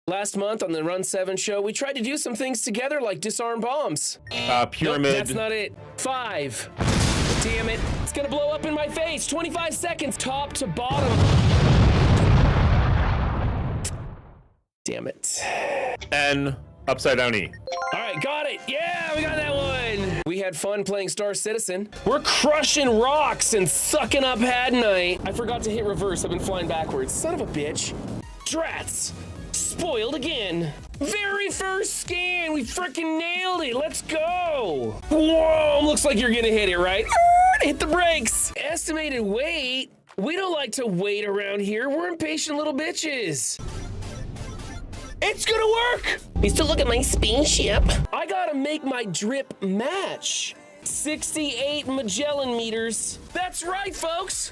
Last month on the Run 7 show, we tried to do some things together like disarm bombs. Pyramid. Nope, that's not it. 5. Damn it. It's gonna blow up in my face. 25 seconds, top to bottom. Damn it. N, upside down E. All right, got it. Yeah, we got that one. We had fun playing Star Citizen. We're crushing rocks and sucking up Hadnite. I forgot to hit reverse. I've been flying backwards. Son of a bitch. Drats. Spoiled again. Very first scan. We freaking nailed it. Let's go. Whoa, looks like you're gonna hit it, right? Hit the brakes. Estimated weight. We don't like to wait around here. We're impatient little bitches. It's gonna work! You still look at my spaceship? I gotta make my drip match. 68 Magellan meters. That's right, folks.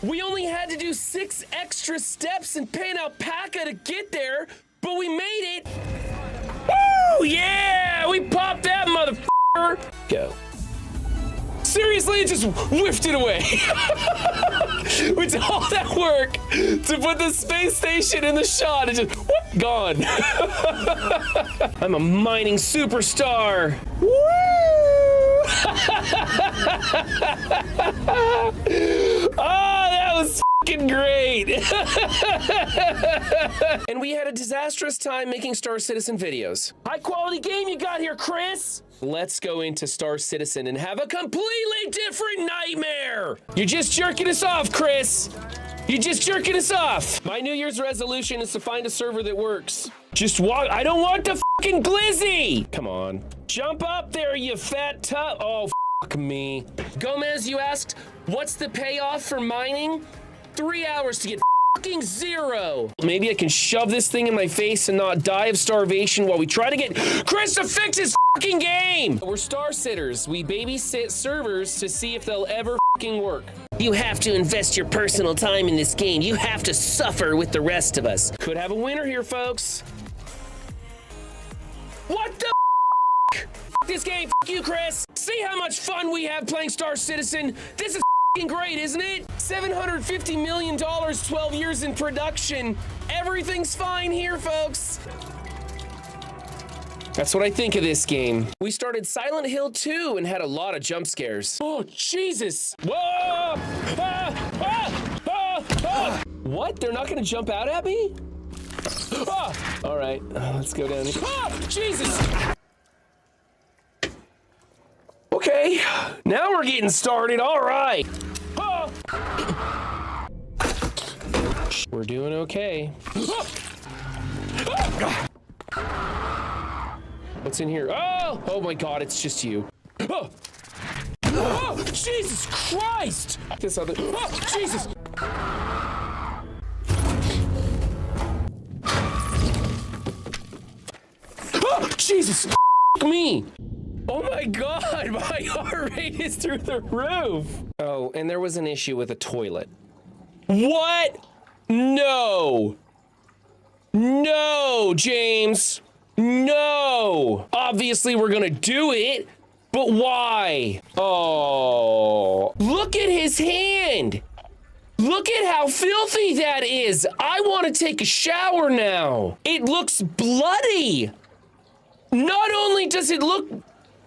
We only had to do 6 extra steps and pay an alpaca to get there, but we made it. Woo! Yeah! We popped that motherfucker. Go. Seriously, it just whiffed it away. We did all that work to put the space station in the shot and just whoop, gone. I'm a mining superstar. Woo! Oh, that was fucking great. And we had a disastrous time making Star Citizen videos. High quality game you got here, Chris. Let's go into Star Citizen and have a completely different nightmare. You're just jerking us off, Chris. You're just jerking us off. My New Year's resolution is to find a server that works. Just walk. I don't want the fucking glizzy. Come on. Jump up there, you fat tub. Oh, fuck me. Gomez, you asked, what's the payoff for mining? 3 hours to get fucking 0. Maybe I can shove this thing in my face and not die of starvation while we try to get Chris to fix his fucking game. We're star sitters. We babysit servers to see if they'll ever fucking work. You have to invest your personal time in this game. You have to suffer with the rest of us. Could have a winner here, folks. What the f***? This game, f*** you, Chris. See how much fun we have playing Star Citizen? This is great, isn't it? $750 million, 12 years in production. Everything's fine here, folks. That's what I think of this game. We started Silent Hill 2 and had a lot of jump scares. Oh, Jesus. Whoa! Ah! Ah! Ah! Ah! What? They're not gonna jump out at me? Ah! All right, let's go down here. Ah! Jesus! Okay, now we're getting started. All right. Ah! We're doing okay. Ah! What's in here? Oh! Oh my God, it's just you. Oh! Oh! Jesus Christ! This other. Oh! Jesus! Oh! Jesus! F me! Oh my God, my heart rate is through the roof. Oh, and there was an issue with a toilet. What? No. No, James. No. Obviously, we're gonna do it, but why? Oh, look at his hand. Look at how filthy that is. I want to take a shower now. It looks bloody. Not only does it look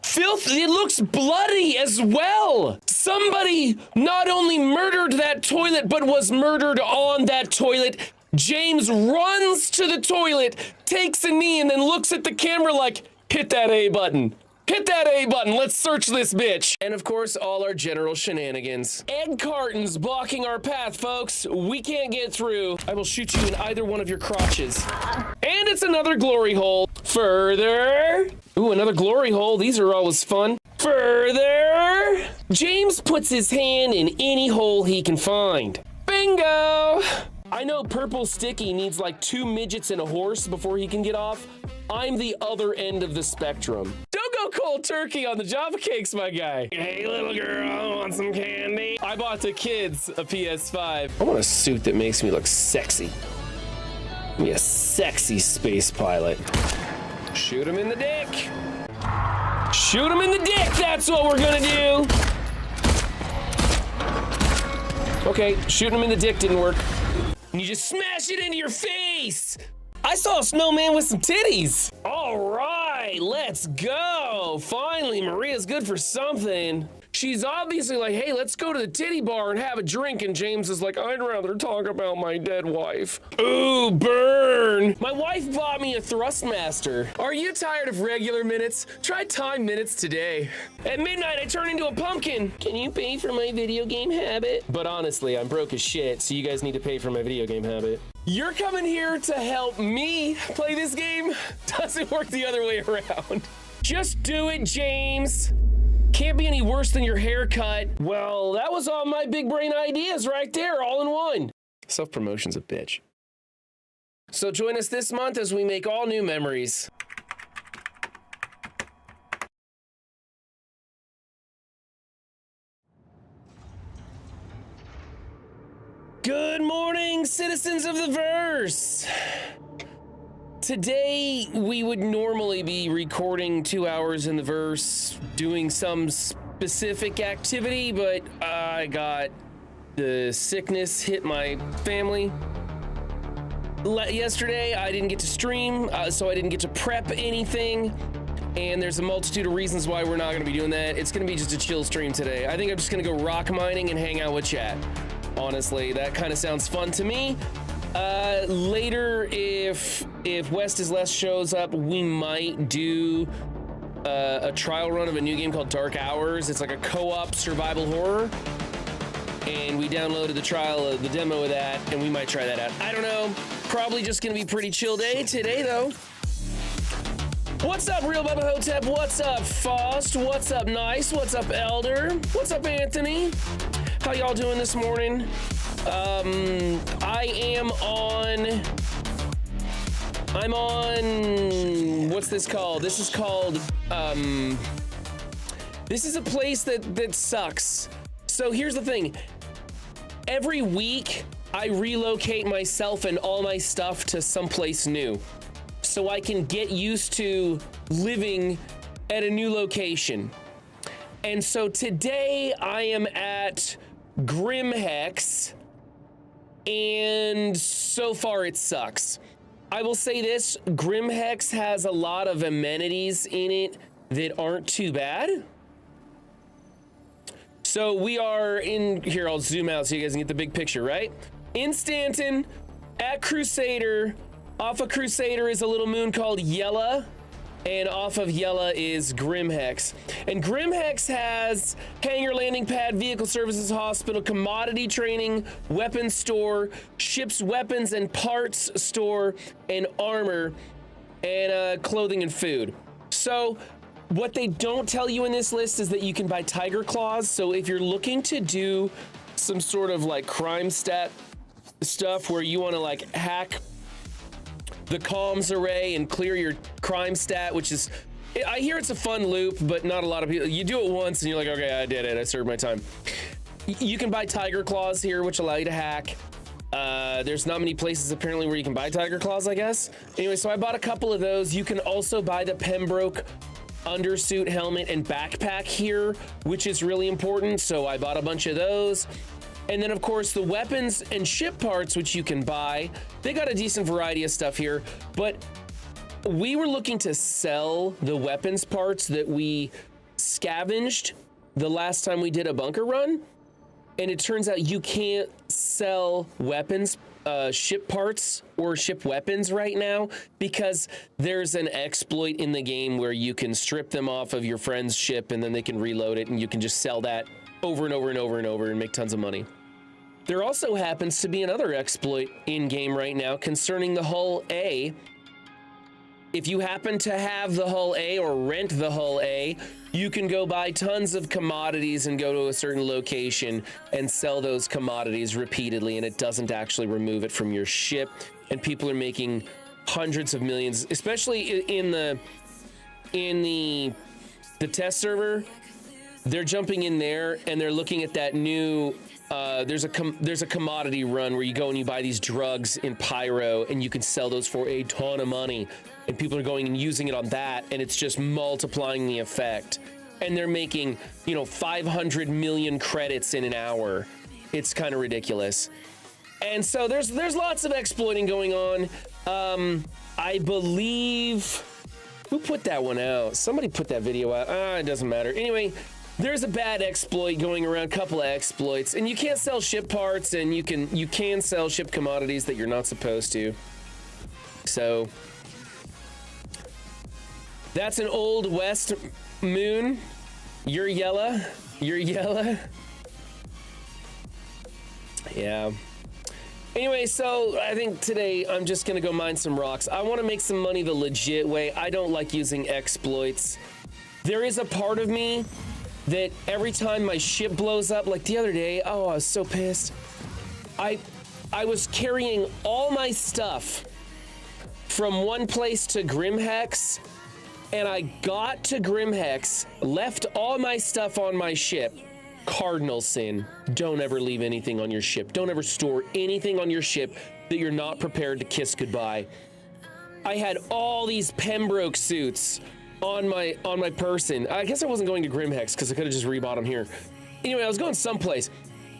filthy, it looks bloody as well. Somebody not only murdered that toilet, but was murdered on that toilet. James runs to the toilet, takes a knee, and then looks at the camera like, hit that A button. Hit that A button. Let's search this bitch. And of course, all our general shenanigans. Egg cartons blocking our path, folks. We can't get through. I will shoot you in either one of your crotches. And it's another glory hole. Further. Ooh, another glory hole. These are always fun. Further. James puts his hand in any hole he can find. Bingo. I know Purple Sticky needs like 2 midgets and a horse before he can get off. I'm the other end of the spectrum. Don't go cold turkey on the Java Cakes, my guy. Hey, little girl, want some candy? I bought the kids a PS5. I want a suit that makes me look sexy. Be a sexy space pilot. Shoot him in the dick. Shoot him in the dick, that's what we're gonna do. Okay, shooting him in the dick didn't work. And you just smash it into your face. I saw a snowman with some titties. All right, let's go. Finally, Maria's good for something. She's obviously like, hey, let's go to the titty bar and have a drink. And James is like, I'd rather talk about my dead wife. Ooh, burn. My wife bought me a Thrustmaster. Are you tired of regular minutes? Try time minutes today. At midnight, I turn into a pumpkin. Can you pay for my video game habit? But honestly, I'm broke as shit, so you guys need to pay for my video game habit. You're coming here to help me play this game? Doesn't work the other way around. Just do it, James. Can't be any worse than your haircut. Well, that was all my big brain ideas right there, all in one. Self-promotion's a bitch. So join us this month as we make all new memories. Good morning, citizens of the verse. Today, we would normally be recording 2 hours in the verse, doing some specific activity, but I got the sickness hit my family. Yesterday, I didn't get to stream, so I didn't get to prep anything, and there's a multitude of reasons why we're not gonna be doing that. It's gonna be just a chill stream today. I think I'm just gonna go rock mining and hang out with chat. Honestly, that kind of sounds fun to me. Later, if West is Less shows up, we might do a trial run of a new game called Dark Hours. It's like a co-op survival horror, and we downloaded the demo of that, and we might try that out. I don't know. Probably just gonna be pretty chill day today, though. What's up, Real Bubba Hotep? What's up, Faust? What's up, Nice? What's up, Elder? What's up, Anthony? How y'all doing this morning? I'm on, what's this called? This is called, this is a place that sucks. So here's the thing. Every week, I relocate myself and all my stuff to someplace new, so I can get used to living at a new location. And so today, I am at Grimhex, and so far it sucks. I will say this, Grimhex has a lot of amenities in it that aren't too bad. So we are in, here I'll zoom out so you guys can get the big picture, right? In Stanton, at Crusader, off of Crusader is a little moon called Yella, and off of Yella is Grimhex. And Grimhex has hangar landing pad, vehicle services, hospital, commodity training, weapons store, ships weapons and parts store, and armor, and clothing and food. So what they don't tell you in this list is that you can buy tiger claws. So if you're looking to do some sort of like crime stat stuff where you want to like hack the comms array and clear your crime stat, which is, I hear it's a fun loop, but not a lot of people, you do it once and you're like, okay, I did it, I served my time. You can buy tiger claws here, which allow you to hack. There's not many places apparently where you can buy tiger claws, I guess. Anyway, so I bought a couple of those. You can also buy the Pembroke undersuit, helmet, and backpack here, which is really important. So I bought a bunch of those. And then of course the weapons and ship parts, which you can buy. They got a decent variety of stuff here, but we were looking to sell the weapons parts that we scavenged the last time we did a bunker run. And it turns out you can't sell weapons, ship parts or ship weapons right now because there's an exploit in the game where you can strip them off of your friend's ship and then they can reload it and you can just sell that over and over and over and over and make tons of money. There also happens to be another exploit in game right now concerning the Hull A. If you happen to have the Hull A or rent the Hull A, you can go buy tons of commodities and go to a certain location and sell those commodities repeatedly, and it doesn't actually remove it from your ship. And people are making hundreds of millions, especially in the test server. They're jumping in there and they're looking at that new, there's a commodity run where you go and you buy these drugs in Pyro and you can sell those for a ton of money. And people are going and using it on that, and it's just multiplying the effect. And they're making, 500 million credits in an hour. It's kind of ridiculous. And so there's lots of exploiting going on. I believe, who put that one out? Somebody put that video out. It doesn't matter. Anyway, there's a bad exploit going around, couple of exploits, and you can't sell ship parts, and you can sell ship commodities that you're not supposed to. So that's an old west moon. You're yellow. You're yellow. Yeah. Anyway, so I think today I'm just gonna go mine some rocks. I want to make some money the legit way. I don't like using exploits. There is a part of me that every time my ship blows up, like the other day, oh, I was so pissed. I was carrying all my stuff from one place to Grimhex, and I got to Grimhex, left all my stuff on my ship. Cardinal sin. Don't ever leave anything on your ship. Don't ever store anything on your ship that you're not prepared to kiss goodbye. I had all these Pembroke suits on my person. I guess I wasn't going to Grimhex because I could have just rebought them here. Anyway, I was going someplace.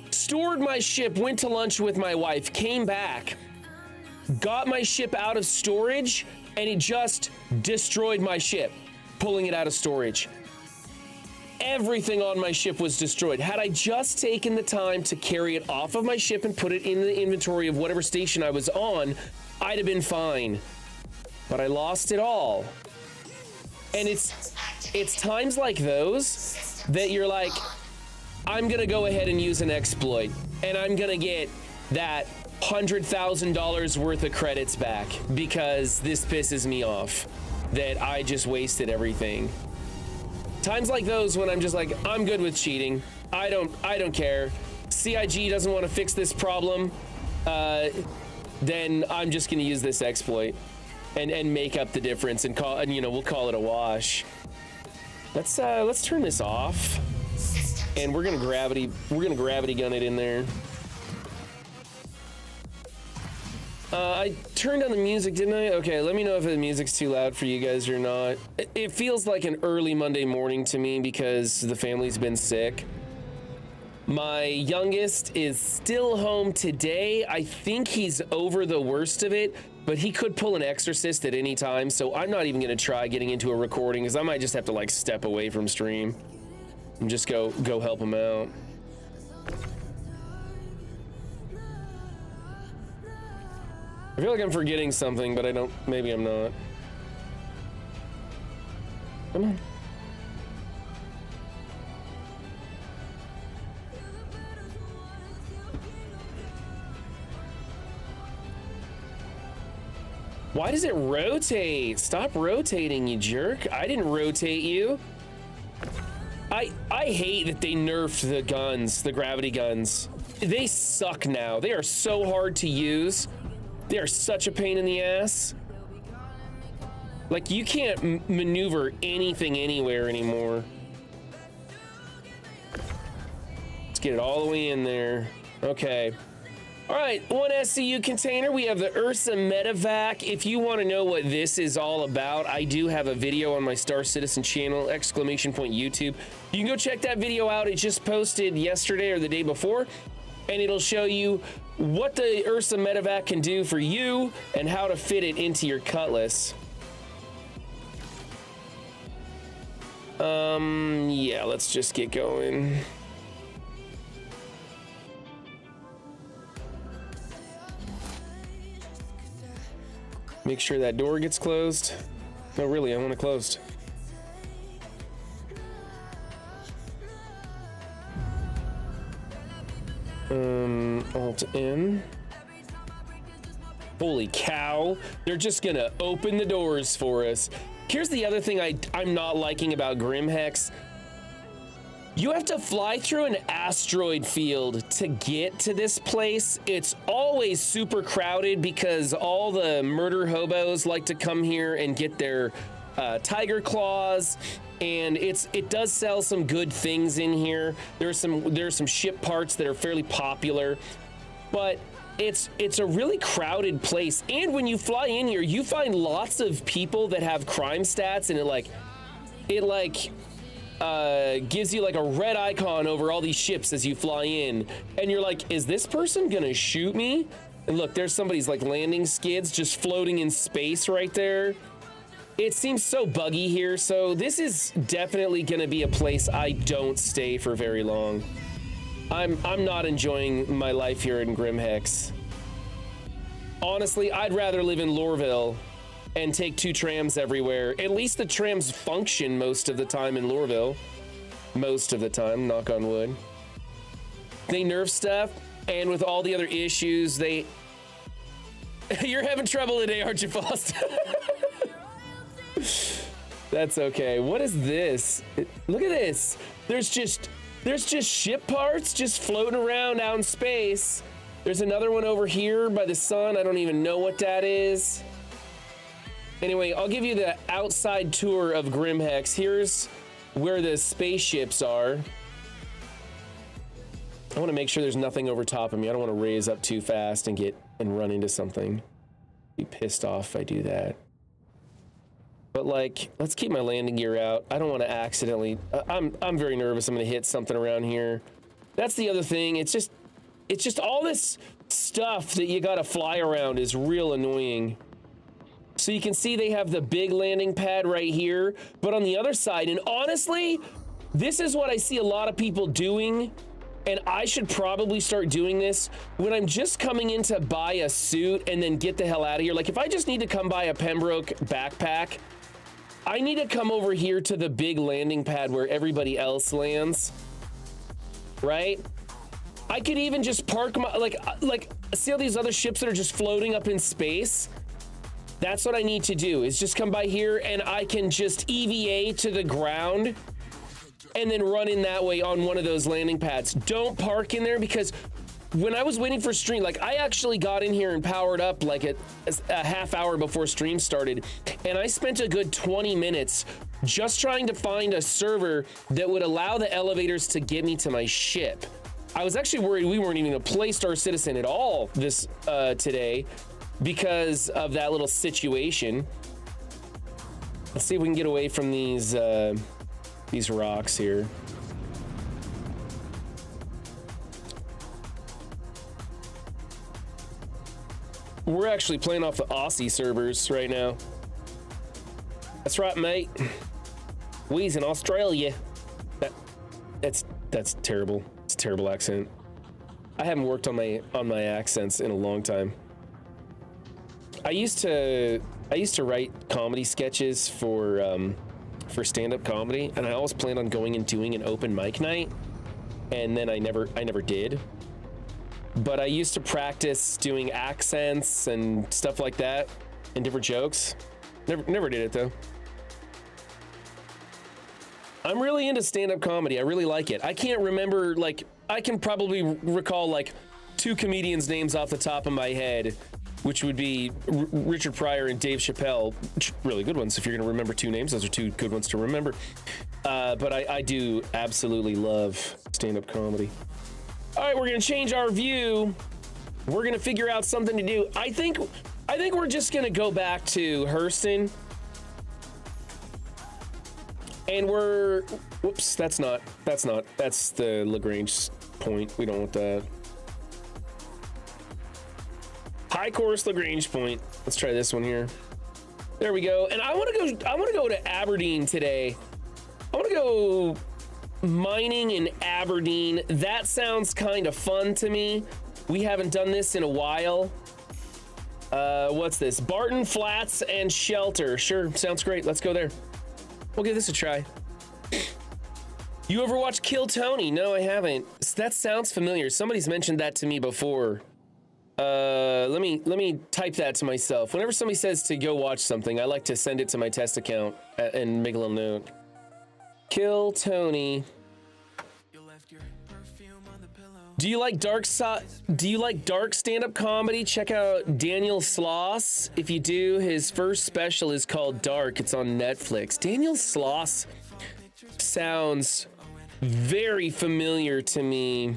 Stored my ship, went to lunch with my wife, came back, got my ship out of storage, and he just destroyed my ship, pulling it out of storage. Everything on my ship was destroyed. Had I just taken the time to carry it off of my ship and put it in the inventory of whatever station I was on, I'd have been fine. But I lost it all. And it's times like those that you're like, I'm gonna go ahead and use an exploit, and I'm gonna get that $100,000 worth of credits back because this pisses me off that I just wasted everything. Times like those when I'm just like, I'm good with cheating. I don't care. CIG doesn't want to fix this problem. Then I'm just gonna use this exploit and make up the difference and we'll call it a wash. Let's turn this off, and we're gonna gravity gun it in there. I turned on the music, didn't I? Okay, let me know if the music's too loud for you guys or not. It feels like an early Monday morning to me because the family's been sick. My youngest is still home today. I think he's over the worst of it, but he could pull an exorcist at any time, so I'm not even gonna try getting into a recording because I might just have to like step away from stream and just go help him out. I feel like I'm forgetting something, but I don't. Maybe I'm not. Come on. Why does it rotate? Stop rotating, you jerk. I didn't rotate you. I hate that they nerfed the guns, the gravity guns. They suck now. They are so hard to use. They are such a pain in the ass. Like, you can't maneuver anything anywhere anymore. Let's get it all the way in there. Okay. All right, one SCU container. We have the Ursa Medevac. If you want to know what this is all about, I do have a video on my Star Citizen channel, ! YouTube. You can go check that video out. It just posted yesterday or the day before, and it'll show you what the Ursa Medevac can do for you and how to fit it into your Cutlass. Yeah, let's just get going. Make sure that door gets closed. No, really, I want it closed. Alt N. Holy cow. They're just gonna open the doors for us. Here's the other thing I'm not liking about Grimhex. You have to fly through an asteroid field to get to this place. It's always super crowded because all the murder hobos like to come here and get their tiger claws, and it does sell some good things in here. There's some ship parts that are fairly popular, but it's a really crowded place. And when you fly in here, you find lots of people that have crime stats, and it gives you like a red icon over all these ships as you fly in, and you're like, is this person gonna shoot me? And look, there's somebody's like landing skids just floating in space right there. It seems so buggy here, so this is definitely gonna be a place I don't stay for very long. I'm not enjoying my life here in Grimhex. Honestly, I'd rather live in Lorville and take 2 trams everywhere. At least the trams function most of the time in Lorville. Most of the time, knock on wood. They nerf stuff, and with all the other issues, they... You're having trouble today, aren't you, Faust? That's okay. What is this? Look at this. There's just ship parts just floating around out in space. There's another one over here by the sun. I don't even know what that is. Anyway, I'll give you the outside tour of Grimhex. Here's where the spaceships are. I want to make sure there's nothing over top of me. I don't want to raise up too fast and run into something. Be pissed off if I do that. But like, let's keep my landing gear out. I don't want to accidentally. I'm very nervous. I'm going to hit something around here. That's the other thing. It's just all this stuff that you got to fly around is real annoying. So you can see they have the big landing pad right here, but on the other side, and honestly, this is what I see a lot of people doing, and I should probably start doing this when I'm just coming in to buy a suit and then get the hell out of here. Like if I just need to come buy a Pembroke backpack, I need to come over here to the big landing pad where everybody else lands, right? I could even just park my, like see all these other ships that are just floating up in space? That's what I need to do, is just come by here and I can just EVA to the ground and then run in that way on one of those landing pads. Don't park in there, because when I was waiting for stream, like I actually got in here and powered up like a half hour before stream started, and I spent a good 20 minutes just trying to find a server that would allow the elevators to get me to my ship. I was actually worried we weren't even gonna play Star Citizen at all this today, because of that little situation. Let's see if we can get away from these rocks here. We're actually playing off the Aussie servers right now. That's right, mate. We's in Australia. That's terrible. It's a terrible accent. I haven't worked on my accents in a long time. I used to write comedy sketches for stand-up comedy, and I always planned on going and doing an open mic night, and then I never did. But I used to practice doing accents and stuff like that and different jokes. Never did it though. I'm really into stand-up comedy. I really like it. I can't remember, like, I can probably recall like 2 comedians' names off the top of my head, which would be Richard Pryor and Dave Chappelle. Really good ones. If you're gonna remember 2 names, those are 2 good ones to remember. But I do absolutely love stand-up comedy. All right, we're gonna change our view. We're gonna figure out something to do. I think we're just gonna go back to Hurston. And whoops, that's the Lagrange point. We don't want that. High course Lagrange point. Let's try this one here. There we go. And I want to go to Aberdeen today. I want to go mining in Aberdeen. That sounds kind of fun to me. We haven't done this in a while. What's this? Barton Flats and Shelter. Sure, sounds great. Let's go there. We'll give this a try. You ever watch Kill Tony? No, I haven't. That sounds familiar. Somebody's mentioned that to me before. Let me type that to myself. Whenever somebody says to go watch something, I like to send it to my test account and make a little note. Kill Tony. Do you like dark stand-up comedy? Check out Daniel Sloss. If you do, his first special is called Dark. It's on Netflix. Daniel Sloss sounds very familiar to me.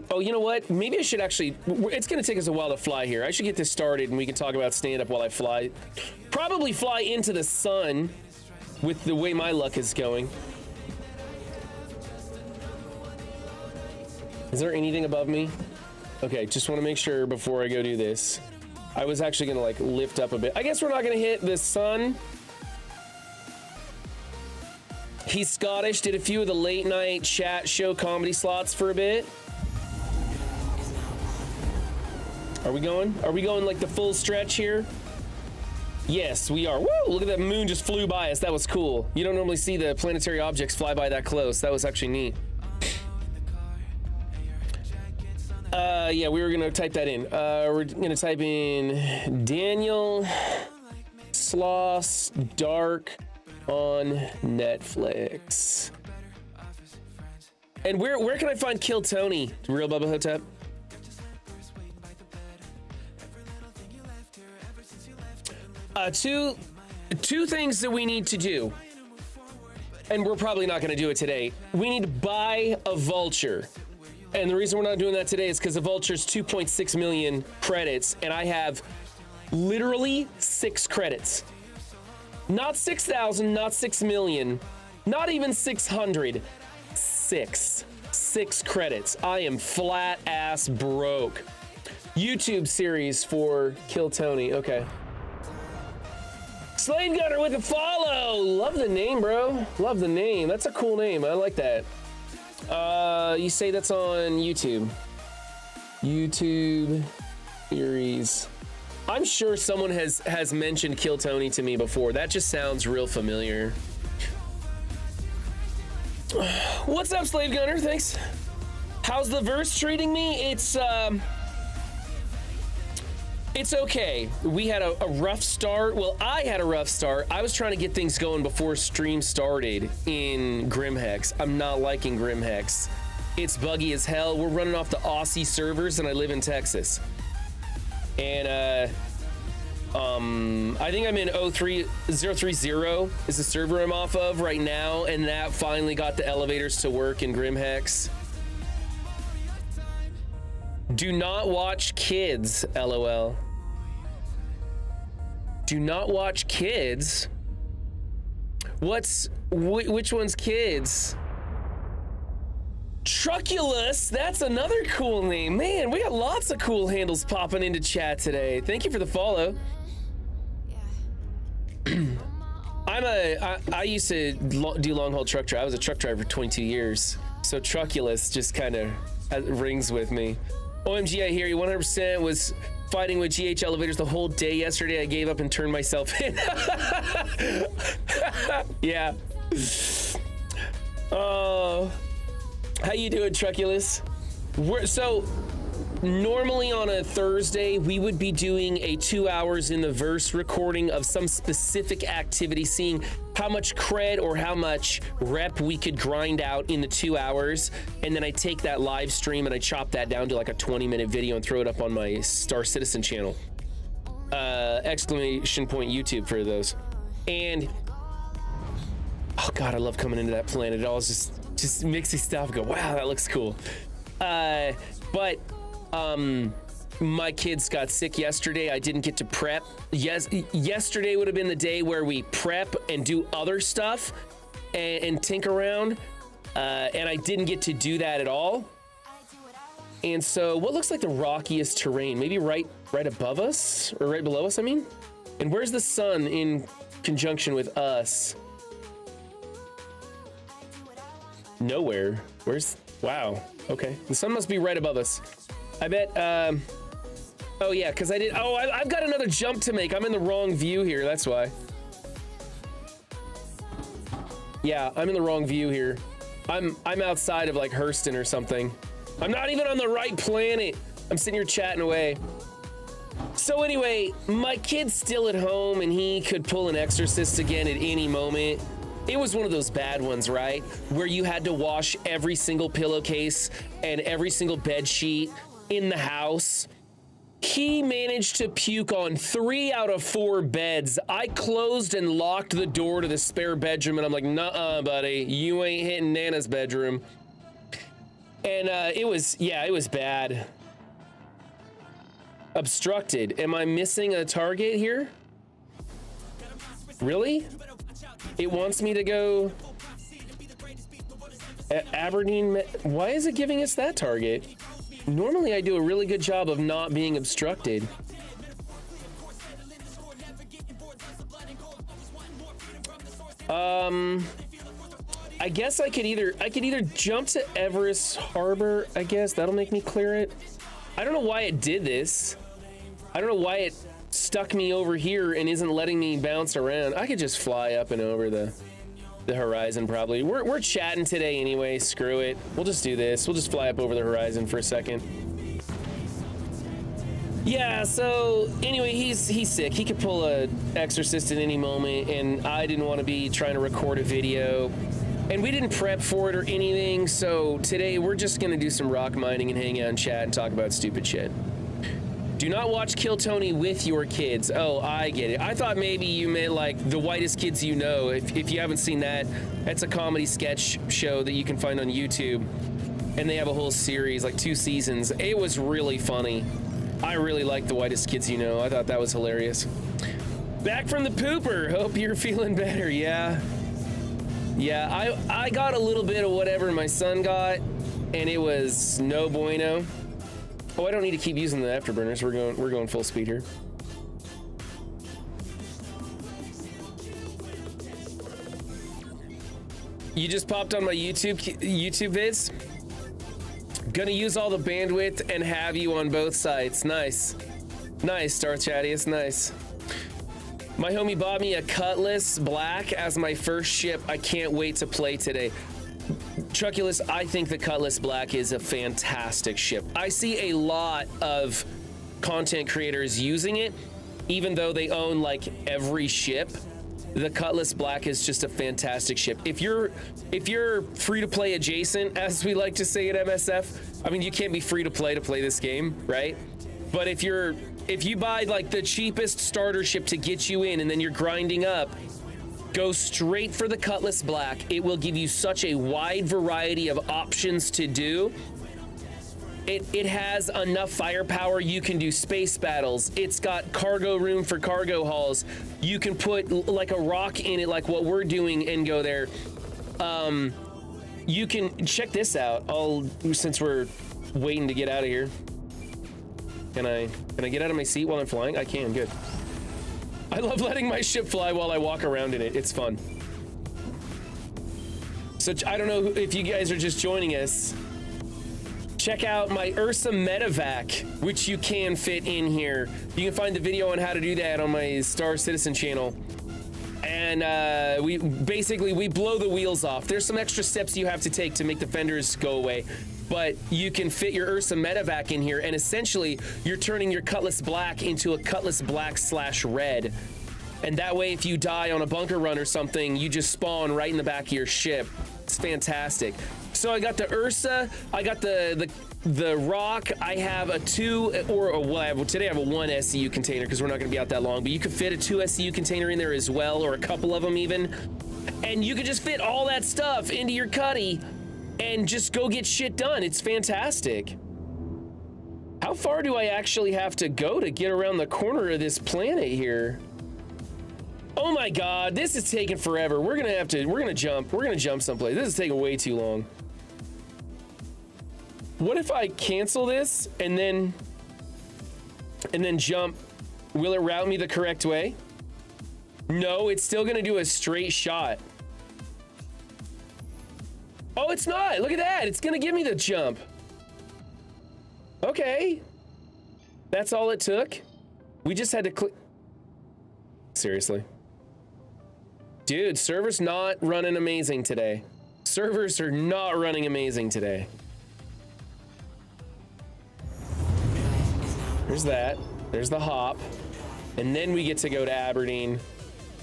Oh, you know what? Maybe I should actually... It's going to take us a while to fly here. I should get this started and we can talk about stand-up while I fly. Probably fly into the sun with the way my luck is going. Is there anything above me? Okay, just want to make sure before I go do this. I was actually gonna like lift up a bit. I guess we're not gonna hit the sun. He's Scottish, did a few of the late night chat show comedy slots for a bit. Are we going? Are we going like the full stretch here? Yes, we are. Woo! Look at that moon just flew by us. That was cool. You don't normally see the planetary objects fly by that close. That was actually neat. Yeah, we were gonna type that in. We're gonna type in Daniel Sloss Dark on Netflix. And where can I find Kill Tony? Real Bubba Hotep? Two things that we need to do, and we're probably not going to do it today. We need to buy a vulture, and the reason we're not doing that today is because a vulture's 2.6 million credits, and I have literally 6 credits. Not 6,000, not 6 million, not even 600. 6 credits. I am flat ass broke. YouTube series for Kill Tony. Okay. Slave Gunner with a follow. Love the name, bro. Love the name. That's a cool name. I like that. You say that's on YouTube. YouTube series. I'm sure someone has mentioned Kill Tony to me before. That just sounds real familiar. What's up, Slave Gunner? Thanks. How's the verse treating me? It's okay. We had a rough start. Well, I had a rough start. I was trying to get things going before stream started in Grimhex. I'm not liking Grimhex. It's buggy as hell. We're running off the Aussie servers and I live in Texas. And I think I'm in 03030 is the server I'm off of right now, and that finally got the elevators to work in Grimhex. Do not watch kids, LOL. Do not watch kids? Which one's kids? Truculus, that's another cool name. Man, we got lots of cool handles popping into chat today. Thank you for the follow. I used to do long haul truck drive. I was a truck driver for 22 years. So Truculus just kind of rings with me. OMG, I hear you. 100% was fighting with GH elevators the whole day yesterday. I gave up and turned myself in. Yeah. Oh, how you doing, Truculus? So normally on a Thursday, we would be doing a 2 hours in the verse recording of some specific activity, seeing how much cred or how much rep we could grind out in the 2 hours. And then I take that live stream and I chop that down to like a 20-minute video and throw it up on my Star Citizen channel. Exclamation point YouTube for those. And oh God, I love coming into that planet. It all just mixy stuff. Go, wow, that looks cool. But my kids got sick yesterday. I didn't get to prep. Yes, yesterday would have been the day where we prep and do other stuff and tinker around. And I didn't get to do that at all. And so what looks like the rockiest terrain, maybe right above us or right below us, I mean. And where's the sun in conjunction with us? Nowhere. Wow. Okay. The sun must be right above us. I bet, oh yeah, because I've got another jump to make. I'm in the wrong view here, that's why. Yeah, I'm in the wrong view here. I'm outside of like Hurston or something. I'm not even on the right planet. I'm sitting here chatting away. So anyway, my kid's still at home and he could pull an exorcist again at any moment. It was one of those bad ones, right? Where you had to wash every single pillowcase and every single bed sheet in the house. He managed to puke on 3 out of 4 beds. I closed and locked the door to the spare bedroom and I'm like, nuh-uh, buddy, you ain't hitting Nana's bedroom. And it was bad. Obstructed. Am I missing a target here? Really? It wants me to go. Aberdeen, why is it giving us that target? Normally I do a really good job of not being obstructed. I guess I could either jump to Everest Harbor, I guess. That'll make me clear it. I don't know why it did this. I don't know why it stuck me over here and isn't letting me bounce around. I could just fly up and over the horizon probably. We're chatting today anyway, screw it. We'll just do this. We'll just fly up over the horizon for a second. Yeah, so anyway, he's sick. He could pull a exorcist at any moment, and I didn't want to be trying to record a video. And we didn't prep for it or anything, so today we're just gonna do some rock mining and hang out and chat and talk about stupid shit. Do not watch Kill Tony with your kids. Oh, I get it. I thought maybe you meant like The Whitest Kids You Know. If you haven't seen that, that's a comedy sketch show that you can find on YouTube. And they have a whole series, like 2 seasons. It was really funny. I really liked The Whitest Kids You Know. I thought that was hilarious. Back from the pooper. Hope you're feeling better, yeah. Yeah, I got a little bit of whatever my son got, and it was no bueno. Oh, I don't need to keep using the afterburners. We're going full speed here. You just popped on my YouTube vids. Gonna use all the bandwidth and have you on both sites. Nice, nice, Star Chattius, nice. My homie bought me a Cutlass Black as my first ship. I can't wait to play today. Truculus, I think the Cutlass Black is a fantastic ship. I see a lot of content creators using it, even though they own like every ship. The Cutlass Black is just a fantastic ship. If you're free to play adjacent, as we like to say at MSF, I mean, you can't be free to play this game, right? But if you buy like the cheapest starter ship to get you in and then you're grinding up, go straight for the Cutlass Black. It will give you such a wide variety of options to do. It has enough firepower. You can do space battles. It's got cargo room for cargo hauls. You can put like a rock in it like what we're doing and go there. You can check this out. Since we're waiting to get out of here. Can I get out of my seat while I'm flying? I can, good. I love letting my ship fly while I walk around in it. It's fun. So I don't know if you guys are just joining us. Check out my Ursa Medevac, which you can fit in here. You can find the video on how to do that on my Star Citizen channel. And we blow the wheels off. There's some extra steps you have to take to make the fenders go away. But you can fit your Ursa Medevac in here, and essentially you're turning your Cutlass Black into a Cutlass Black/Red. And that way, if you die on a bunker run or something, you just spawn right in the back of your ship. It's fantastic. So I got the Ursa, I got the Rock, I have a 2, today I have a 1 SCU container because we're not gonna be out that long, but you could fit a 2 SCU container in there as well, or a couple of them even. And you could just fit all that stuff into your cuddy and just go get shit done. It's fantastic. How far do I actually have to go to get around the corner of this planet here? Oh my God, this is taking forever. We're gonna jump someplace. This is taking way too long. What if I cancel this and then jump? Will it route me the correct way? No, it's still gonna do a straight shot. Oh, it's not. Look at that. It's gonna give me the jump. Okay. That's all it took. We just had to click. Seriously. Dude, servers not running amazing today. Servers are not running amazing today. There's that. There's the hop. And then we get to go to Aberdeen.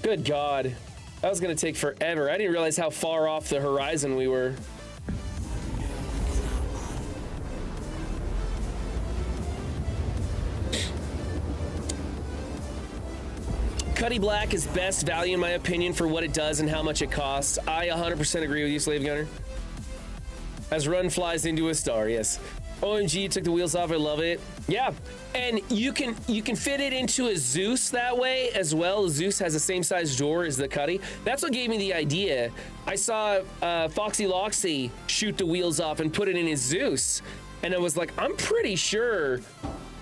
Good God. That was gonna take forever. I didn't realize how far off the horizon we were. Cuddy Black is best value in my opinion for what it does and how much it costs. I 100% agree with you, Slave Gunner. As Run flies into a star, yes. OMG, you took the wheels off. I love it. Yeah, and you can fit it into a Zeus that way as well. Zeus has the same size door as the Cuddy. That's what gave me the idea. I saw Foxy Loxy shoot the wheels off and put it in his Zeus, and I was like, I'm pretty sure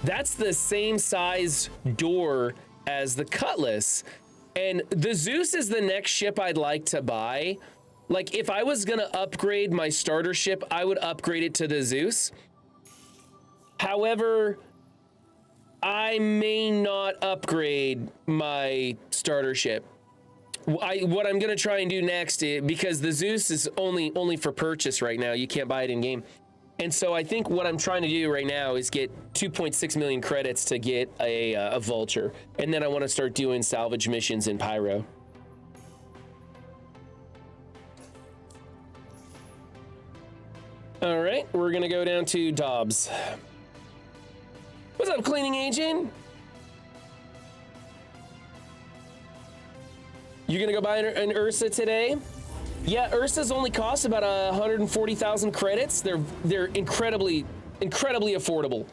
that's the same size door as the Cutlass. And the Zeus is the next ship I'd like to buy. Like, if I was gonna upgrade my starter ship, I would upgrade it to the Zeus. However, I may not upgrade my starter ship. What I'm gonna try and do next, because the Zeus is only for purchase right now. You can't buy it in game. And so I think what I'm trying to do right now is get 2.6 million credits to get a vulture. And then I wanna start doing salvage missions in Pyro. All right, we're gonna go down to Dobbs. What's up, cleaning agent? You're gonna go buy an Ursa today? Yeah, Ursas only cost about 140,000 credits. They're incredibly affordable.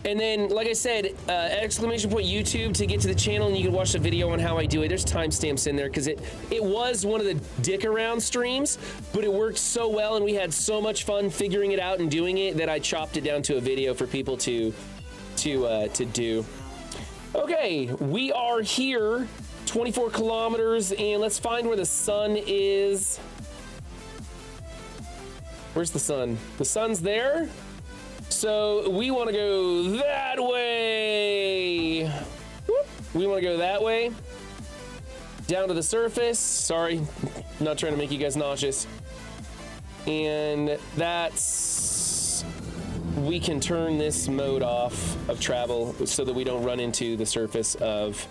And then, like I said, exclamation point YouTube to get to the channel, and you can watch the video on how I do it. There's timestamps in there because it was one of the dick around streams, but it worked so well, and we had so much fun figuring it out and doing it that I chopped it down to a video for people to do. Okay, we are here, 24 kilometers, and let's find where the sun is. Where's the sun? The sun's there. So we want to go that way. Whoop. We want to go that way. Down to the surface. Sorry, not trying to make you guys nauseous. And that's... we can turn this mode off of travel so that we don't run into the surface of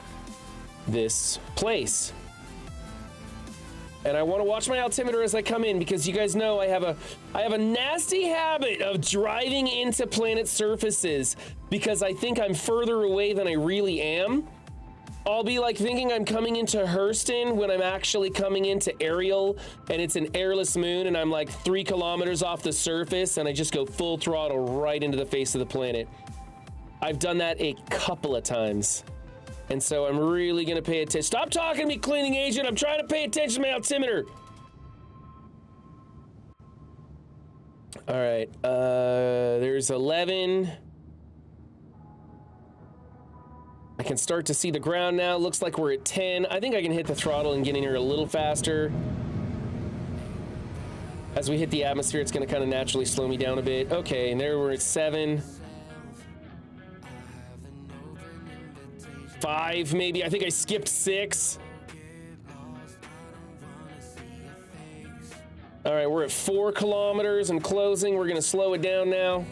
this place. And I want to watch my altimeter as I come in, because you guys know I have a nasty habit of driving into planet surfaces because I think I'm further away than I really am. I'll be like thinking I'm coming into Hurston when I'm actually coming into Ariel, and it's an airless moon, and I'm like 3 kilometers off the surface, and I just go full throttle right into the face of the planet. I've done that a couple of times. And so I'm really gonna pay attention. Stop talking to me, cleaning agent. I'm trying to pay attention to my altimeter. All right, there's 11. I can start to see the ground now. Looks like we're at 10. I think I can hit the throttle and get in here a little faster. As we hit the atmosphere, it's gonna kind of naturally slow me down a bit. Okay, and there we're at 7. 5 maybe. I think I skipped 6. All right, we're at 4 kilometers and closing. We're gonna slow it down now.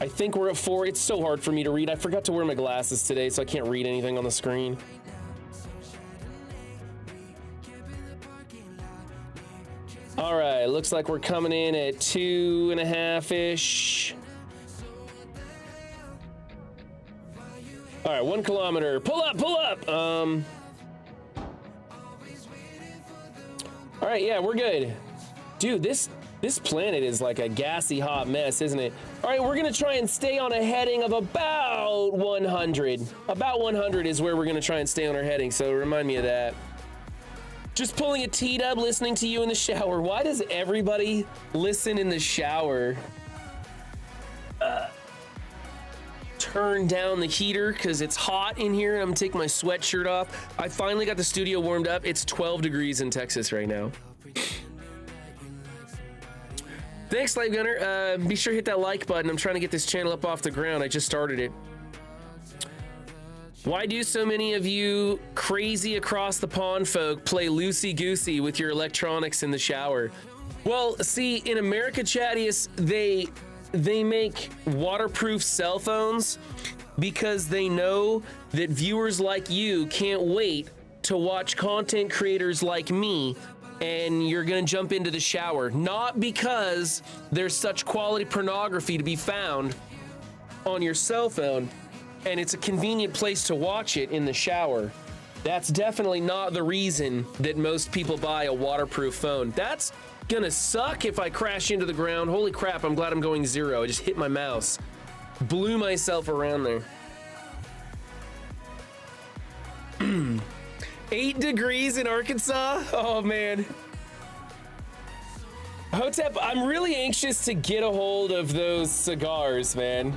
I think we're at 4. It's so hard for me to read. I forgot to wear my glasses today, so I can't read anything on the screen. All right, looks like we're coming in at 2.5-ish. All right, 1 kilometer. Pull up, pull up. All right, yeah, we're good. Dude, this planet is like a gassy hot mess, isn't it? All right, we're gonna try and stay on a heading of about 100. About 100 is where we're gonna try and stay on our heading, so remind me of that. Just pulling a T-dub, listening to you in the shower. Why does everybody listen in the shower? Turn down the heater because it's hot in here. I'm gonna take my sweatshirt off. I finally got the studio warmed up. It's 12 degrees in Texas right now. Thanks, Slave Gunner. Be sure to hit that like button. I'm trying to get this channel up off the ground. I just started it. Why do so many of you crazy across the pond folk play loosey-goosey with your electronics in the shower? Well, see, in America, Chattius, they make waterproof cell phones because they know that viewers like you can't wait to watch content creators like me, and you're gonna jump into the shower. Not because there's such quality pornography to be found on your cell phone, and it's a convenient place to watch it in the shower. That's definitely not the reason that most people buy a waterproof phone. That's gonna suck if I crash into the ground. Holy crap, I'm glad I'm going 0. I just hit my mouse. Blew myself around there. 8 degrees in Arkansas? Oh, man. Hotep, I'm really anxious to get a hold of those cigars, man.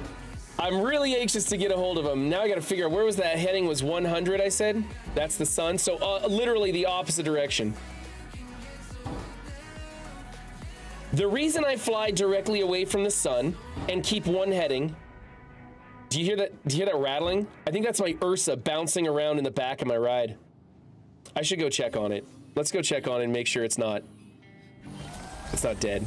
I'm really anxious to get a hold of them. Now I gotta figure out, where was that heading? Was 100, I said? That's the sun. So literally the opposite direction. The reason I fly directly away from the sun and keep one heading, do you hear that? Do you hear that rattling? I think that's my Ursa bouncing around in the back of my ride. I should go check on it. Let's go check on it and make sure it's not dead.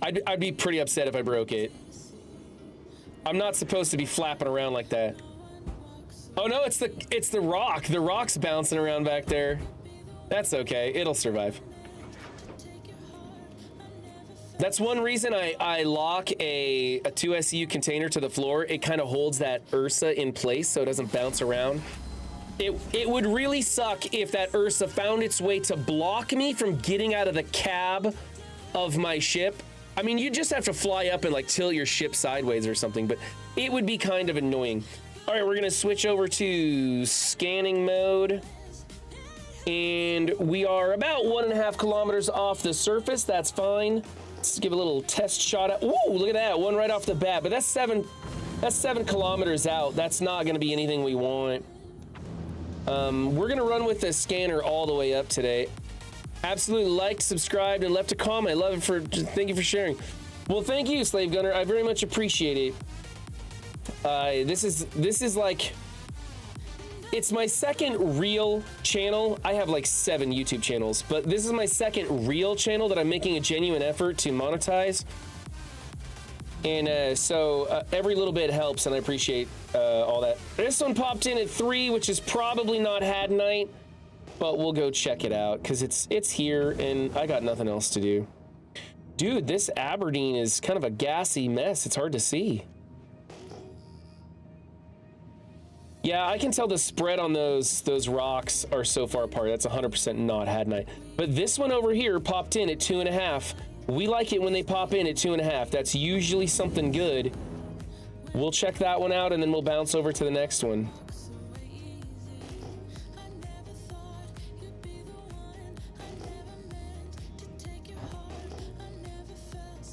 I'd be pretty upset if I broke it. I'm not supposed to be flapping around like that. Oh no, it's the rock. The rock's bouncing around back there. That's okay. It'll survive. That's one reason I lock a 2SU container to the floor. It kind of holds that Ursa in place so it doesn't bounce around. It would really suck if that Ursa found its way to block me from getting out of the cab of my ship. I mean, you just have to fly up and like tilt your ship sideways or something, but it would be kind of annoying. All right, we're gonna switch over to scanning mode. And we are about 1.5 kilometers off the surface. That's fine. Let's give a little test shot at, ooh, look at that, one right off the bat, but that's 7 kilometers out. That's not gonna be anything we want. We're gonna run with the scanner all the way up today. Absolutely liked, subscribed, and left a comment. Love it thank you for sharing. Well, thank you, Slave Gunner. I very much appreciate it. This is like, it's my second real channel. I have like 7 YouTube channels, but this is my second real channel that I'm making a genuine effort to monetize. And so every little bit helps, and I appreciate all that. This one popped in at 3, which is probably not had night, but we'll go check it out because it's here, and I got nothing else to do. Dude, this Aberdeen is kind of a gassy mess. It's hard to see. Yeah, I can tell the spread on those rocks are so far apart. That's 100% not had night. But this one over here popped in at 2.5. We like it when they pop in at 2.5. That's usually something good. We'll check that one out and then we'll bounce over to the next one.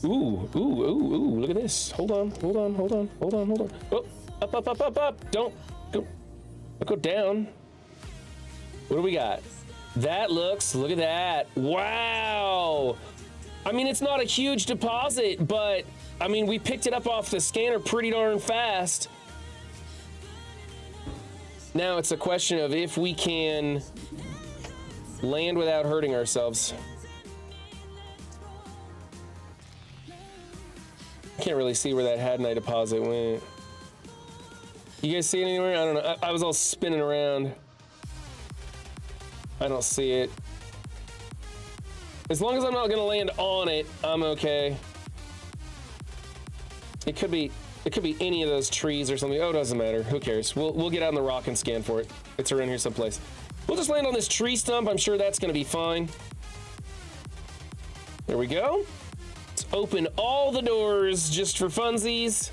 Ooh, look at this. Hold on. Oh, up. Don't go down. What do we got? Look at that. Wow. I mean, it's not a huge deposit, but I mean, we picked it up off the scanner pretty darn fast. Now it's a question of if we can land without hurting ourselves. Can't really see where that had night deposit went. You guys see it anywhere? I don't know. I was all spinning around. I don't see it. As long as I'm not gonna land on it, I'm okay. It could be any of those trees or something. Oh, it doesn't matter. Who cares? We'll get out on the rock and scan for it. It's around here someplace. We'll just land on this tree stump. I'm sure that's gonna be fine. There we go. Let's open all the doors just for funsies.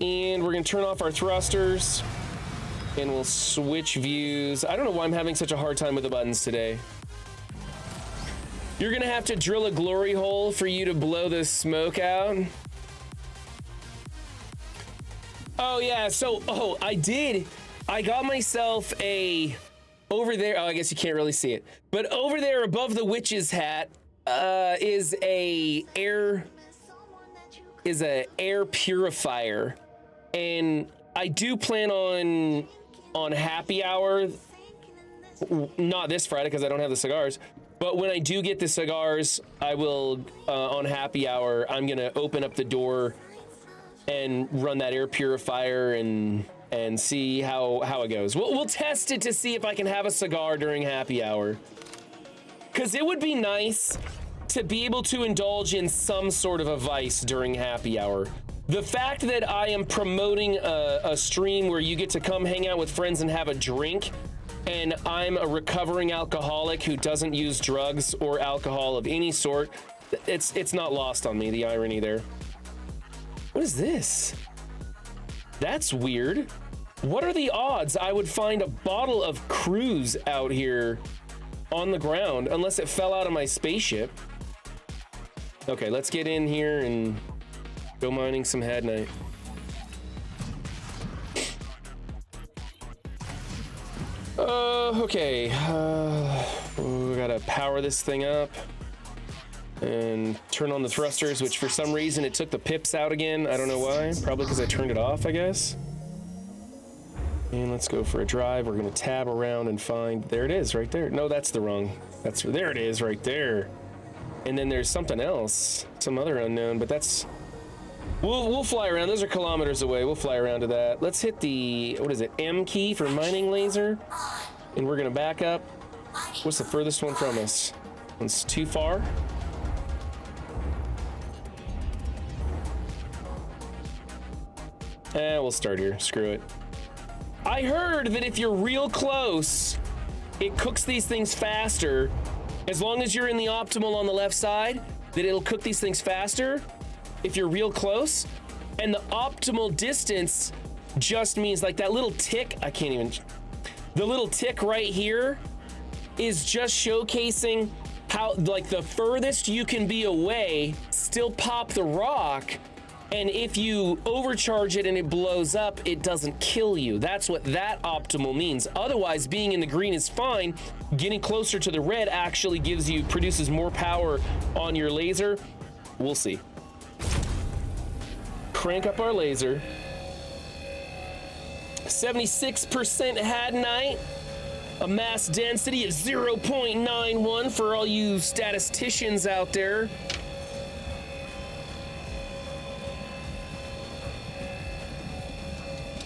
And we're gonna turn off our thrusters. And we'll switch views. I don't know why I'm having such a hard time with the buttons today. You're gonna have to drill a glory hole for you to blow the smoke out. Oh yeah, so, I did. I got myself over there, I guess you can't really see it, but over there above the witch's hat is a air purifier. And I do plan on happy hour, not this Friday because I don't have the cigars, but when I do get the cigars, I will, on happy hour, I'm gonna open up the door and run that air purifier and see how it goes. We'll test it to see if I can have a cigar during happy hour. Because it would be nice to be able to indulge in some sort of a vice during happy hour. The fact that I am promoting a stream where you get to come hang out with friends and have a drink and I'm a recovering alcoholic who doesn't use drugs or alcohol of any sort, it's not lost on me, the irony there. What is this? That's weird. What are the odds I would find a bottle of cruise out here on the ground, unless it fell out of my spaceship? Okay, let's get in here and go mining some hadnite. Okay. We gotta power this thing up and turn on the thrusters, which for some reason it took the pips out again. I don't know why. Probably because I turned it off, I guess. And let's go for a drive. We're gonna tab around and find, there it is right there. No, that's the wrong, there it is right there. And then there's something else, some other unknown, but that's, we'll fly around. Those are kilometers away. We'll fly around to that. Let's hit the, what is it, M key for mining laser. And we're gonna back up. What's the furthest one from us? It's too far. We'll start here, screw it. I heard that if you're real close, it cooks these things faster. As long as you're in the optimal on the left side, that it'll cook these things faster if you're real close. And the optimal distance just means like that little tick, the little tick right here is just showcasing how like the furthest you can be away, still pop the rock. And if you overcharge it and it blows up, it doesn't kill you. That's what that optimal means. Otherwise, being in the green is fine. Getting closer to the red actually produces more power on your laser. We'll see. Crank up our laser. 76% hadnite. A mass density of 0.91 for all you statisticians out there.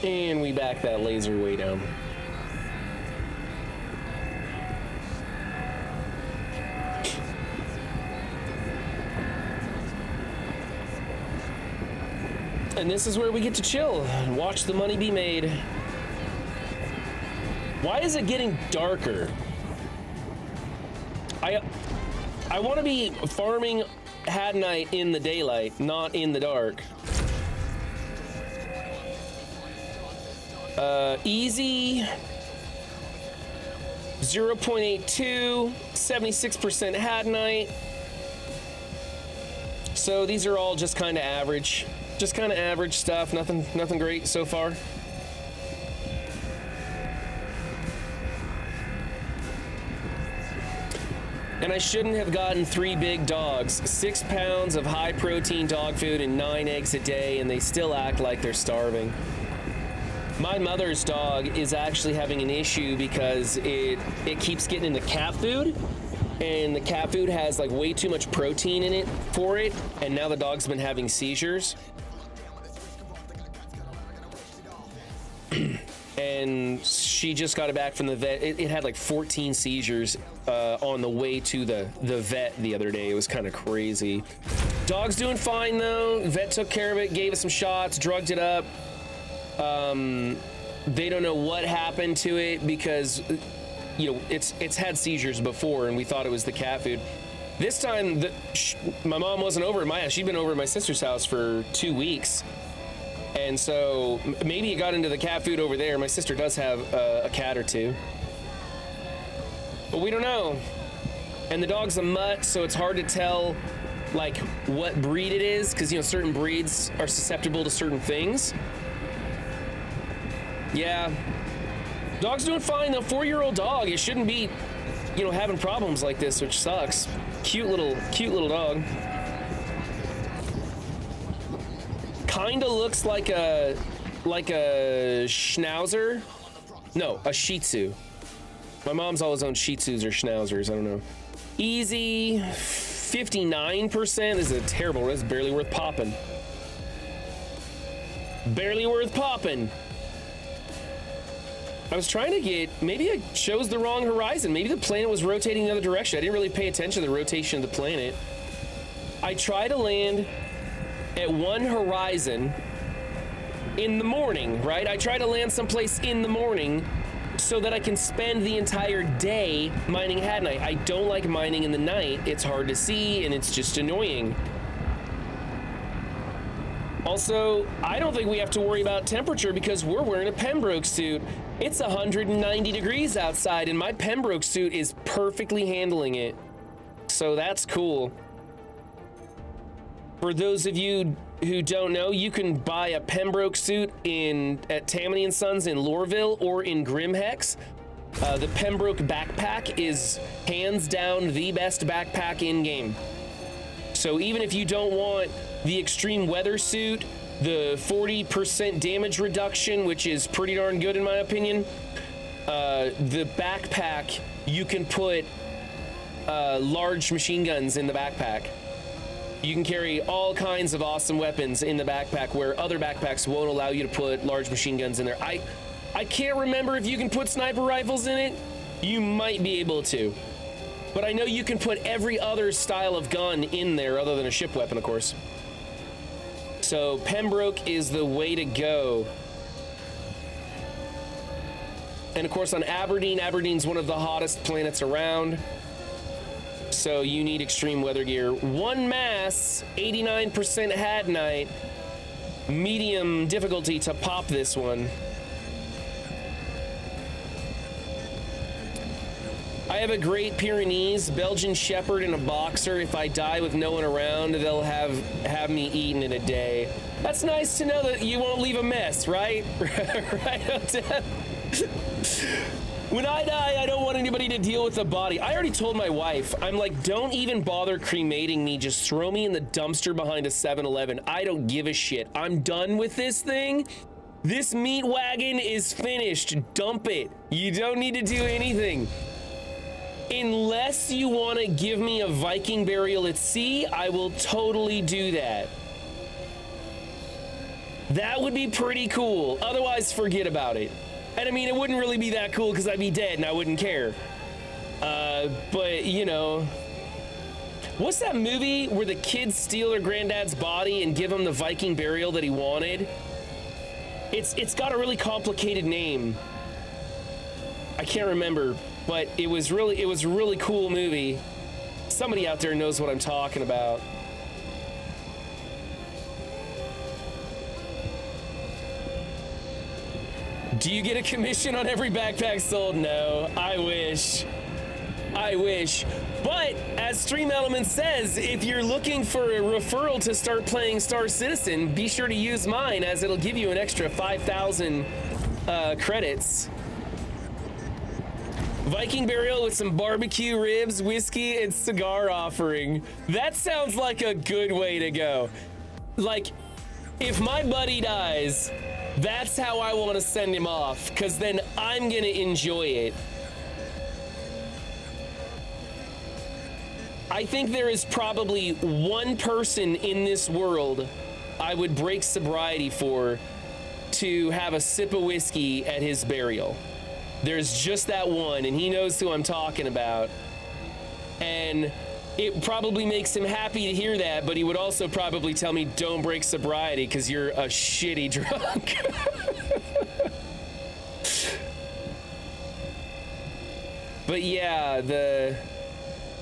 And we back that laser way down. And this is where we get to chill and watch the money be made. Why is it getting darker? I want to be farming hadnite in the daylight, not in the dark. Easy 0.82, 76% hadnite. So these are all just kind of average stuff. Nothing great so far. And I shouldn't have gotten 3 big dogs, 6 pounds of high protein dog food and 9 eggs a day, and they still act like they're starving. My mother's dog is actually having an issue because it keeps getting in the cat food, and the cat food has like way too much protein in it for it, and now the dog's been having seizures. And she just got it back from the vet. It had like 14 seizures on the way to the vet the other day. It was kind of crazy. Dog's doing fine though. Vet took care of it, gave it some shots, drugged it up. They don't know what happened to it because, you know, it's had seizures before, and we thought it was the cat food. This time, my mom wasn't over at my house. She'd been over at my sister's house for 2 weeks. And so maybe it got into the cat food over there. My sister does have a cat or two, but we don't know. And the dog's a mutt, so it's hard to tell like what breed it is, because, you know, certain breeds are susceptible to certain things. Yeah, dog's doing fine though. 4-year-old dog. It shouldn't be, you know, having problems like this, which sucks. Cute little dog. Kinda looks like a schnauzer. No, a Shih Tzu. My mom's always owned Shih Tzus or schnauzers. I don't know. Easy 59%. This is a terrible. This is barely worth popping. Barely worth popping. I was trying to get, maybe I chose the wrong horizon. Maybe the planet was rotating the other direction. I didn't really pay attention to the rotation of the planet. I try to land at one horizon in the morning, right? I try to land someplace in the morning, so that I can spend the entire day mining hadnite. I don't like mining in the night. It's hard to see and it's just annoying. Also, I don't think we have to worry about temperature because we're wearing a Pembroke suit. It's 190 degrees outside and my Pembroke suit is perfectly handling it. So that's cool. For those of you who don't know, you can buy a Pembroke suit at Tammany & Sons in Lorville or in Grimhex. The Pembroke backpack is hands down the best backpack in game. So even if you don't want the extreme weather suit, the 40% damage reduction, which is pretty darn good in my opinion, the backpack, you can put large machine guns in the backpack. You can carry all kinds of awesome weapons in the backpack where other backpacks won't allow you to put large machine guns in there. I can't remember if you can put sniper rifles in it. You might be able to. But I know you can put every other style of gun in there other than a ship weapon, of course. So Pembroke is the way to go. And of course on Aberdeen, Aberdeen's one of the hottest planets around. So you need extreme weather gear. 1 mass, 89% hadnite, medium difficulty to pop this one. I have a Great Pyrenees, Belgian Shepherd, and a Boxer. If I die with no one around, they'll have me eaten in a day. That's nice to know that you won't leave a mess, right? Right, Odette? When I die, I don't want anybody to deal with the body. I already told my wife, I'm like, don't even bother cremating me. Just throw me in the dumpster behind a 7-Eleven. I don't give a shit. I'm done with this thing. This meat wagon is finished. Dump it. You don't need to do anything. Unless you want to give me a Viking burial at sea, I will totally do that. That would be pretty cool. Otherwise, forget about it. And I mean, it wouldn't really be that cool because I'd be dead and I wouldn't care. But, you know, what's that movie where the kids steal their granddad's body and give him the Viking burial that he wanted? It's got a really complicated name. I can't remember, but it was a really cool movie. Somebody out there knows what I'm talking about. Do you get a commission on every backpack sold? No, I wish. I wish. But as Stream Element says, if you're looking for a referral to start playing Star Citizen, be sure to use mine as it'll give you an extra 5,000 credits. Viking burial with some barbecue ribs, whiskey, and cigar offering. That sounds like a good way to go. Like, if my buddy dies, that's how I want to send him off, because then I'm going to enjoy it. I think there is probably one person in this world I would break sobriety for to have a sip of whiskey at his burial. There's just that one, and he knows who I'm talking about. And it probably makes him happy to hear that, but he would also probably tell me, don't break sobriety because you're a shitty drunk. But yeah, the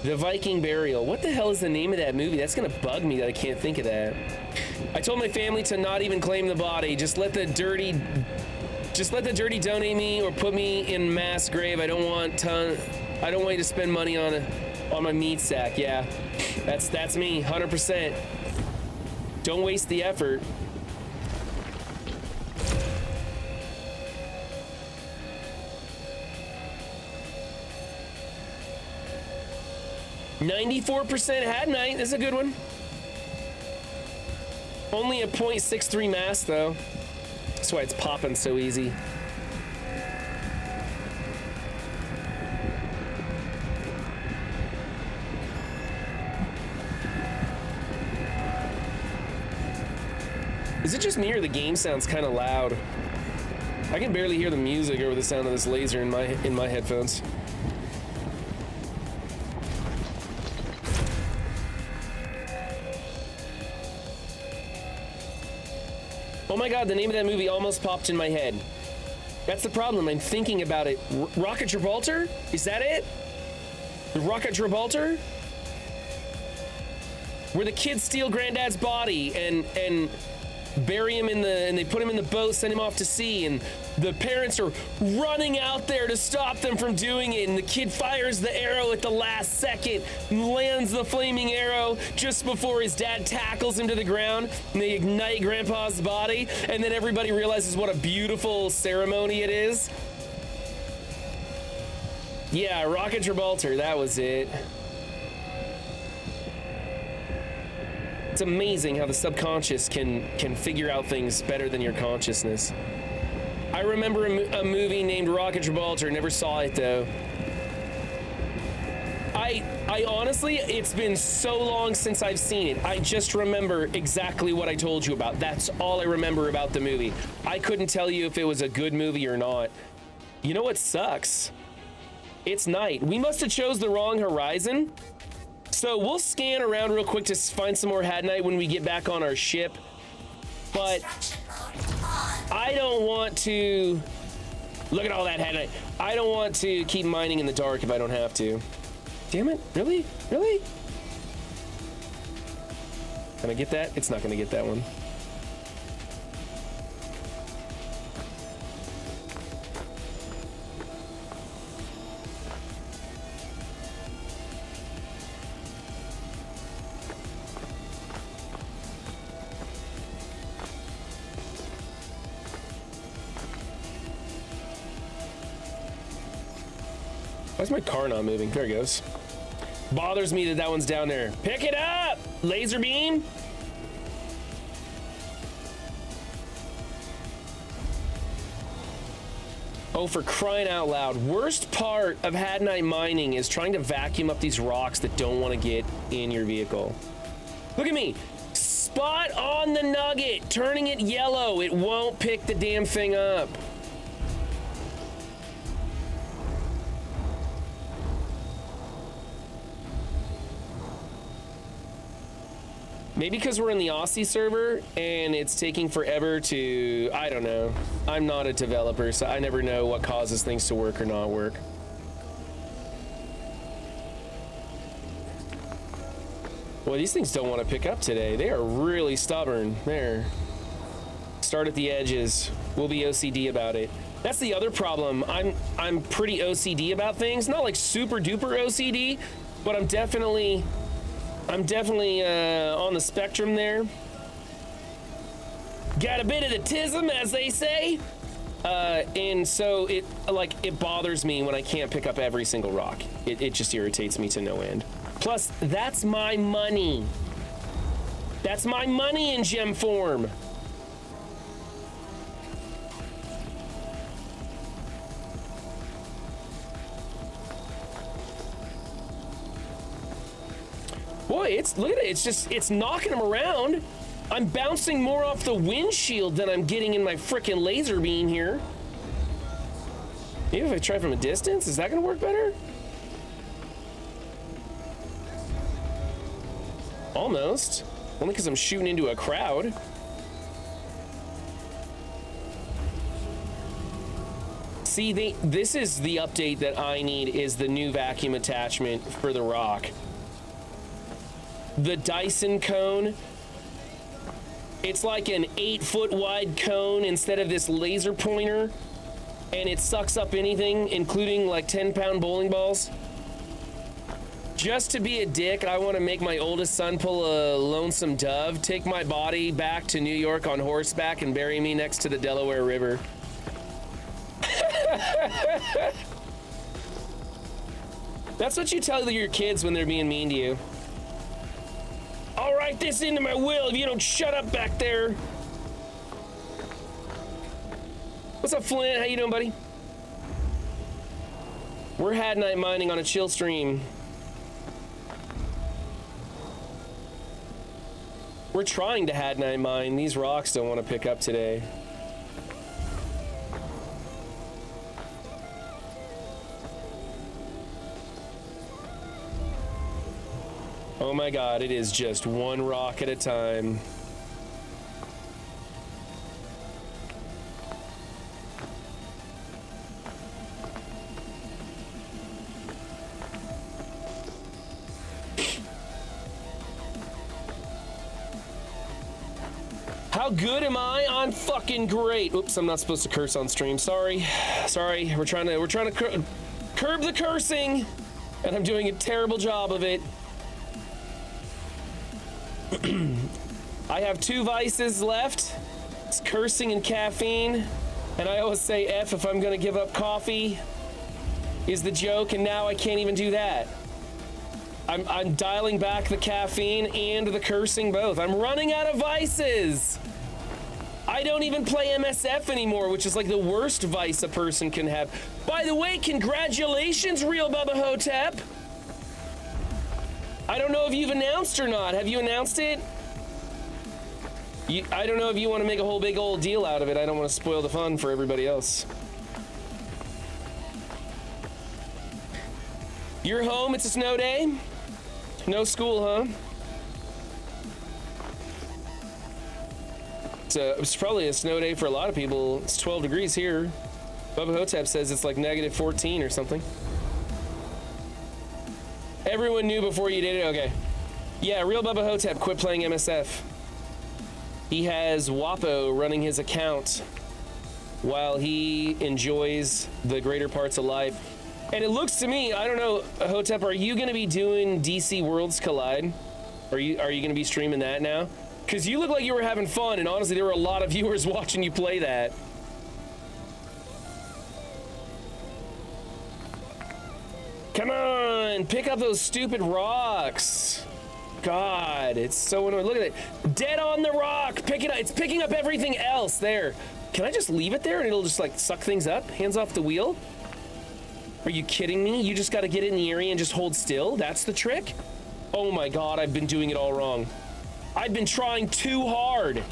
Viking burial. What the hell is the name of that movie? That's gonna bug me that I can't think of that. I told my family to not even claim the body. Just let the dirty donate me or put me in mass grave. I don't want you to spend money on my meat sack. Yeah, that's me, 100%. Don't waste the effort. $94% hadnite. That's a good one. Only a 0.63 mass though. That's why it's popping so easy. Is it just me or the game sounds kind of loud? I can barely hear the music over the sound of this laser in my headphones. Oh my god, the name of that movie almost popped in my head. That's the problem. I'm thinking about it. Rock at Gibraltar? Is that it? The Rock at Gibraltar? Where the kids steal Granddad's body and bury him in and they put him in the boat, send him off to sea, and the parents are running out there to stop them from doing it, and the kid fires the arrow at the last second, lands the flaming arrow just before his dad tackles him to the ground, and they ignite Grandpa's body, and then everybody realizes what a beautiful ceremony it is. Yeah, Rocket Gibraltar, that was it. It's amazing how the subconscious can figure out things better than your consciousness. I remember a movie named Rocket Gibraltar, never saw it though. I honestly, it's been so long since I've seen it. I just remember exactly what I told you about. That's all I remember about the movie. I couldn't tell you if it was a good movie or not. You know what sucks? It's night. We must have chose the wrong horizon. So we'll scan around real quick to find some more Hadnite when we get back on our ship. But I don't want to... Look at all that Hadnite. I don't want to keep mining in the dark if I don't have to. Damn it. Really? Really? Can I get that? It's not going to get that one. Why's my car not moving? There it goes. Bothers me that that one's down there. Pick it up! Laser beam! Oh, for crying out loud. Worst part of Hadnite mining is trying to vacuum up these rocks that don't want to get in your vehicle. Look at me. Spot on the nugget, turning it yellow. It won't pick the damn thing up. Maybe because we're in the Aussie server and it's taking forever to, I don't know. I'm not a developer, so I never know what causes things to work or not work. Well, these things don't want to pick up today. They are really stubborn. There. Start at the edges. We'll be OCD about it. That's the other problem. I'm pretty OCD about things. Not like super duper OCD, but I'm definitely on the spectrum there. Got a bit of the tism, as they say. And so it bothers me when I can't pick up every single rock. It just irritates me to no end. Plus, that's my money. That's my money in gem form. Boy, look at it. It's knocking them around. I'm bouncing more off the windshield than I'm getting in my frickin' laser beam here. Maybe if I try from a distance, is that gonna work better? Almost. Only because I'm shooting into a crowd. See, this is the update that I need, is the new vacuum attachment for the rock. The Dyson cone. It's like an 8-foot wide cone instead of this laser pointer, and it sucks up anything, including like 10-pound bowling balls. Just to be a dick, I want to make my oldest son pull a lonesome dove, take my body back to New York on horseback, and bury me next to the Delaware River. That's what you tell your kids when they're being mean to you. I'll write this into my will if you don't shut up back there. What's up, Flint? How you doing, buddy? We're Hadnite mining on a chill stream. We're trying to Hadnite mine. These rocks don't want to pick up today. Oh my God, it is just one rock at a time. How good am I? I'm fucking great. Oops, I'm not supposed to curse on stream. Sorry. We're trying to curb the cursing, and I'm doing a terrible job of it. I have 2 vices left. It's cursing and caffeine. And I always say F if I'm gonna give up coffee is the joke, and now I can't even do that. I'm dialing back the caffeine and the cursing both. I'm running out of vices. I don't even play MSF anymore, which is like the worst vice a person can have. By the way, congratulations, Real Bubba Hotep. I don't know if you've announced or not. Have you announced it? I don't know if you want to make a whole big old deal out of it. I don't want to spoil the fun for everybody else. You're home, it's a snow day? No school, huh? It's probably a snow day for a lot of people. It's 12 degrees here. Bubba Hotep says it's like negative 14 or something. Everyone knew before you did it? Okay. Yeah, Real Bubba Hotep quit playing MSF. He has Wapo running his account while he enjoys the greater parts of life. And it looks to me, I don't know, Hotep, are you gonna be doing DC Worlds Collide? Are you gonna be streaming that now? Because you look like you were having fun, and honestly, there were a lot of viewers watching you play that. Come on, pick up those stupid rocks. God, it's so annoying. Look at it. Dead on the rock. Pick it up. It's picking up everything else. There. Can I just leave it there and it'll just like suck things up? Hands off the wheel? Are you kidding me? You just got to get in the area and just hold still? That's the trick? Oh my God, I've been doing it all wrong. I've been trying too hard.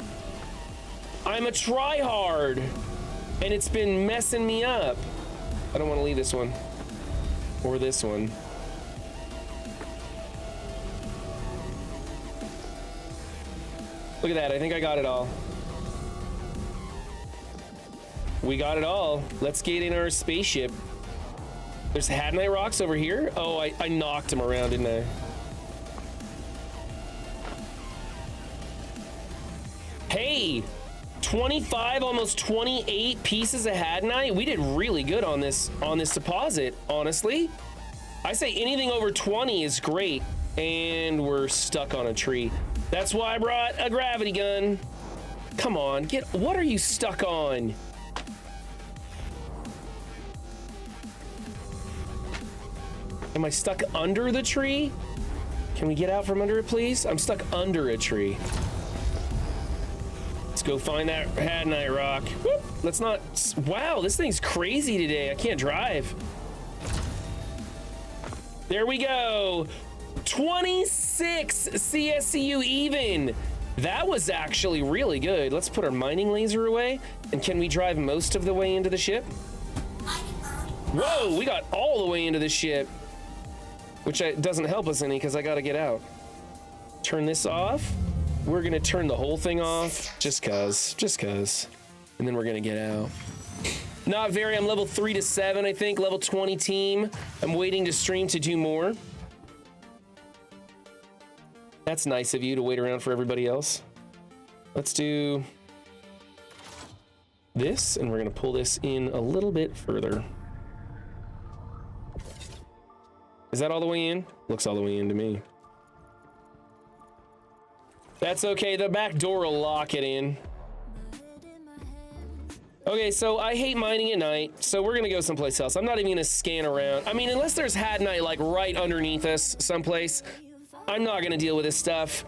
I'm a try-hard. And it's been messing me up. I don't want to leave this one. Or this one. Look at that, I think I got it all. We got it all. Let's get in our spaceship. There's Hadnite rocks over here. Oh, I knocked him around, didn't I? Hey, 25, almost 28 pieces of Hadnite. We did really good on this deposit, honestly. I say anything over 20 is great. And we're stuck on a tree. That's why I brought a gravity gun. Come on, what are you stuck on? Am I stuck under the tree? Can we get out from under it, please? I'm stuck under a tree. Let's go find that Hadnite rock. Whoop. Let's not, wow, this thing's crazy today. I can't drive. There we go. 26 CSCU even. That was actually really good. Let's put our mining laser away. And can we drive most of the way into the ship? Whoa, we got all the way into the ship. Which doesn't help us any because I gotta get out. Turn this off. We're gonna turn the whole thing off just cause. And then we're gonna get out. Not very, I'm level 3 to 7, I think, level 20 team. I'm waiting to stream to do more. That's nice of you to wait around for everybody else. Let's do this, and we're gonna pull this in a little bit further. Is that all the way in? Looks all the way in to me. That's okay, the back door will lock it in. Okay, so I hate mining at night, so we're gonna go someplace else. I'm not even gonna scan around. I mean, unless there's Hadnite like right underneath us someplace, I'm not gonna deal with this stuff.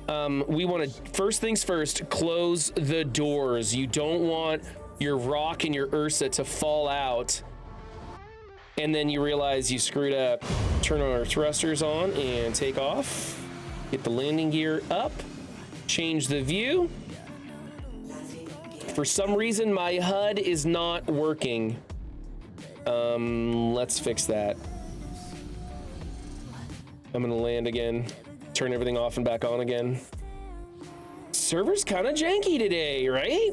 We wanna, first things first, close the doors. You don't want your rock and your Ursa to fall out and then you realize you screwed up. Turn our thrusters on and take off. Get the landing gear up, change the view. For some reason, my HUD is not working. Let's fix that. I'm gonna land again, turn everything off and back on again. Server's kind of janky today, right?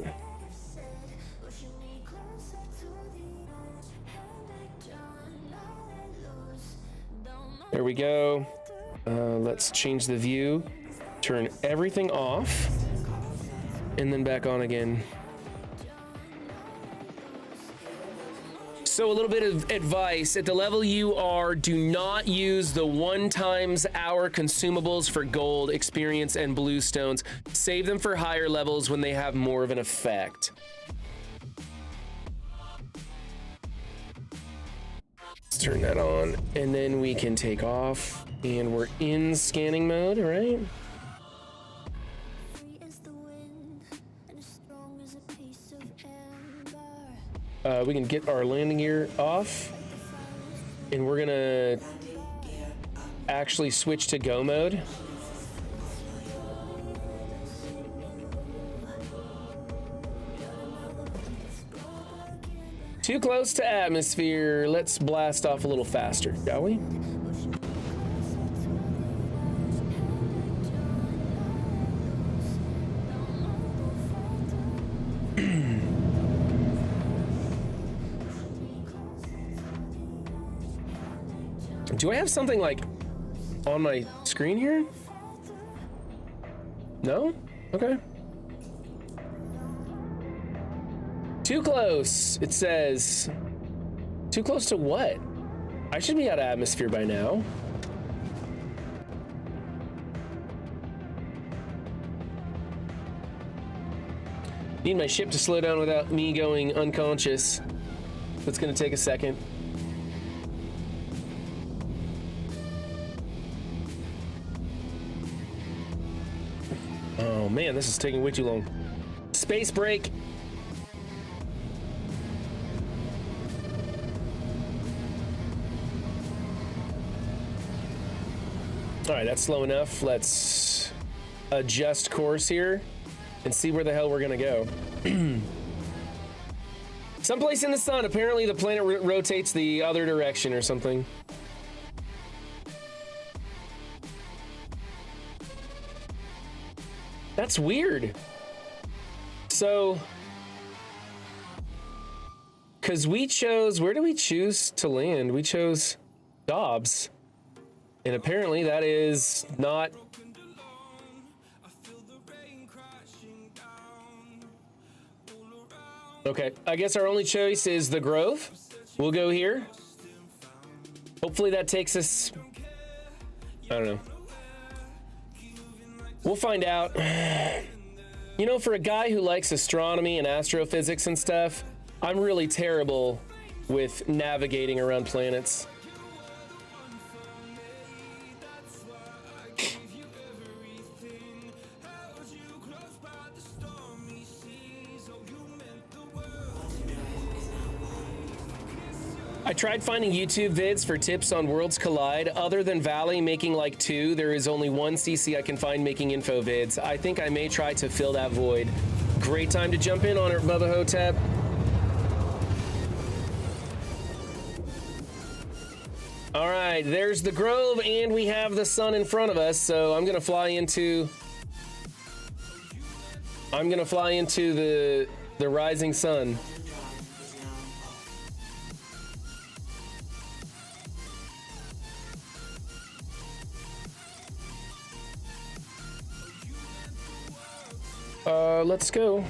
There we go. Let's change the view, turn everything off. and then back on again. So a little bit of advice. At the level you are, do not use the 1 times hour consumables for gold, experience, and blue stones. Save them for higher levels when they have more of an effect. Let's turn that on, and then we can take off, and we're in scanning mode, right? We can get our landing gear off, and we're gonna actually switch to go mode. Too close to atmosphere. Let's blast off a little faster, shall we? Do I have something like on my screen here? No? Okay. Too close, it says. Too close to what? I should be out of atmosphere by now. Need my ship to slow down without me going unconscious. That's gonna take a second. Oh man, this is taking way too long. Space break. All right, that's slow enough. Let's adjust course here and see where the hell we're gonna go. Someplace in the sun. Apparently the planet rotates the other direction or something. That's weird. So, because we chose, where do we choose to land? We chose Dobbs. And apparently that is not. Okay, I guess our only choice is the Grove. We'll go here. Hopefully that takes us, I don't know. We'll find out. You know, for a guy who likes astronomy and astrophysics and stuff, I'm really terrible with navigating around planets. I tried finding YouTube vids for tips on Worlds Collide. Other than Valley making like 2, there is only one CC I can find making info vids. I think I may try to fill that void. Great time to jump in on it, Bubba Hotep. All right, there's the Grove, and we have the sun in front of us, so I'm gonna fly into the rising sun. Let's go.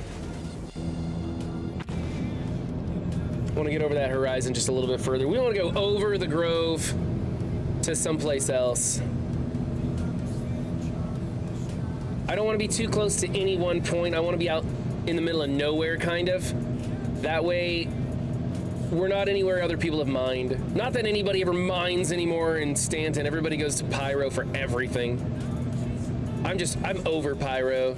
I want to get over that horizon just a little bit further. We want to go over the Grove to someplace else. I don't want to be too close to any one point. I want to be out in the middle of nowhere, kind of. That way, we're not anywhere other people have mined. Not that anybody ever mines anymore in Stanton. Everybody goes to Pyro for everything. I'm over Pyro.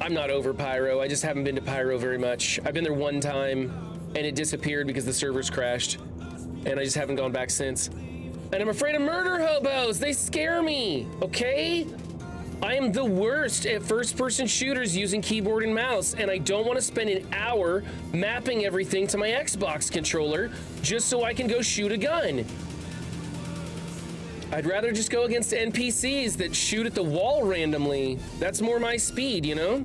I'm not over Pyro. I just haven't been to Pyro very much. I've been there one time and it disappeared because the servers crashed, and I just haven't gone back since. And I'm afraid of murder hobos. They scare me, okay? I am the worst at first-person shooters using keyboard and mouse, and I don't want to spend an hour mapping everything to my Xbox controller just so I can go shoot a gun. I'd rather just go against NPCs that shoot at the wall randomly. That's more my speed, you know?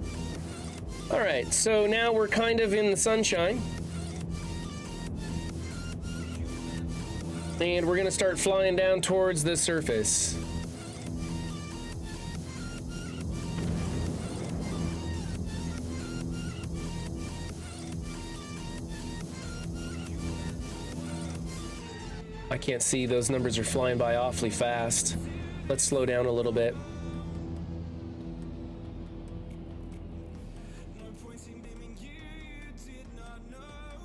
All right, so now we're kind of in the sunshine. And we're gonna start flying down towards the surface. I can't see. Those numbers are flying by awfully fast. Let's slow down a little bit.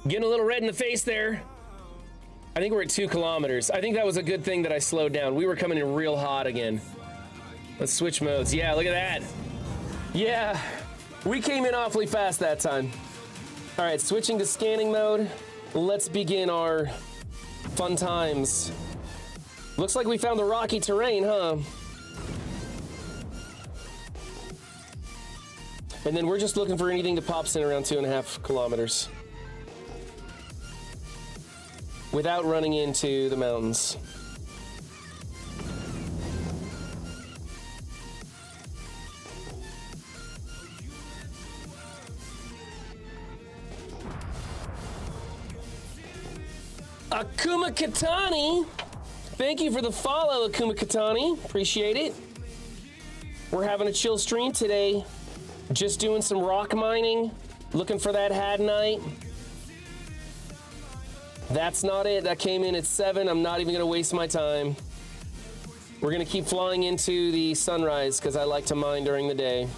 Getting a little red in the face there. I think we're at 2 kilometers. I think that was a good thing that I slowed down. We were coming in real hot again. Let's switch modes. Yeah, look at that. Yeah, we came in awfully fast that time. All right, switching to scanning mode. Let's begin our fun times. Looks like we found the rocky terrain, huh? And then we're just looking for anything that pops in around 2.5 kilometers. Without running into the mountains. Akuma Katani, thank you for the follow, Akuma Katani. Appreciate it. We're having a chill stream today. Just doing some rock mining, looking for that hadnite. That's not it. That came in at 7. I'm not even gonna waste my time. We're gonna keep flying into the sunrise because I like to mine during the day.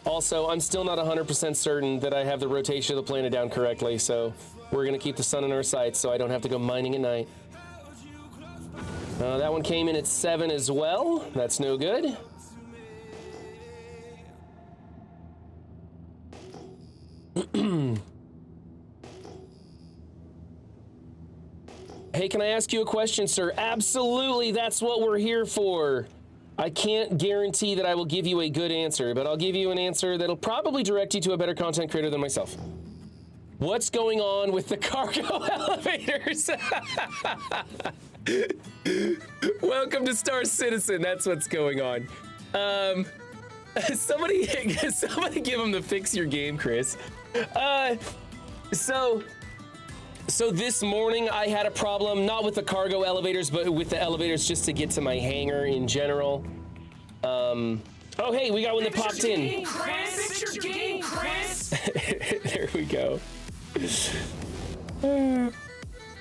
Also, I'm still not 100% certain that I have the rotation of the planet down correctly, so we're gonna keep the sun in our sights so I don't have to go mining at night. That one came in at 7 as well. That's no good. Hey, can I ask you a question, sir? Absolutely, that's what we're here for. I can't guarantee that I will give you a good answer, but I'll give you an answer that'll probably direct you to a better content creator than myself. What's going on with the cargo elevators? Welcome to Star Citizen. That's what's going on. Somebody give him the fix your game, Chris. So this morning I had a problem, not with the cargo elevators, but with the elevators just to get to my hangar in general. Oh hey, we got one that popped in. Fix your game, Chris. There we go.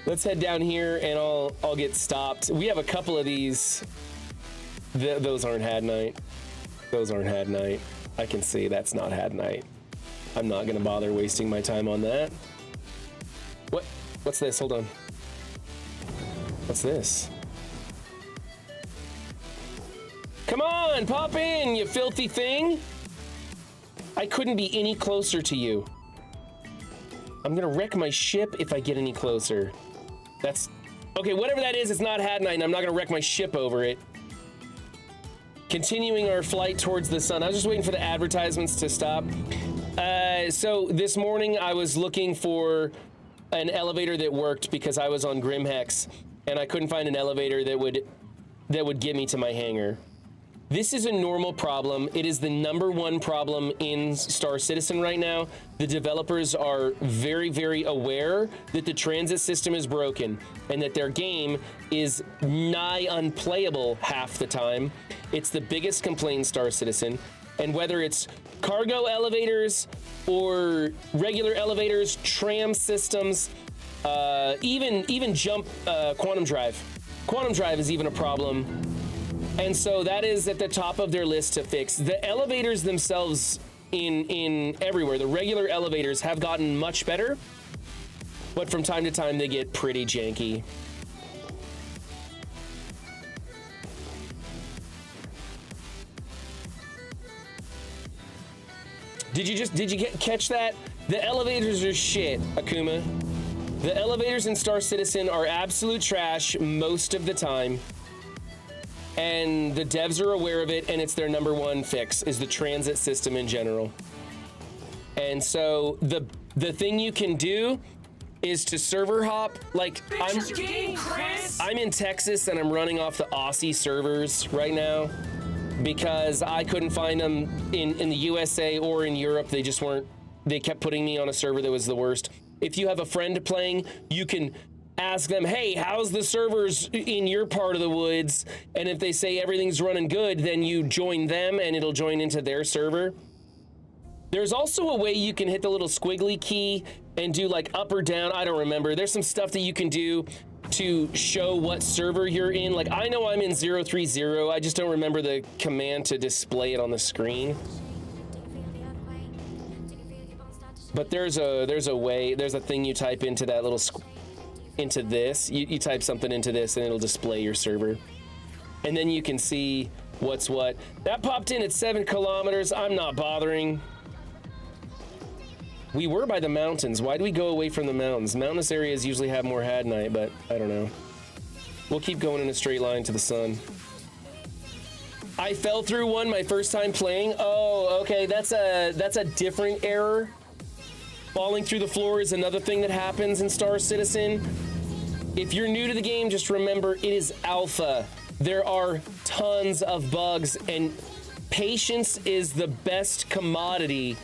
Let's head down here and I'll get stopped. We have a couple of these. Those aren't hadnite. Those aren't hadite. I can see that's not hadite. I'm not gonna bother wasting my time on that. What's this? Hold on. What's this? Come on, pop in, you filthy thing. I couldn't be any closer to you. I'm gonna wreck my ship if I get any closer. That's, okay, whatever that is, it's not hadite, and I'm not gonna wreck my ship over it. Continuing our flight towards the sun. I was just waiting for the advertisements to stop. So this morning I was looking for an elevator that worked because I was on Grimhex and I couldn't find an elevator that would get me to my hangar. This is a normal problem. It is the #1 problem in Star Citizen right now. The developers are very, very aware that the transit system is broken and that their game is nigh unplayable half the time. It's the biggest complaint in Star Citizen. And whether it's cargo elevators or regular elevators, tram systems, even jump quantum drive. Quantum drive is even a problem. And so that is at the top of their list to fix. The elevators themselves in everywhere, the regular elevators have gotten much better, but from time to time they get pretty janky. Did you catch that? The elevators are shit, Akuma. The elevators in Star Citizen are absolute trash most of the time. And the devs are aware of it, and it's their #1 fix, is the transit system in general. And so the thing you can do is to server hop. Like, I'm in Texas and I'm running off the Aussie servers right now because I couldn't find them in the USA or in Europe. They just weren't, they kept putting me on a server that was the worst. If you have a friend playing, you can ask them, hey, how's the servers in your part of the woods? And if they say everything's running good, then you join them and it'll join into their server. There's also a way you can hit the little squiggly key and do like up or down. I don't remember. There's some stuff that you can do to show what server you're in. Like, I know I'm in 030. I just don't remember the command to display it on the screen. But there's a way, there's a thing you type into that little, into this. You type something into this and it'll display your server. And then you can see what's what. That popped in at 7 kilometers. I'm not bothering. We were by the mountains. Why do we go away from the mountains? Mountainous areas usually have more hadnite, but I don't know. We'll keep going in a straight line to the sun. I fell through one my first time playing. Oh, okay, that's a different error. Falling through the floor is another thing that happens in Star Citizen. If you're new to the game, just remember it is alpha. There are tons of bugs, and patience is the best commodity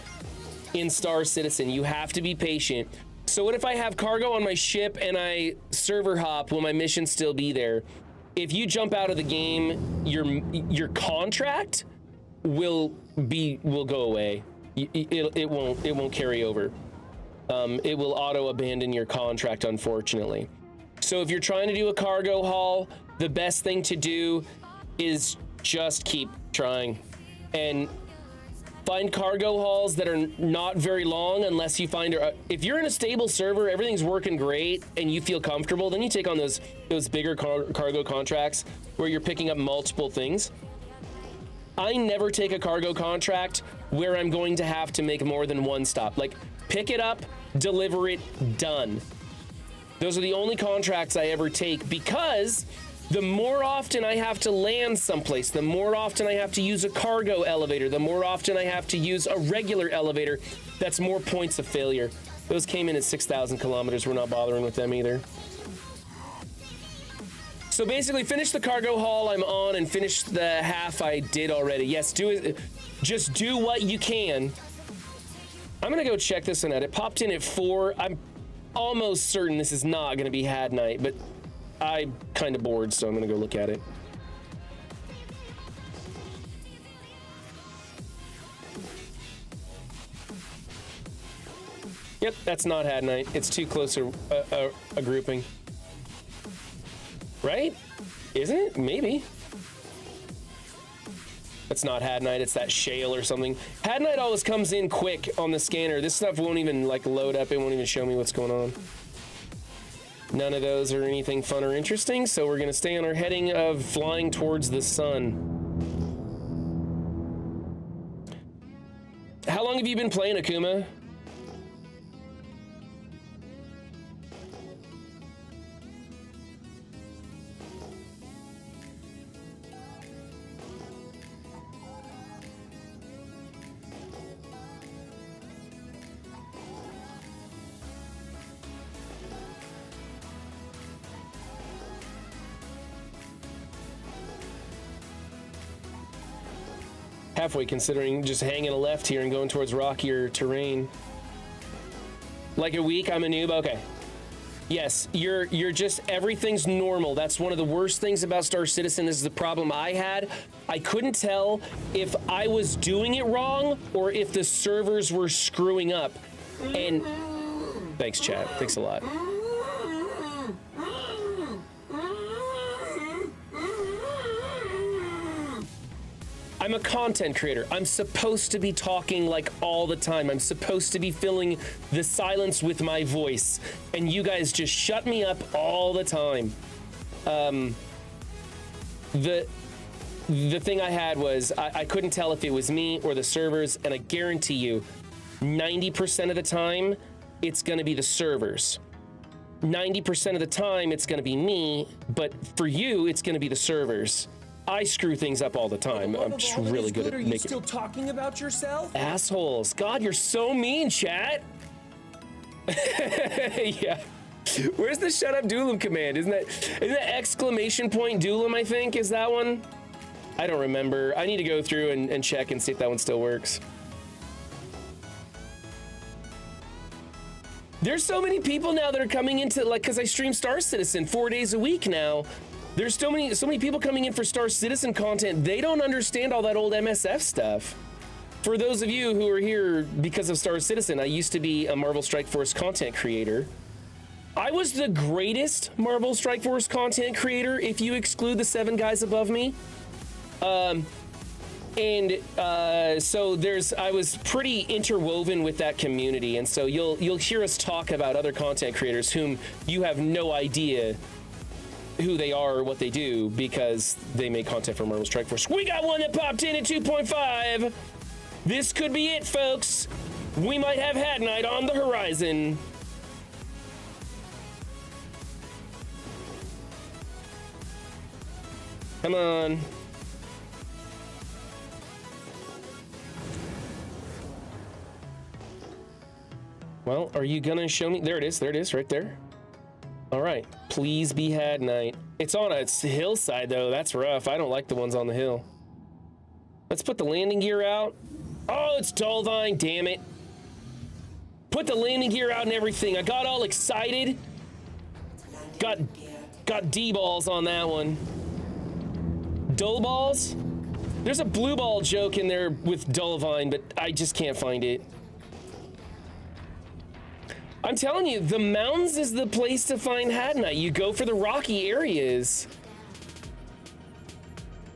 in Star Citizen. You have to be patient. So what if I have cargo on my ship and I server hop? Will my mission still be there? If you jump out of the game, your contract will go away. It won't carry over. It will auto abandon your contract, unfortunately. So if you're trying to do a cargo haul, the best thing to do is just keep trying and find cargo hauls that are not very long, unless you find, if you're in a stable server, everything's working great and you feel comfortable, then you take on those bigger cargo contracts where you're picking up multiple things. I never take a cargo contract where I'm going to have to make more than one stop. Like, pick it up, deliver it, done. Those are the only contracts I ever take, because the more often I have to land someplace, the more often I have to use a cargo elevator, the more often I have to use a regular elevator, that's more points of failure. Those came in at 6,000 kilometers. We're not bothering with them either. So basically, finish the cargo haul I'm on and finish the half I did already. Yes, do it. Just do what you can. I'm gonna go check this one out. It popped in at 4. I'm almost certain this is not gonna be hadnite, but I'm kind of bored, so I'm gonna go look at it. Yep, that's not hadnite. It's too close a grouping. Right? Isn't it? Maybe. It's not hadnite, it's that shale or something. Hadnite always comes in quick on the scanner. This stuff won't even like load up. It won't even show me what's going on. None of those are anything fun or interesting, so we're gonna stay on our heading of flying towards the sun. How long have you been playing, Akuma? Halfway, considering just hanging a left here and going towards rockier terrain. Like a week, I'm a noob. Okay. Yes, you're just, everything's normal. That's one of the worst things about Star Citizen. This is the problem I had. I couldn't tell if I was doing it wrong or if the servers were screwing up. And thanks, chat. Thanks a lot. I'm a content creator. I'm supposed to be talking like all the time. I'm supposed to be filling the silence with my voice. And you guys just shut me up all the time. The thing I had was I couldn't tell if it was me or the servers, and I guarantee you 90% of the time it's gonna be the servers. 90% of the time it's gonna be me, but for you it's gonna be the servers. I screw things up all the time. I'm just really good at making. Are you still talking about yourself? Assholes. God, you're so mean, chat. Yeah. Where's the shut up Duelim command? Isn't that exclamation point Duelim, I think, is that one? I don't remember. I need to go through and check and see if that one still works. There's so many people now that are coming into, like, because I stream Star Citizen 4 days a week now. There's so many people coming in for Star Citizen content. They don't understand all that old MSF stuff. For those of you who are here because of Star Citizen, I used to be a Marvel Strike Force content creator. I was the greatest Marvel Strike Force content creator if you exclude the 7 guys above me. So I was pretty interwoven with that community, and so you'll hear us talk about other content creators whom you have no idea who they are or what they do because they make content for Marvel Strike Force. We got one that popped in at 2.5. This could be it, folks. We might have Hat Night on the horizon. Come on. Well, are you gonna show me? There it is, right there. All right, please be Hat Night. It's on a hillside though, that's rough. I don't like the ones on the hill. Let's put the landing gear out. Oh, it's Dullvine, damn it. Put the landing gear out and everything. I got all excited. Got D-balls on that one. Dull balls? There's a blue ball joke in there with Dullvine, but I just can't find it. I'm telling you, the mountains is the place to find Hat Night. You go for the rocky areas.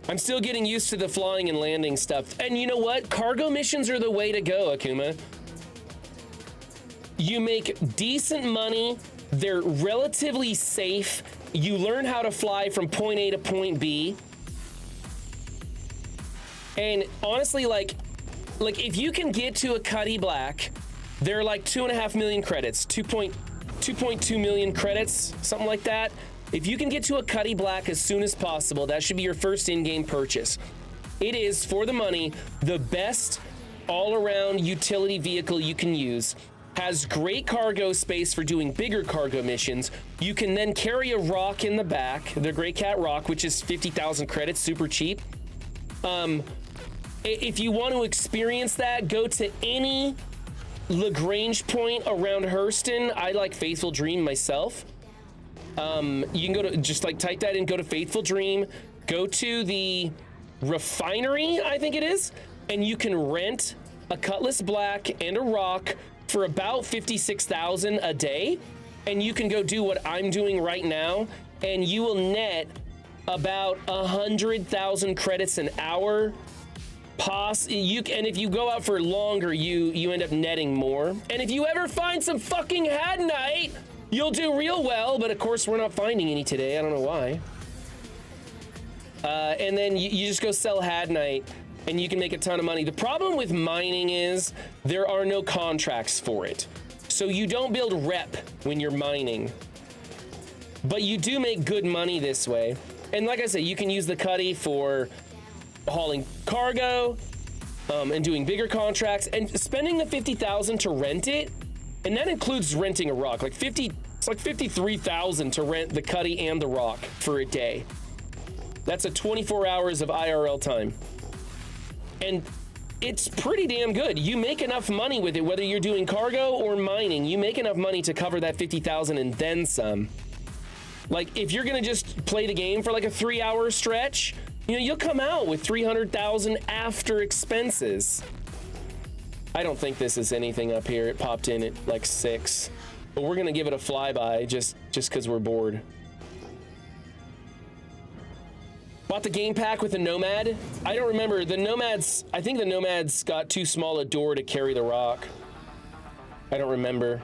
I'm still getting used to the flying and landing stuff. And you know what? Cargo missions are the way to go, Akuma. You make decent money. They're relatively safe. You learn how to fly from point A to point B. And honestly, like if you can get to a Cuddy Black, they're like 2.5 million credits, 2.2 million credits, something like that. If you can get to a Cuddy Black as soon as possible, that should be your first in-game purchase. It is, for the money, the best all-around utility vehicle you can use. Has great cargo space for doing bigger cargo missions. You can then carry a rock in the back, the Grey Cat Rock, which is 50,000 credits, super cheap. If you want to experience that, go to any Lagrange point around Hurston. I like Faithful Dream myself. You can go to, just like type that in, go to Faithful Dream, go to the refinery, I think it is, and you can rent a Cutlass Black and a rock for about 56,000 a day. And you can go do what I'm doing right now, and you will net about 100,000 credits an hour. And if you go out for longer, you end up netting more. And if you ever find some fucking Hat Night, you'll do real well, but of course we're not finding any today. I don't know why. And then you just go sell Hat Night, and you can make a ton of money. The problem with mining is there are no contracts for it. So you don't build rep when you're mining. But you do make good money this way. And like I said, you can use the Cuddy for hauling cargo, and doing bigger contracts, and spending the 50,000 to rent it, and that includes renting a rock. It's like 53,000 to rent the Cuddy and the rock for a day. That's a 24 hours of IRL time, and it's pretty damn good. You make enough money with it, whether you're doing cargo or mining. You make enough money to cover that 50,000 and then some. Like if you're gonna just play the game for like a 3-hour stretch, you know, you'll come out with 300,000 after expenses. I don't think this is anything up here. It popped in at like 6, but we're gonna give it a flyby just because we're bored. Bought the game pack with the Nomad. I don't remember the Nomads. I think the Nomads got too small a door to carry the rock. I don't remember.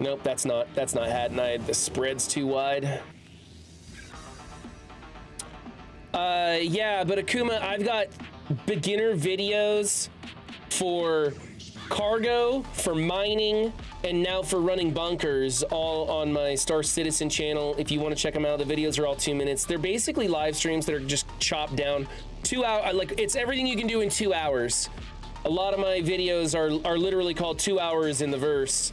Nope, that's not Hat Night. The spread's too wide. Yeah, but Akuma, I've got beginner videos for cargo, for mining, and now for running bunkers, all on my Star Citizen channel. If you want to check them out, the videos are all 2 minutes. They're basically live streams that are just chopped down 2 hours. Like, it's everything you can do in 2 hours. A lot of my videos are literally called 2 hours in the verse.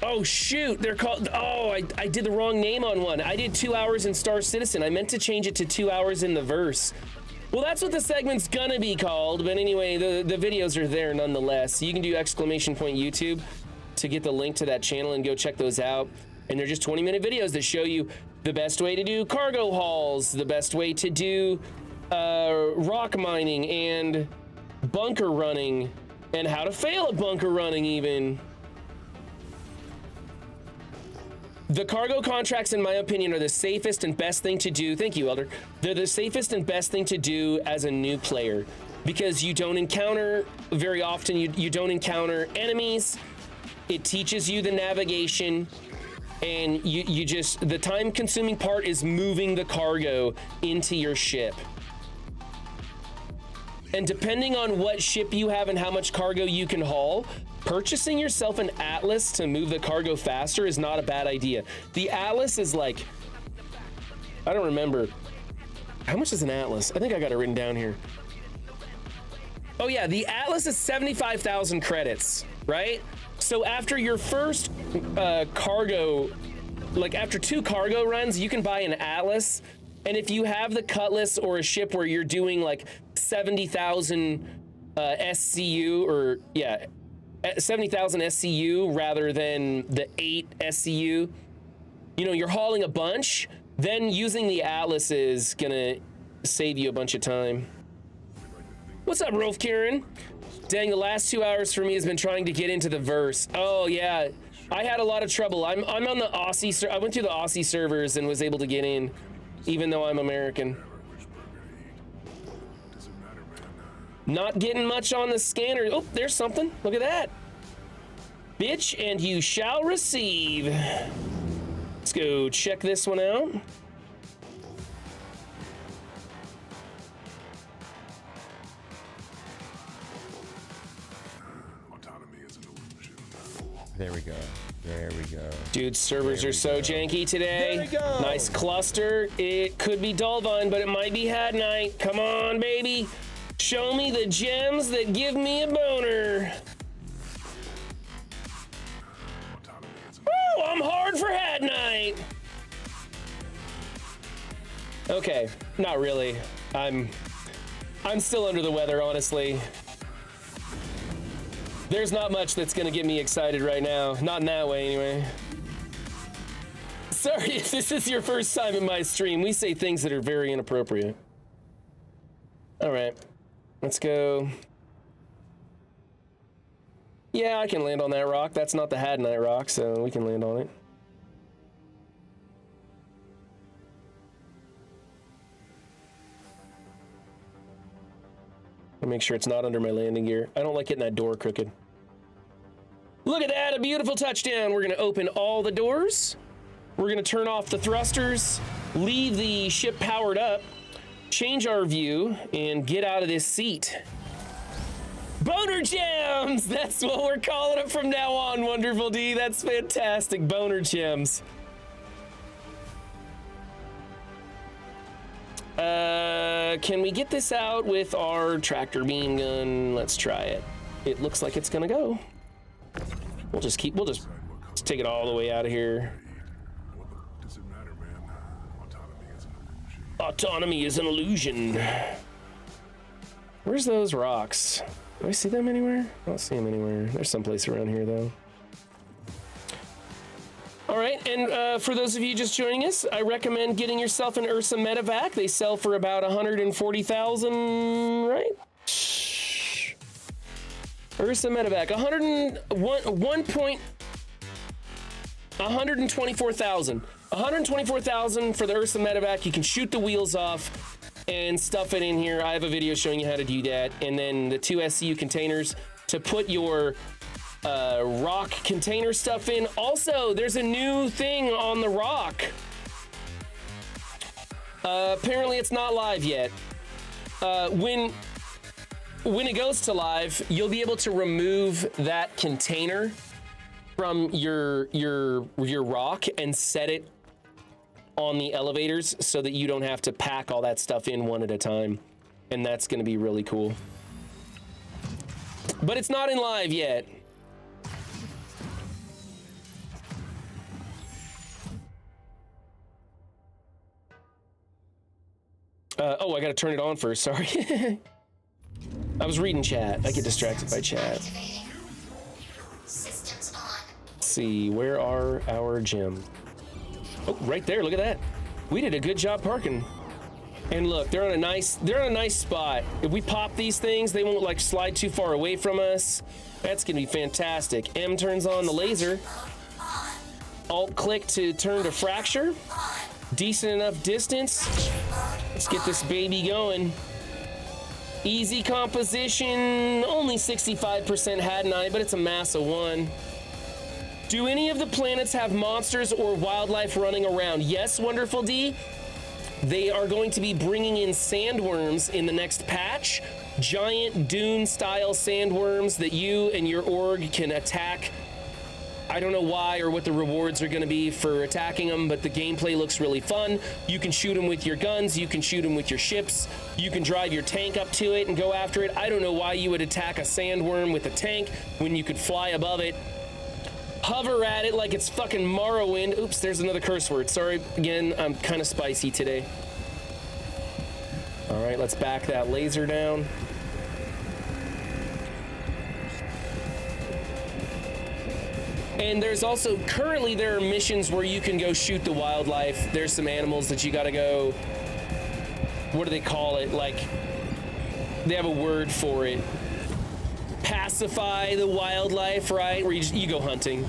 Oh shoot, they're called, oh, I did the wrong name on one. I did 2 hours in Star Citizen. I meant to change it to 2 hours in the verse. Well, that's what the segment's gonna be called, but anyway, the videos are there nonetheless. You can do !YouTube to get the link to that channel and go check those out. And they're just 20-minute videos that show you the best way to do cargo hauls, the best way to do rock mining and bunker running, and how to fail at bunker running even. The cargo contracts, in my opinion, are the safest and best thing to do. Thank you, Elder. They're the safest and best thing to do as a new player because you don't encounter very often. You don't encounter enemies. It teaches you the navigation, and you just, the time-consuming part is moving the cargo into your ship. And depending on what ship you have and how much cargo you can haul, purchasing yourself an Atlas to move the cargo faster is not a bad idea. The Atlas is like, I don't remember. How much is an Atlas? I think I got it written down here. Oh yeah, the Atlas is 75,000 credits, right? So after your first cargo, like after 2 cargo runs, you can buy an Atlas. And if you have the Cutlass or a ship where you're doing like 70,000 SCU or yeah, 70,000 SCU rather than the 8 SCU, you know, you're hauling a bunch, then using the Atlas is gonna save you a bunch of time. What's up, Rolf Kieran? Dang, the last 2 hours for me has been trying to get into the verse. Oh yeah, I had a lot of trouble. I'm on the Aussie, I went through the Aussie servers and was able to get in, even though I'm American. Not getting much on the scanner. Oh, there's something. Look at that. Bitch, and you shall receive. Let's go check this one out. There we go. There we go. Dude, servers are so janky today. There we go. Nice cluster. It could be Dulvine, but it might be Had Night. Come on, baby. Show me the gems that give me a boner. Woo, I'm hard for Had Night. Okay, not really. I'm still under the weather, honestly. There's not much that's gonna get me excited right now. Not in that way, anyway. Sorry if this is your first time in my stream. We say things that are very inappropriate. All right, let's go. Yeah, I can land on that rock. That's not the Had Night rock, so we can land on it. Make sure it's not under my landing gear. I don't like getting that door crooked. Look at that, a beautiful touchdown. We're gonna open all the doors. We're gonna turn off the thrusters, leave the ship powered up, change our view, and get out of this seat. Boner gems! That's what we're calling it from now on, Wonderful D. That's fantastic, boner gems. Can we get this out with our tractor beam gun? Let's try it. It looks like it's gonna go. We'll just take it all the way out of here. Autonomy is an illusion. Where's those rocks? Do I see them anywhere? I don't see them anywhere. There's someplace around here though. All right, and for those of you just joining us, I recommend getting yourself an Ursa Medevac. They sell for about 140,000, right? Ursa Medevac, 124,000. 124,000 for the Ursa Medevac. You can shoot the wheels off and stuff it in here. I have a video showing you how to do that. And then the 2 SCU containers to put your rock container stuff in. Also, there's a new thing on the rock. Apparently it's not live yet. When it goes to live, you'll be able to remove that container from your rock and set it on the elevators so that you don't have to pack all that stuff in one at a time. And that's gonna be really cool. But it's not in live yet. Oh, I gotta turn it on first, sorry. I was reading chat. I get distracted by chat. Let's see, where are our gems? Oh, right there, look at that. We did a good job parking. And look, they're on a nice spot. If we pop these things, they won't like slide too far away from us. That's gonna be fantastic. M turns on the laser. Alt-click to turn to fracture. Decent enough distance. Let's get this baby going. Easy composition, only 65% Hadnite, but it's a mass of 1. Do any of the planets have monsters or wildlife running around? Yes, Wonderful D. They are going to be bringing in sandworms in the next patch. Giant dune-style sandworms that you and your org can attack. I don't know why or what the rewards are going to be for attacking them, but the gameplay looks really fun. You can shoot them with your guns, you can shoot them with your ships, you can drive your tank up to it and go after it. I don't know why you would attack a sandworm with a tank when you could fly above it, hover at it like it's fucking Morrowind. Oops, there's another curse word. Sorry, again, I'm kind of spicy today. All right, let's back that laser down. And there's also, currently there are missions where you can go shoot the wildlife. There's some animals that you gotta go, what do they call it? Like, they have a word for it. Pacify the wildlife, right? Where you go hunting.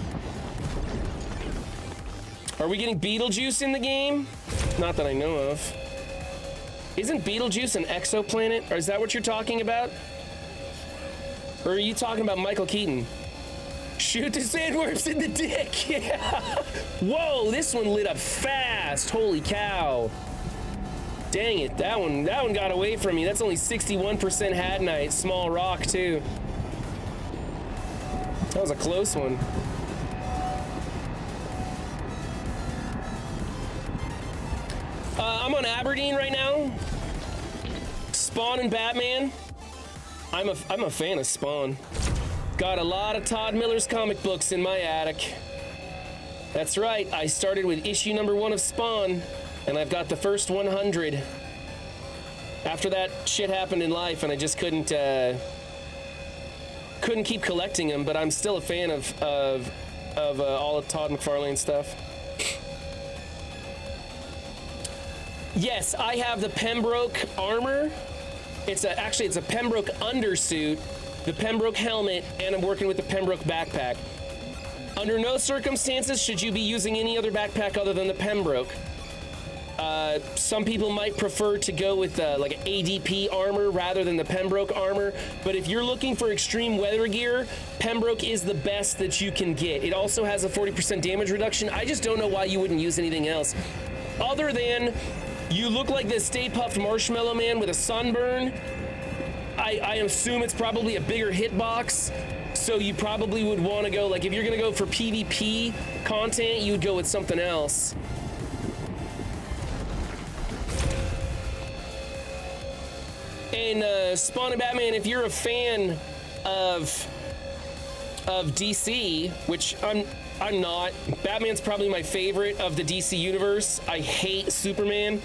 Are we getting Beetlejuice in the game? Not that I know of. Isn't Beetlejuice an exoplanet? Or is that what you're talking about? Or are you talking about Michael Keaton? Shoot the sandworms in the dick. Yeah. Whoa, this one lit up fast. Holy cow. Dang it, that one got away from me. That's only 61% Hadnite. Small rock too. That was a close one. I'm on Aberdeen right now. Spawn and Batman. I'm a fan of Spawn. Got a lot of Todd Miller's comic books in my attic. That's right, I started with issue number 1 of Spawn, and I've got the first 100. After that shit happened in life, and I just couldn't keep collecting them, but I'm still a fan of all of Todd McFarlane stuff. Yes, I have the Pembroke armor. Actually, it's a Pembroke undersuit, the Pembroke helmet, and I'm working with the Pembroke backpack. Under no circumstances should you be using any other backpack other than the Pembroke. Some people might prefer to go with like an ADP armor rather than the Pembroke armor, but if you're looking for extreme weather gear, Pembroke is the best that you can get. It also has a 40% damage reduction. I just don't know why you wouldn't use anything else. Other than, you look like this Stay Puft Marshmallow Man with a sunburn. I assume it's probably a bigger hitbox, so you probably would want to go, like, if you're gonna go for PvP content, you would go with something else. And Spawn and Batman, if you're a fan of DC, which I'm not. Batman's probably my favorite of the DC universe. I hate Superman.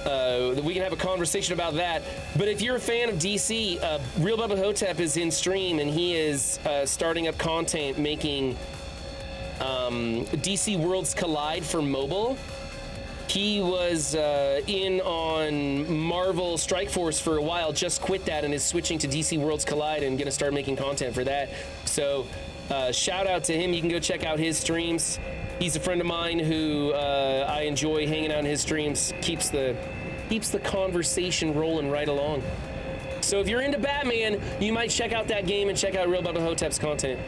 We can have a conversation about that. But if you're a fan of DC, Real Bubba Hotep is in stream, and he is starting up content making DC Worlds Collide for mobile. He was in on Marvel Strike Force for a while, just quit that and is switching to DC Worlds Collide and gonna start making content for that. So shout out to him. You can go check out his streams. He's a friend of mine who I enjoy hanging out in his streams. Keeps the conversation rolling right along. So if you're into Batman, you might check out that game and check out Real Bubba Hotep's content.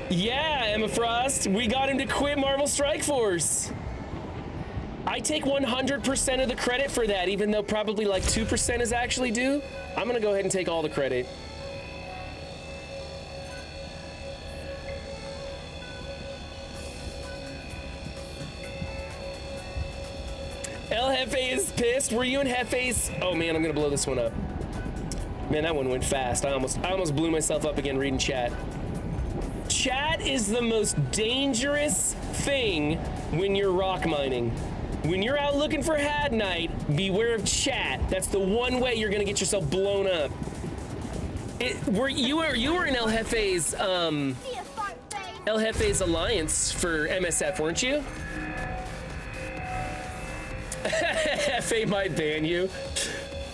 Yeah, Emma Frost, we got him to quit Marvel Strike Force. I take 100% of the credit for that, even though probably like 2% is actually due. I'm gonna go ahead and take all the credit. El Jefe is pissed. Were you in Jefe's? Oh man, I'm gonna blow this one up. Man, that one went fast. I almost blew myself up again reading chat. Chat is the most dangerous thing when you're rock mining. When you're out looking for Hadnite, beware of chat. That's the one way you're gonna get yourself blown up. You were in El Jefe's alliance for MSF, weren't you? Jefe might ban you.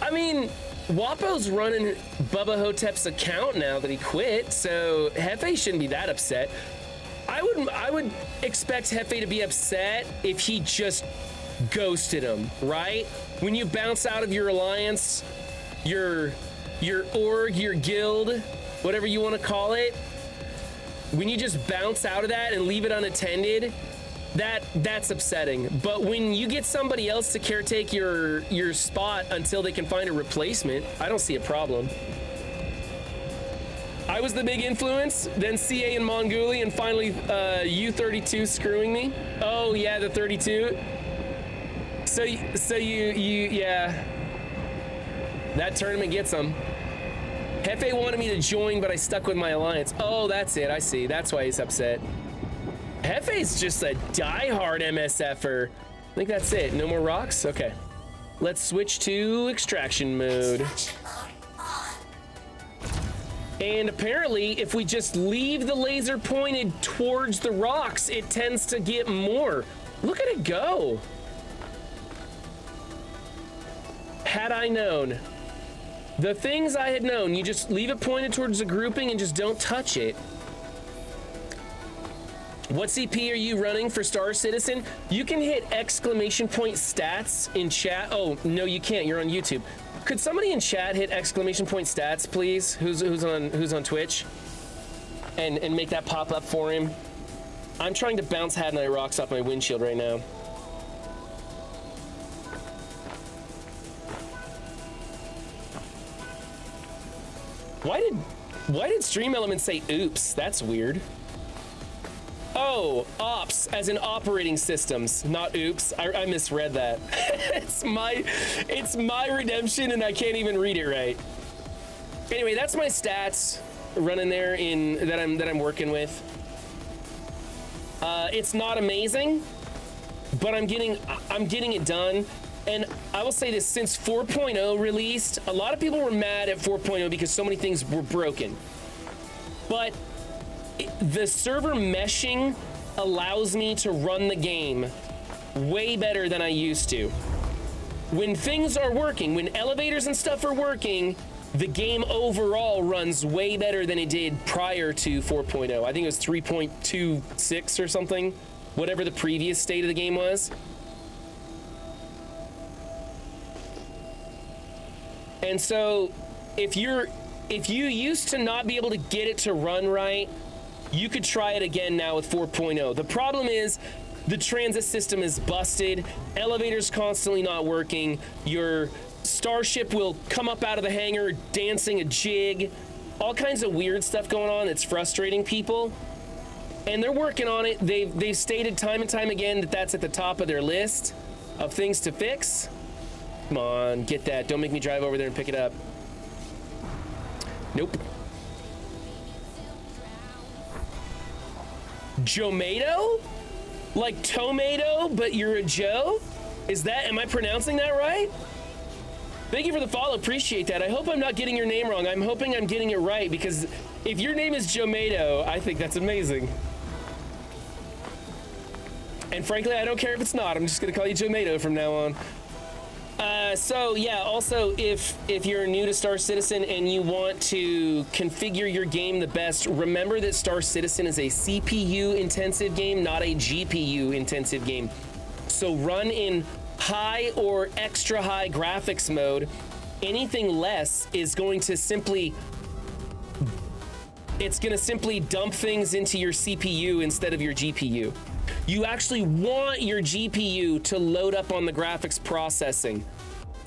I mean, Wapo's running Bubba Hotep's account now that he quit, so Jefe shouldn't be that upset. I would expect Hefe to be upset if he just ghosted him, right? When you bounce out of your alliance, your org, your guild, whatever you want to call it, when you just bounce out of that and leave it unattended, that's upsetting. But when you get somebody else to caretake your spot until they can find a replacement, I don't see a problem. I was the big influence, then CA and Mongoli, and finally U32 screwing me. Oh yeah, the 32. So you yeah. That tournament gets them. Hefe wanted me to join, but I stuck with my alliance. Oh, that's it. I see. That's why he's upset. Hefe's just a diehard MSFer. I think that's it. No more rocks? Okay. Let's switch to extraction mode. And apparently, if we just leave the laser pointed towards the rocks, it tends to get more. Look at it go. Had I known. The things I had known, you just leave it pointed towards the grouping and just don't touch it. What CP are you running for Star Citizen? You can hit exclamation point stats in chat. Oh, no, you can't. You're on YouTube. Could somebody in chat hit exclamation point stats, please? Who's on Twitch? And make that pop up for him. I'm trying to bounce Hadnite rocks off my windshield right now. Why did Stream Elements say oops? That's weird. Oh, ops, as in operating systems, not oops. I misread that. it's my redemption and I can't even read it right. Anyway, that's my stats running there that I'm working with. It's not amazing, but I'm getting it done. And I will say this, since 4.0 released, a lot of people were mad at 4.0 because so many things were broken. But the server meshing allows me to run the game way better than I used to. When things are working, when elevators and stuff are working, the game overall runs way better than it did prior to 4.0. I think it was 3.26 or something, whatever the previous state of the game was. And so if you used to not be able to get it to run right, you could try it again now with 4.0. The problem is the transit system is busted, elevators constantly not working, your starship will come up out of the hangar dancing a jig, all kinds of weird stuff going on. It's frustrating people. And they're working on it. They've stated time and time again that that's at the top of their list of things to fix. Come on, get that. Don't make me drive over there and pick it up. Nope. Jomato? Like tomato, but you're a Joe? Am I pronouncing that right? Thank you for the follow, appreciate that. I hope I'm not getting your name wrong. I'm hoping I'm getting it right, because if your name is Jomato, I think that's amazing. And frankly, I don't care if it's not. I'm just gonna call you Jomato from now on. So yeah, also if you're new to Star Citizen and you want to configure your game the best, remember that Star Citizen is a CPU intensive game, not a GPU intensive game. So run in high or extra high graphics mode. Anything less is going to simply dump things into your CPU instead of your GPU. You actually want your GPU to load up on the graphics processing.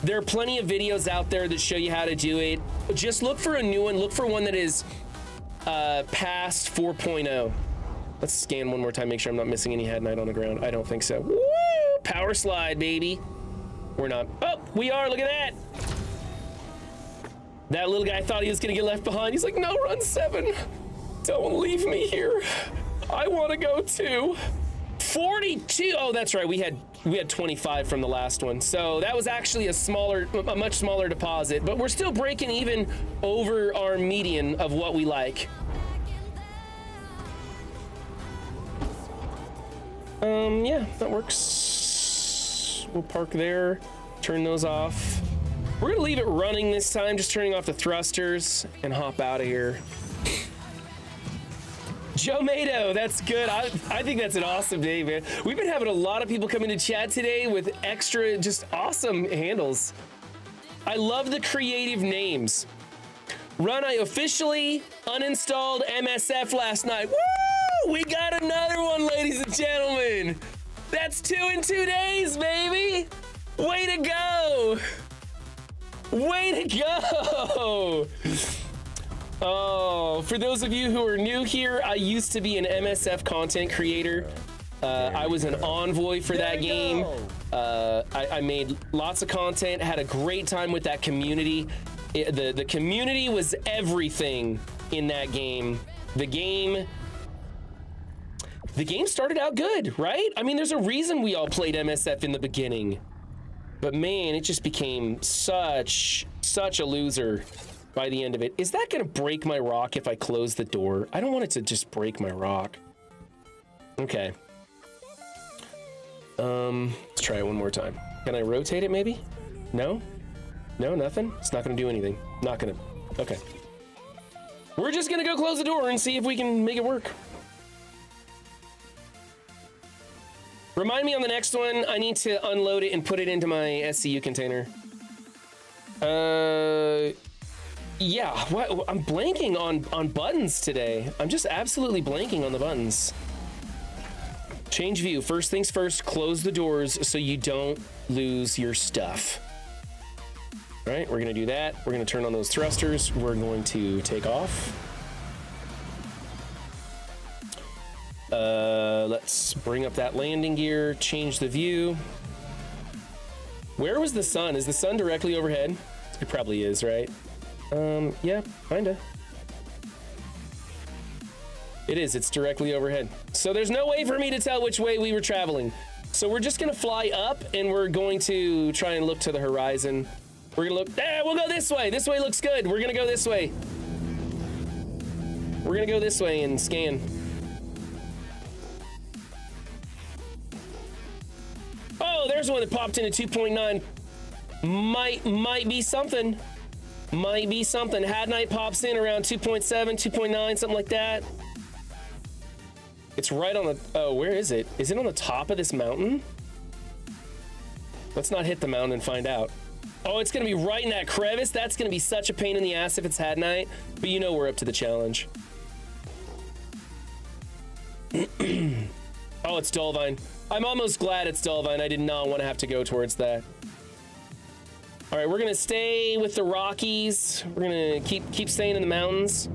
There are plenty of videos out there that show you how to do it. Just look for a new one. Look for one that is past 4.0. Let's scan one more time, make sure I'm not missing any Hadnite on the ground. I don't think so. Woo! Power slide, baby. We're not. Oh, we are. Look at that. That little guy thought he was gonna get left behind. He's like, no, run 7. Don't leave me here. I want to go too. 42. Oh, that's right. We had 25 from the last one. So that was actually a much smaller deposit, but we're still breaking even over our median of what we like. Yeah, that works. We'll park there, turn those off. We're gonna leave it running this time, just turning off the thrusters and hop out of here. Joe Mado, that's good. I think that's an awesome name, man. We've been having a lot of people come into chat today with extra, just awesome handles. I love the creative names. Run, I officially uninstalled MSF last night. Woo! We got another one, ladies and gentlemen. That's 2 in 2 days, baby. Way to go. Way to go. Oh, for those of you who are new here, I used to be an MSF content creator. I was an envoy for that game. I made lots of content, had a great time with that community. The community was everything in that game. The game started out good, right? I mean, there's a reason we all played MSF in the beginning. But man, it just became such a loser by the end of it. Is that gonna break my rock if I close the door? I don't want it to just break my rock. Okay. Let's try it one more time. Can I rotate it maybe? No? No, nothing? It's not gonna do anything. Not gonna, okay. We're just gonna go close the door and see if we can make it work. Remind me on the next one, I need to unload it and put it into my SCU container. Yeah, what, I'm blanking on buttons today. I'm just absolutely blanking on the buttons. Change view, first things first, close the doors so you don't lose your stuff. All right, we're gonna do that. We're gonna turn on those thrusters. We're going to take off. Let's bring up that landing gear, change the view. Where was the sun? Is the sun directly overhead? It probably is, right? Yeah, kinda. It is, it's directly overhead. So there's no way for me to tell which way we were traveling. So we're just gonna fly up and we're going to try and look to the horizon. We're gonna look, we'll go this way. This way looks good. We're gonna go this way. We're gonna go this way and scan. Oh, there's one that popped in at 2.9. Might be something. Might be something. Had Night pops in around 2.7, 2.9, something like that. It's right on the, oh, where is it? Is it on the top of this mountain? Let's not hit the mountain and find out. Oh, it's gonna be right in that crevice. That's gonna be such a pain in the ass if it's Had Night, but you know we're up to the challenge. Oh, it's Dolvine. I'm almost glad it's Dolvine. I did not want to have to go towards that. All right, we're gonna stay with the Rockies. We're gonna keep staying in the mountains.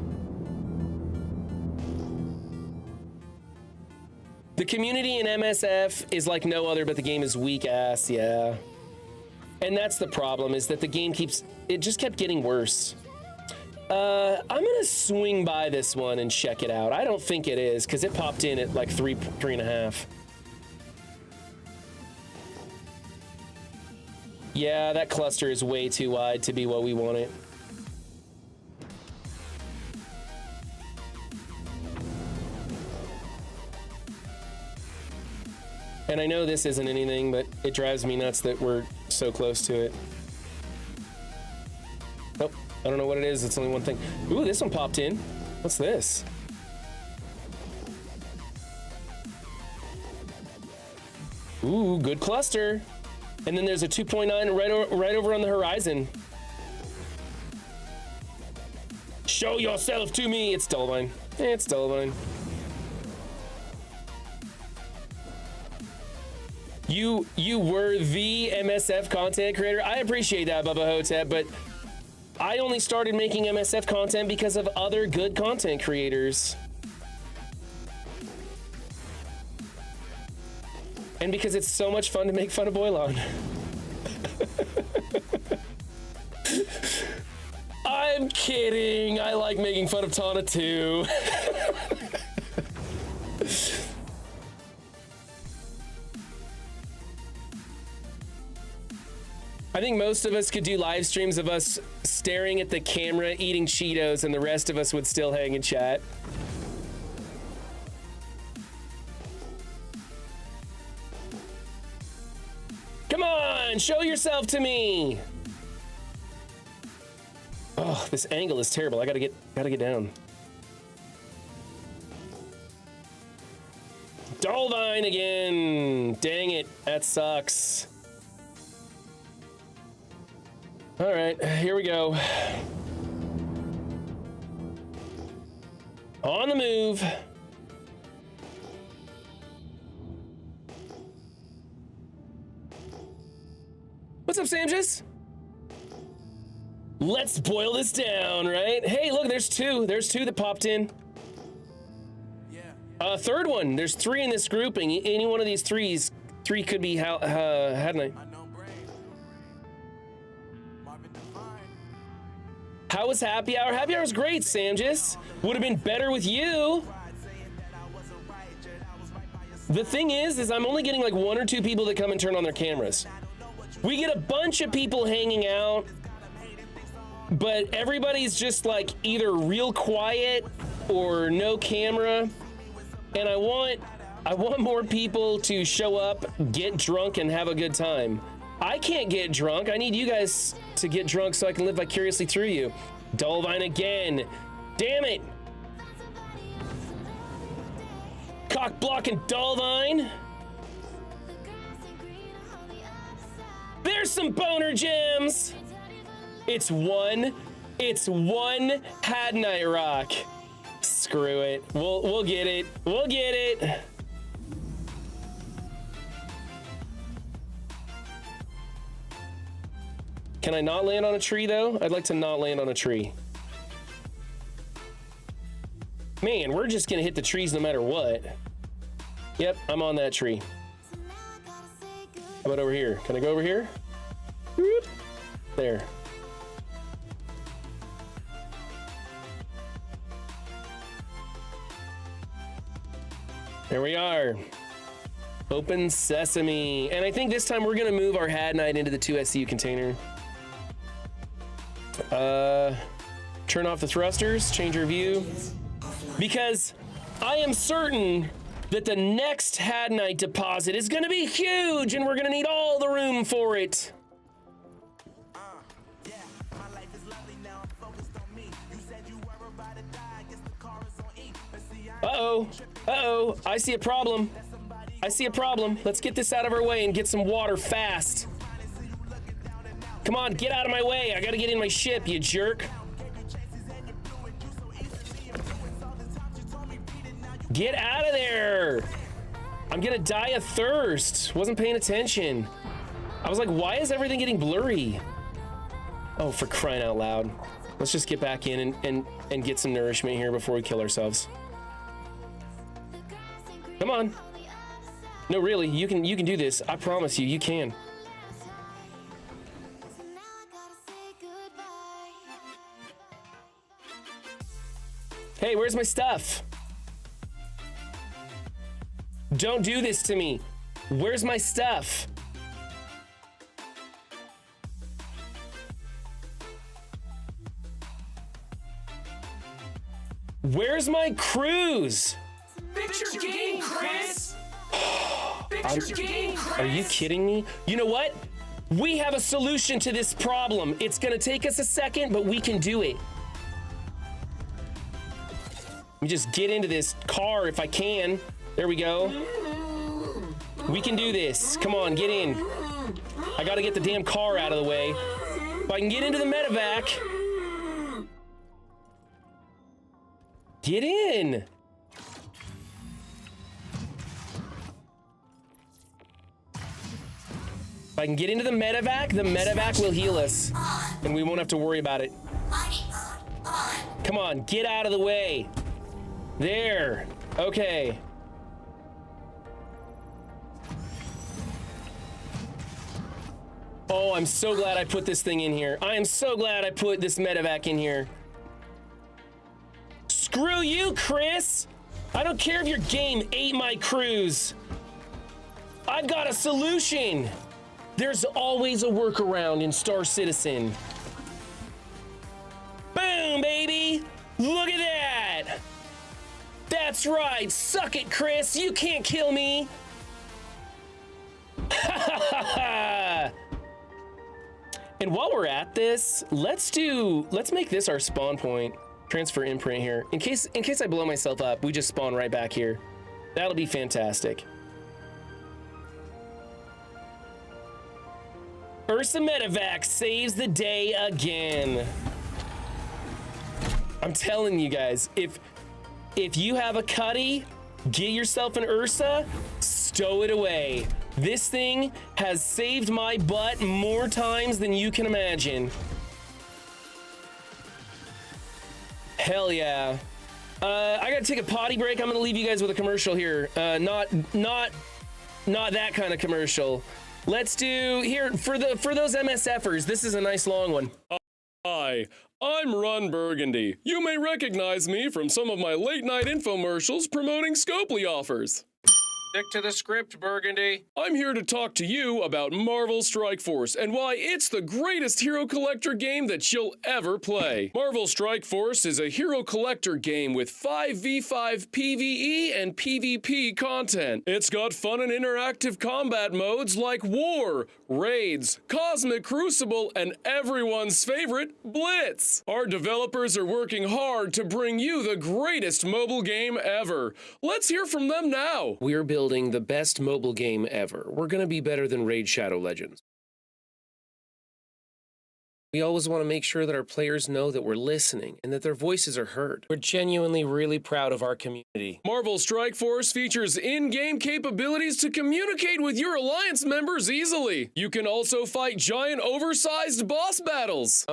The community in MSF is like no other, but the game is weak ass, yeah. And that's the problem, is that the game just kept getting worse. I'm gonna swing by this one and check it out. I don't think it is, because it popped in at like 3.5. Yeah, that cluster is way too wide to be what we want it. And I know this isn't anything, but it drives me nuts that we're so close to it. Nope, I don't know what it is. It's only one thing. Ooh, this one popped in. What's this? Ooh, good cluster. And then there's a 2.9 right over on the horizon. Show yourself to me. It's Dolvine. It's Dolvine. You were the MSF content creator. I appreciate that, Bubba Hotep, but I only started making MSF content because of other good content creators. And because it's so much fun to make fun of Boylon. I'm kidding. I like making fun of Tana too. I think most of us could do live streams of us staring at the camera, eating Cheetos, and the rest of us would still hang and chat. Come on, show yourself to me. Oh, this angle is terrible. I gotta get down. Dolvine again. Dang it, that sucks. All right, here we go. On the move. What's up, Samjus? Let's boil this down, right? Hey, look, there's two. There's two that popped in. Third one. There's three in this grouping. Any one of these three could be Hadnite. How was happy hour? Happy hour was great, Samjus. Would have been better with you. The thing is I'm only getting like 1 or 2 people that come and turn on their cameras. We get a bunch of people hanging out, but everybody's just like either real quiet or no camera. And I want more people to show up, get drunk, and have a good time. I can't get drunk. I need you guys to get drunk so I can live vicariously through you. Dolvine again. Damn it. Cock blocking Dolvine. There's some boner gems. It's one Hadnite rock. Screw it. We'll get it. We'll get it. Can I not land on a tree though? I'd like to not land on a tree. Man, we're just gonna hit the trees no matter what. Yep, I'm on that tree. How about over here? Can I go over here? Whoop. There. There we are. Open sesame. And I think this time we're gonna move our Hadnite into the 2 SCU container. Turn off the thrusters, change our view. Because I am certain that the next Hadnite deposit is gonna be huge and we're gonna need all the room for it. Uh-oh, uh-oh, I see a problem. I see a problem. Let's get this out of our way and get some water fast. Come on, get out of my way. I gotta get in my ship, you jerk. Get out of there. I'm gonna die of thirst. Wasn't paying attention. I was like, why is everything getting blurry? Oh, for crying out loud. Let's just get back in and get some nourishment here before we kill ourselves. Come on. No, really, you can do this. I promise you, you can. Hey, where's my stuff? Don't do this to me. Where's my stuff? Where's my cruise? Fix your game, Chris! Fix your game, Chris! Are you kidding me? You know what? We have a solution to this problem. It's gonna take us a second, but we can do it. Let me just get into this car if I can. There we go. We can do this. Come on, get in. I gotta get the damn car out of the way. If I can get into the medevac. Get in. If I can get into the medevac will heal us. And we won't have to worry about it. Come on, get out of the way. There. Okay. Oh, I'm so glad I put this thing in here. I am so glad I put this medevac in here. Screw you, Chris. I don't care if your game ate my cruise. I've got a solution. There's always a workaround in Star Citizen. Boom, baby. Look at that. That's right. Suck it, Chris. You can't kill me. And while we're at this, let's make this our spawn point. Transfer imprint here. In case I blow myself up, we just spawn right back here. That'll be fantastic. Ursa Medevac saves the day again. I'm telling you guys, if you have a Cuddy, get yourself an Ursa, stow it away. This thing has saved my butt more times than you can imagine. Hell yeah. I gotta take a potty break. I'm gonna leave you guys with a commercial here. Not that kind of commercial. Let's do here for those MSFers. This is a nice long one. Hi, I'm Ron Burgundy. You may recognize me from some of my late-night infomercials promoting Scopely offers. Stick to the script, Burgundy. I'm here to talk to you about Marvel Strike Force and why it's the greatest hero collector game that you'll ever play. Marvel Strike Force is a hero collector game with 5v5 PvE and PvP content. It's got fun and interactive combat modes like War, Raids, Cosmic Crucible, and everyone's favorite, Blitz. Our developers are working hard to bring you the greatest mobile game ever. Let's hear from them now. We're building the best mobile game ever. We're gonna be better than Raid Shadow Legends. We always want to make sure that our players know that we're listening and that their voices are heard. We're genuinely really proud of our community. Marvel Strike Force features in-game capabilities to communicate with your Alliance members easily. You can also fight giant oversized boss battles.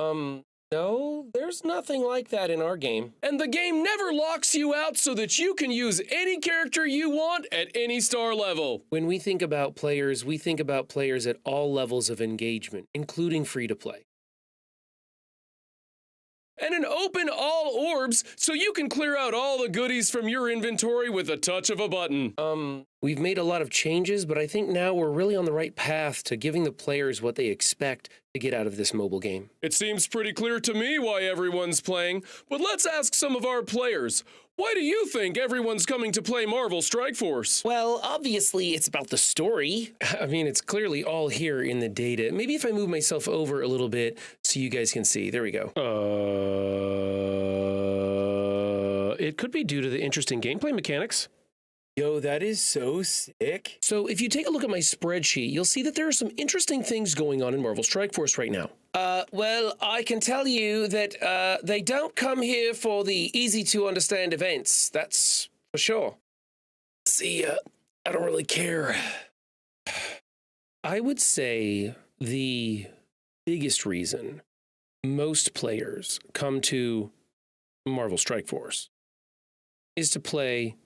No, there's nothing like that in our game. And the game never locks you out so that you can use any character you want at any star level. When we think about players, we think about players at all levels of engagement, including free-to-play. And an open all orbs so you can clear out all the goodies from your inventory with a touch of a button. We've made a lot of changes, but I think now we're really on the right path to giving the players what they expect to get out of this mobile game. It seems pretty clear to me why everyone's playing, but let's ask some of our players. Why do you think everyone's coming to play Marvel Strike Force? Well, obviously it's about the story. I mean, it's clearly all here in the data. Maybe if I move myself over a little bit so you guys can see. There we go. It could be due to the interesting gameplay mechanics. Yo, that is so sick. So if you take a look at my spreadsheet, you'll see that there are some interesting things going on in Marvel Strike Force right now. Well, I can tell you that they don't come here for the easy-to-understand events. That's for sure. See, I don't really care. I would say the biggest reason most players come to Marvel Strike Force is to play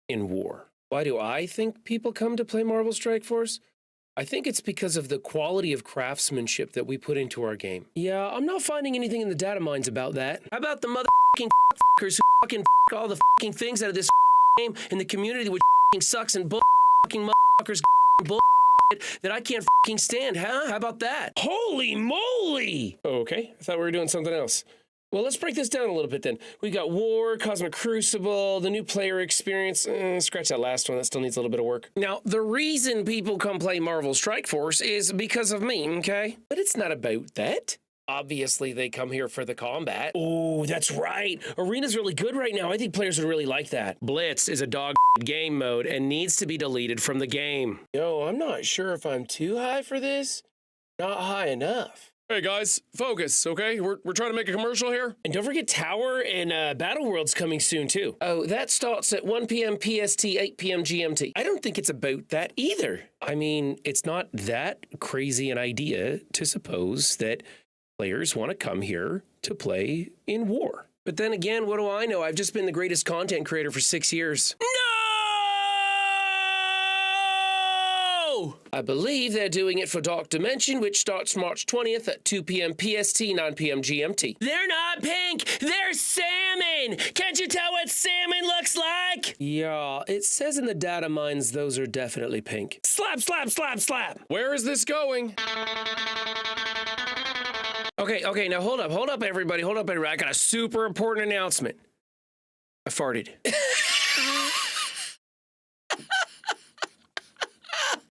in war. Why do I think people come to play Marvel Strike Force? I think it's because of the quality of craftsmanship that we put into our game. Yeah, I'm not finding anything in the data mines about that. How about the motherfucking fuckers who fucking all the fucking things out of this game in the community which sucks and fucking motherfuckers bull that I can't fucking stand, huh? How about that? Holy moly! Okay, I thought we were doing something else. Well, let's break this down a little bit then. We got War, Cosmic Crucible, the new player experience. Scratch that last one, that still needs a little bit of work. Now, the reason people come play Marvel Strike Force is because of me, okay? But it's not about that. Obviously, they come here for the combat. Oh, that's right. Arena's really good right now. I think players would really like that. Blitz is a dog game mode and needs to be deleted from the game. Yo, I'm not sure if I'm too high for this. Not high enough. Hey guys, focus, okay? We're trying to make a commercial here. And don't forget Tower and Battle World's coming soon too. Oh, that starts at 1 p.m. PST, 8 p.m. GMT. I don't think it's about that either. I mean, it's not that crazy an idea to suppose that players want to come here to play in war. But then again, what do I know? I've just been the greatest content creator for 6 years. No! I believe they're doing it for Dark Dimension, which starts March 20th at 2 p.m. PST, 9 p.m. GMT. They're not pink! They're salmon! Can't you tell what salmon looks like? Yeah, it says in the data mines those are definitely pink. Slap, slap, slap, slap! Where is this going? Okay, now hold up, everybody, I got a super important announcement. I farted.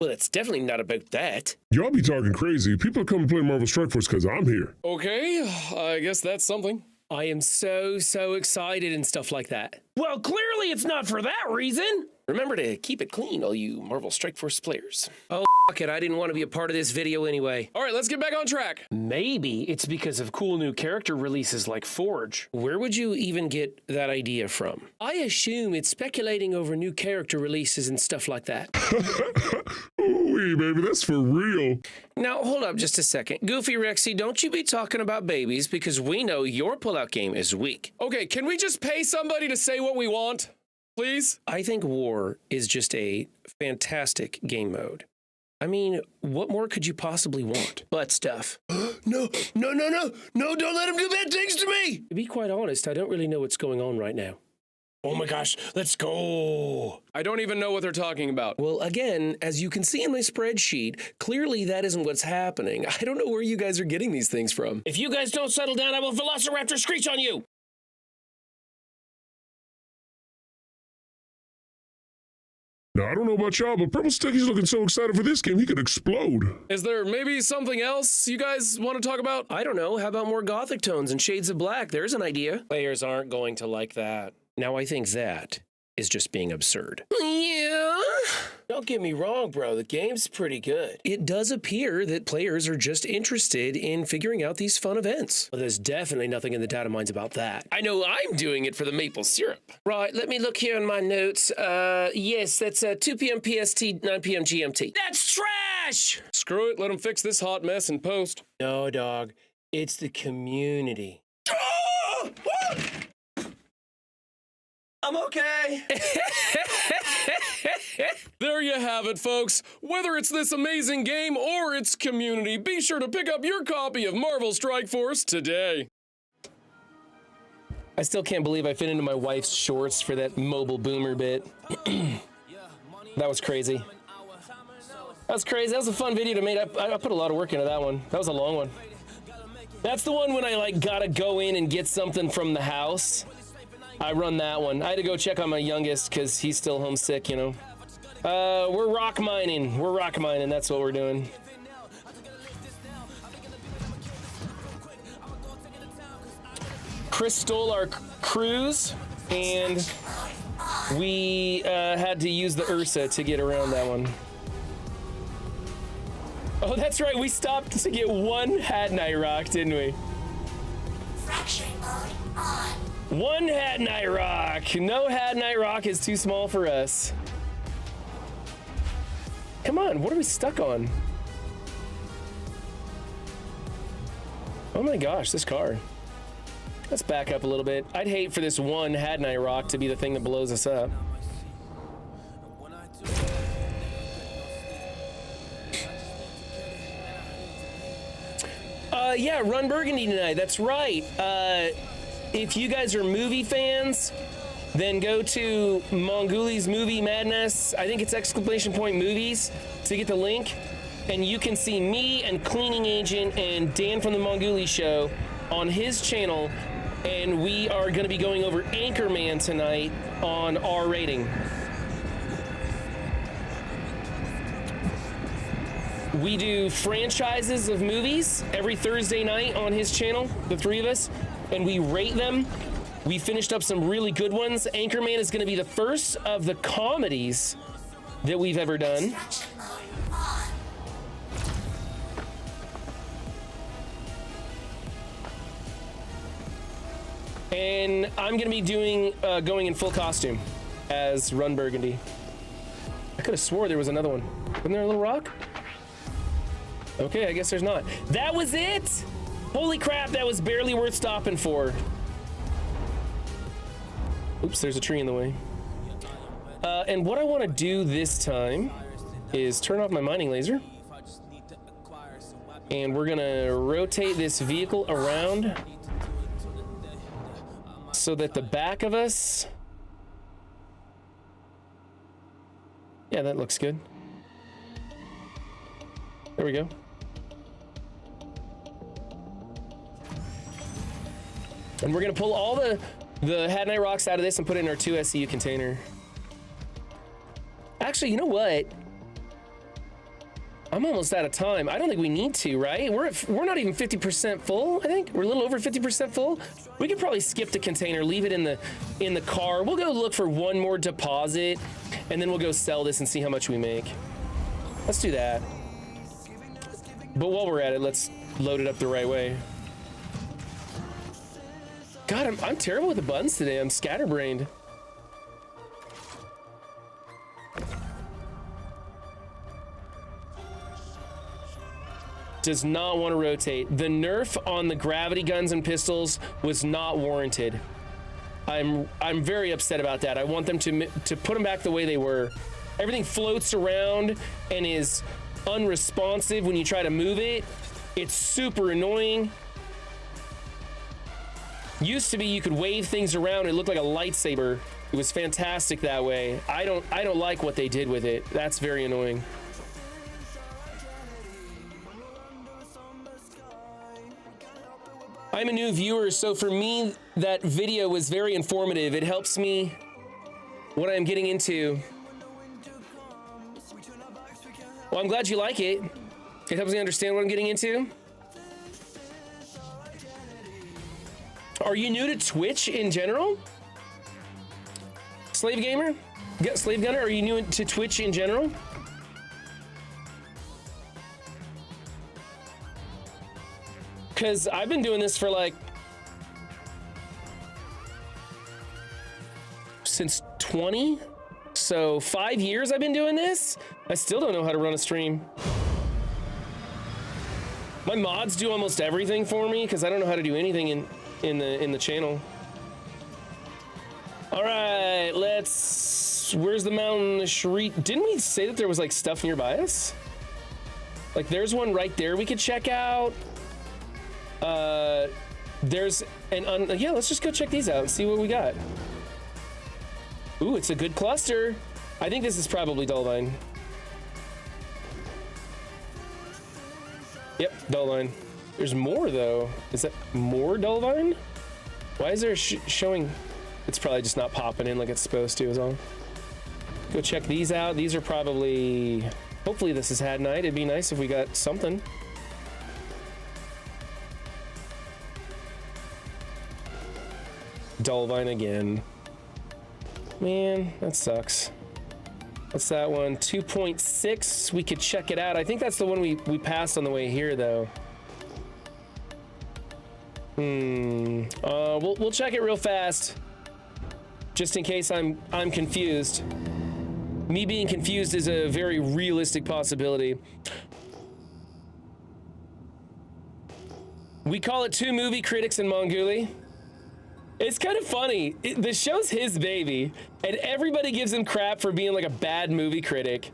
Well, it's definitely not about that. Y'all be talking crazy. People come and play Marvel Strike Force because I'm here. Okay, I guess that's something. I am so excited and stuff like that. Well, clearly it's not for that reason. Remember to keep it clean, all you Marvel Strike Force players. Oh, fuck it, I didn't want to be a part of this video anyway. All right, let's get back on track. Maybe it's because of cool new character releases like Forge. Where would you even get that idea from? I assume it's speculating over new character releases and stuff like that. Ooh, baby, that's for real. Now, hold up just a second. Goofy Rexy, don't you be talking about babies because we know your pullout game is weak. Okay, can we just pay somebody to say what we want, please? I think War is just a fantastic game mode. I mean, what more could you possibly want? Butt stuff. No, don't let him do bad things to me! To be quite honest, I don't really know what's going on right now. Oh my gosh, let's go! I don't even know what they're talking about. Well, again, as you can see in my spreadsheet, clearly that isn't what's happening. I don't know where you guys are getting these things from. If you guys don't settle down, I will Velociraptor screech on you! Now, I don't know about y'all, but Purple Sticky's looking so excited for this game, he could explode. Is there maybe something else you guys want to talk about? I don't know, how about more gothic tones and shades of black? There's an idea. Players aren't going to like that. Now, I think that is just being absurd. Yeah? Don't get me wrong, bro. The game's pretty good. It does appear that players are just interested in figuring out these fun events. Well, there's definitely nothing in the data mines about that. I know I'm doing it for the maple syrup. Right, let me look here in my notes. Yes, that's 2 p.m. PST, 9 p.m. GMT. That's trash! Screw it, let them fix this hot mess in post. No, dog. It's the community. I'm okay. There you have it, folks. Whether it's this amazing game or its community, be sure to pick up your copy of Marvel Strike Force today. I still can't believe I fit into my wife's shorts for that mobile boomer bit. That was crazy. That was crazy. That was a fun video to make. I put a lot of work into that one. That was a long one. That's the one when I like gotta go in and get something from the house. I run that one. I had to go check on my youngest because he's still homesick, you know. We're rock mining. We're rock mining. That's what we're doing. Chris stole our cruise, and we had to use the Ursa to get around that one. Oh, that's right. We stopped to get one Hat Knight Rock, didn't we? Fracturing mode on. One Hat Knight Rock. No Hat Knight Rock is too small for us. Come on, what are we stuck on? Oh my gosh, this car. Let's back up a little bit. I'd hate for this one Hat Knight Rock to be the thing that blows us up. Yeah, Run Burgundy tonight, that's right. If you guys are movie fans, then go to Mongooli's Movie Madness. I think it's exclamation point movies to get the link. And you can see me and Cleaning Agent and Dan from the Mongooli Show on his channel. And we are going to be going over Anchorman tonight on R rating. We do franchises of movies every Thursday night on his channel, the three of us, and we rate them. We finished up some really good ones. Anchorman is going to be the first of the comedies that we've ever done. And I'm going to be doing going in full costume as Run Burgundy. I could have swore there was another one. Wasn't there a little rock? Okay, I guess there's not. That was it! Holy crap, that was barely worth stopping for. Oops, there's a tree in the way. And what I want to do this time is turn off my mining laser. And we're gonna rotate this vehicle around so that the back of us... Yeah, that looks good. There we go. And we're gonna pull all the Hat Knight rocks out of this and put it in our 2 SCU container. Actually, you know what? I'm almost out of time. I don't think we need to, right? We're not even 50% full, I think. We're a little over 50% full. We could probably skip the container, leave it in the car. We'll go look for one more deposit, and then we'll go sell this and see how much we make. Let's do that. But while we're at it, let's load it up the right way. God, I'm terrible with the buttons today. I'm scatterbrained. Does not want to rotate. The nerf on the gravity guns and pistols was not warranted. I'm very upset about that. I want them to put them back the way they were. Everything floats around and is unresponsive when you try to move it. It's super annoying. Used to be you could wave things around. It looked like a lightsaber. It was fantastic that way. I don't like what they did with it. That's very annoying. I'm a new viewer, so for me, that video was very informative. It helps me what I'm getting into. Well, I'm glad you like it. It helps me understand what I'm getting into. Are you new to Twitch in general? Slave Gamer? Slave Gunner, are you new to Twitch in general? Because I've been doing this for like since 20, so 5 years I've been doing this. I still don't know how to run a stream. My mods do almost everything for me because I don't know how to do anything in the channel. All right, where's the mountain? Didn't we say that there was like stuff nearby us? Like there's one right there we could check out. There's yeah, let's just go check these out and see what we got. Ooh, it's a good cluster. I think this is probably Dullvine. Yep, Dullvine. There's more though. Is that more Dullvine? Why is there showing? It's probably just not popping in like it's supposed to is all. Go check these out. These are probably, hopefully this is Had Night. It'd be nice if we got something. Dullvine again. Man, that sucks. What's that one? 2.6. We could check it out. I think that's the one we passed on the way here, though. We'll check it real fast, just in case I'm confused. Me being confused is a very realistic possibility. We call it Two Movie Critics in Mongoli. It's kind of funny. The show's his baby, and everybody gives him crap for being like a bad movie critic.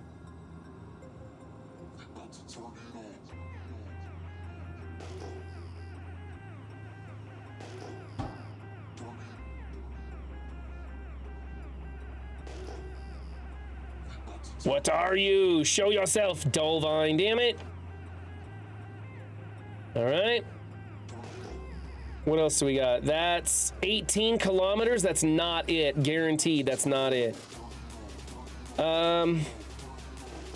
What are you? Show yourself, Dullvine, damn it. All right. What else do we got? That's 18 kilometers. That's not it. Guaranteed, that's not it. I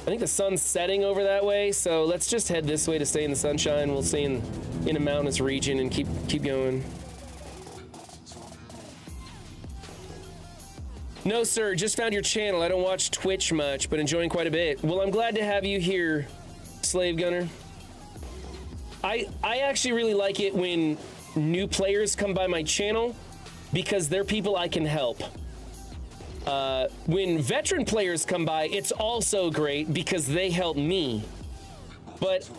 think the sun's setting over that way, so let's just head this way to stay in the sunshine. We'll stay in a mountainous region and keep going. No, sir, just found your channel. I don't watch Twitch much, but enjoying quite a bit. Well, I'm glad to have you here, Slave Gunner. I actually really like it when new players come by my channel because they're people I can help. When veteran players come by, it's also great because they help me. But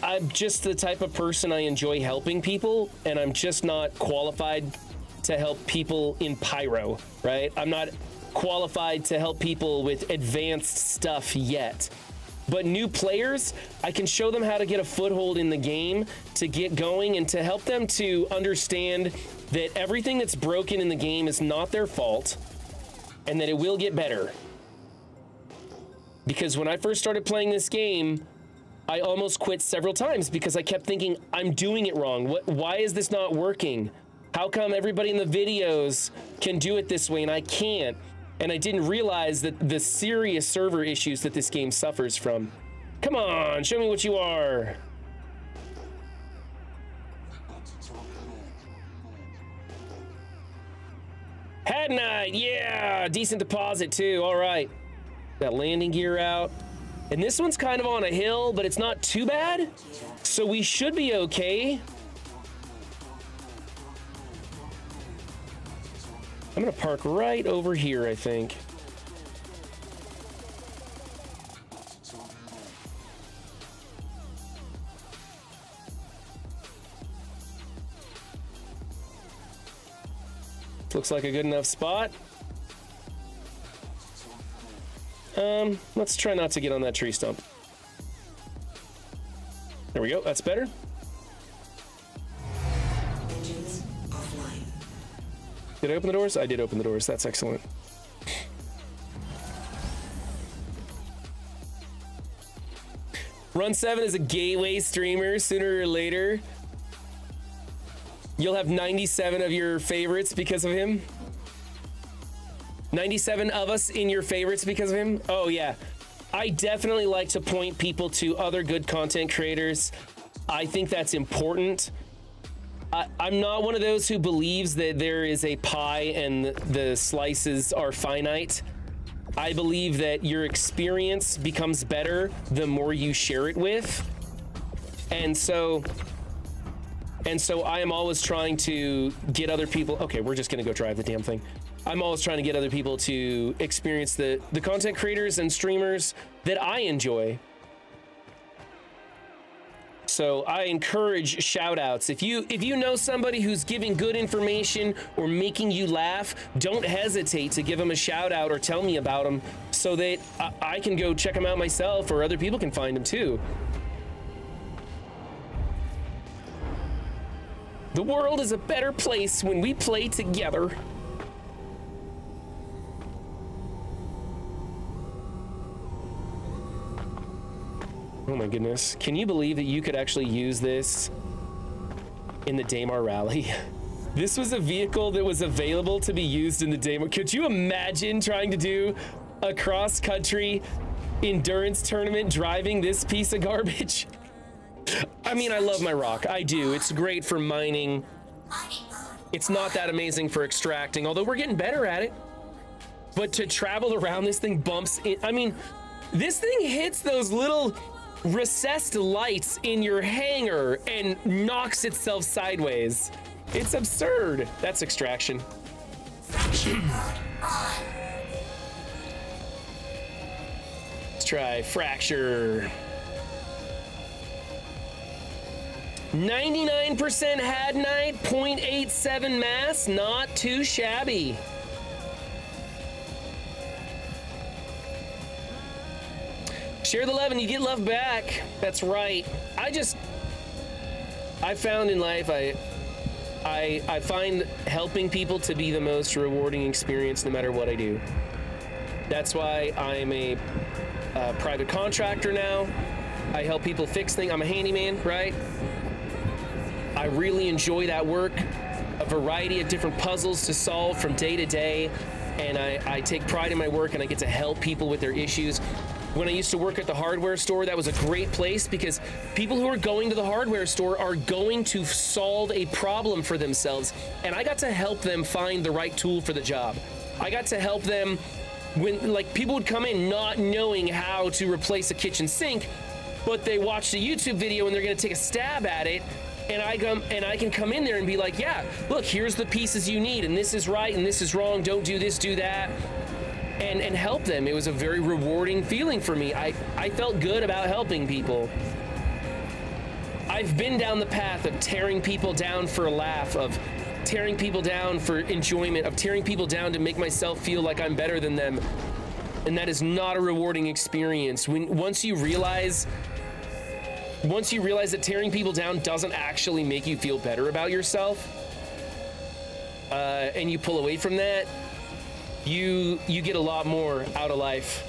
I'm just the type of person I enjoy helping people, and I'm just not qualified to help people in pyro, right? I'm not qualified to help people with advanced stuff yet. But new players, I can show them how to get a foothold in the game, to get going, and to help them to understand that everything that's broken in the game is not their fault, and that it will get better. Because when I first started playing this game, I almost quit several times because I kept thinking, I'm doing it wrong. Why is this not working? How come everybody in the videos can do it this way and I can't? And I didn't realize that the serious server issues that this game suffers from. Come on, show me what you are. Head Knight, yeah, decent deposit too, all right. Got landing gear out. And this one's kind of on a hill, but it's not too bad. So we should be okay. I'm gonna park right over here, I think. Looks like a good enough spot. Let's try not to get on that tree stump. There we go, that's better. Engines offline. Did I open the doors? I did open the doors, that's excellent. Run 7 is a gateway streamer. Sooner or later, you'll have 97 of your favorites because of him. 97 of us in your favorites because of him. Oh yeah, I definitely like to point people to other good content creators. I think that's important. I'm not one of those who believes that there is a pie and the slices are finite. I believe that your experience becomes better the more you share it with. And so I am always trying to get other people. Okay, we're just gonna go drive the damn thing. I'm always trying to get other people to experience the content creators and streamers that I enjoy. So I encourage shout outs. If you know somebody who's giving good information or making you laugh, don't hesitate to give them a shout out or tell me about them so that I can go check them out myself or other people can find them too. The world is a better place when we play together. Oh my goodness. Can you believe that you could actually use this in the Daymar Rally? This was a vehicle that was available to be used in the Daymar. Could you imagine trying to do a cross-country endurance tournament driving this piece of garbage? I mean, I love my rock. I do. It's great for mining. It's not that amazing for extracting, although we're getting better at it. But to travel around this thing bumps in. I mean, this thing hits those little recessed lights in your hangar and knocks itself sideways. It's absurd. That's extraction. Let's try fracture. 99% had night, 0.87 mass, not too shabby. Share the love and you get love back. That's right. I found in life, I find helping people to be the most rewarding experience no matter what I do. That's why I'm a private contractor now. I help people fix things. I'm a handyman, right? I really enjoy that work. A variety of different puzzles to solve from day to day. And I take pride in my work and I get to help people with their issues. When I used to work at the hardware store, that was a great place because people who are going to the hardware store are going to solve a problem for themselves. And I got to help them find the right tool for the job. I got to help them when, like, people would come in not knowing how to replace a kitchen sink, but they watched a YouTube video and they're gonna take a stab at it. And I can come in there and be like, yeah, look, here's the pieces you need, and this is right and this is wrong, don't do this, do that. And help them. It was a very rewarding feeling for me. I felt good about helping people. I've been down the path of tearing people down for a laugh, of tearing people down for enjoyment, of tearing people down to make myself feel like I'm better than them. And that is not a rewarding experience. Once you realize that tearing people down doesn't actually make you feel better about yourself, and you pull away from that, you get a lot more out of life.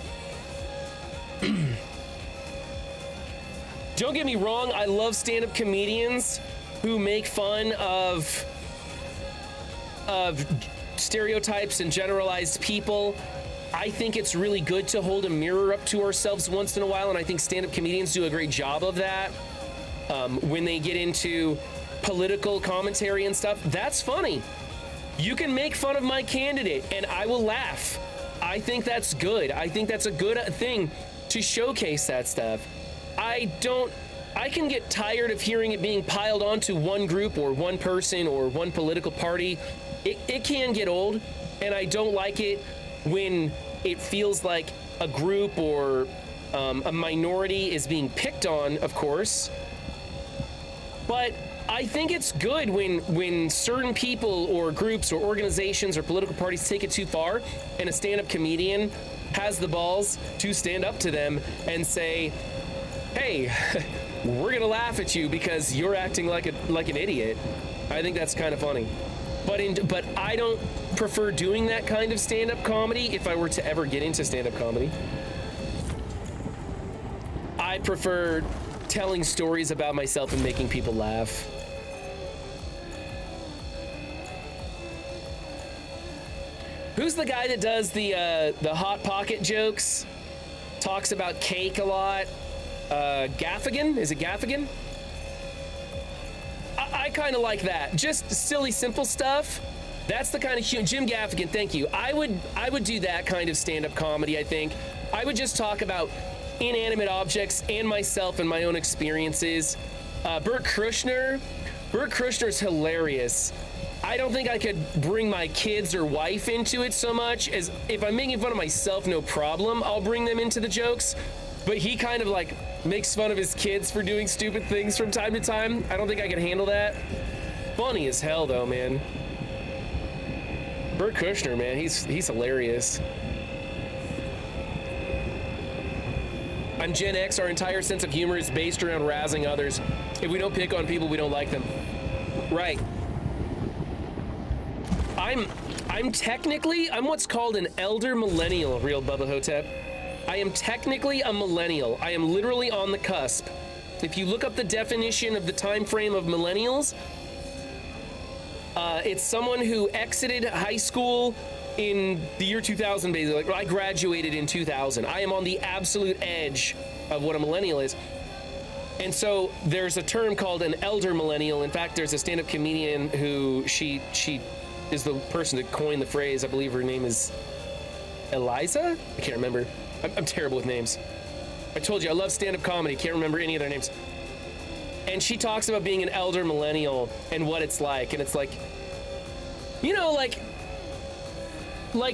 Don't get me wrong, I love stand-up comedians who make fun of stereotypes and generalized people. I think it's really good to hold a mirror up to ourselves once in a while, and I think stand-up comedians do a great job of that. When they get into political commentary and stuff, that's funny. You can make fun of my candidate, and I will laugh. I think that's good. I think that's a good thing to showcase that stuff. I can get tired of hearing it being piled onto one group or one person or one political party. It can get old, and I don't like it when it feels like a group or a minority is being picked on, of course. But I think it's good when certain people or groups or organizations or political parties take it too far, and a stand-up comedian has the balls to stand up to them and say, hey, we're gonna laugh at you because you're acting like an idiot. I think that's kind of funny. But I don't prefer doing that kind of stand-up comedy if I were to ever get into stand-up comedy. I prefer telling stories about myself and making people laugh. Who's the guy that does the Hot Pocket jokes? Talks about cake a lot. Gaffigan? Is it Gaffigan? I kind of like that. Just silly, simple stuff. That's the kind of Jim Gaffigan. Thank you. I would do that kind of stand-up comedy. I think I would just talk about inanimate objects and myself and my own experiences. Bert Kreischer's hilarious. I don't think I could bring my kids or wife into it so much as if I'm making fun of myself, no problem. I'll bring them into the jokes. But he kind of like makes fun of his kids for doing stupid things from time to time. I don't think I could handle that. Funny as hell though, man. Bert Kreischer, man, he's hilarious. I'm Gen X. Our entire sense of humor is based around razzing others. If we don't pick on people, we don't like them. Right. I'm what's called an elder millennial, real Bubba Hotep. I am technically a millennial. I am literally on the cusp. If you look up the definition of the time frame of millennials, it's someone who exited high school in the year 2000, basically. Like, I graduated in 2000. I am on the absolute edge of what a millennial is. And so there's a term called an elder millennial. In fact, there's a stand-up comedian who she is the person that coined the phrase. I believe her name is Eliza? I can't remember. I'm terrible with names. I told you, I love stand-up comedy. Can't remember any of their names. And she talks about being an elder millennial and what it's like. And it's like, you know, like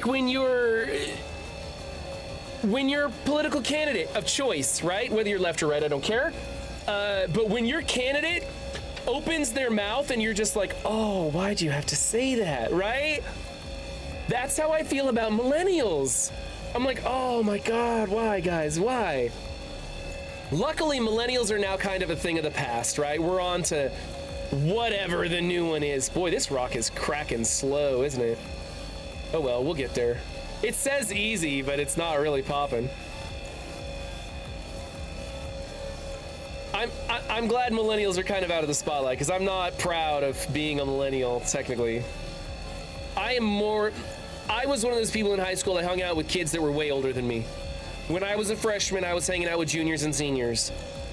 when you're a political candidate of choice, right? Whether you're left or right, I don't care. But when your candidate opens their mouth and you're just like, oh, why'd you have to say that, right? That's how I feel about millennials. I'm like, oh my God, why, guys, why? Luckily, millennials are now kind of a thing of the past, right? We're on to whatever the new one is. Boy, this rock is cracking slow, isn't it? Oh well, we'll get there. It says easy, but it's not really popping. I'm glad millennials are kind of out of the spotlight because I'm not proud of being a millennial, technically. I was one of those people in high school that hung out with kids that were way older than me. When I was a freshman, I was hanging out with juniors and seniors.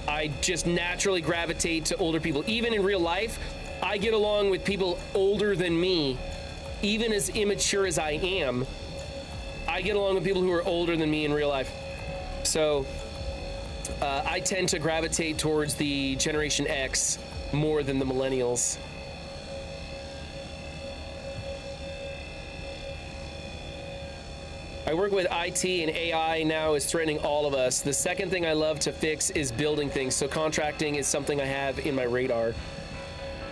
I just naturally gravitate to older people. Even in real life, I get along with people older than me. Even as immature as I am, I get along with people who are older than me in real life. So I tend to gravitate towards the Generation X more than the millennials. I work with IT, and AI now is threatening all of us. The second thing I love to fix is building things, so contracting is something I have in my radar.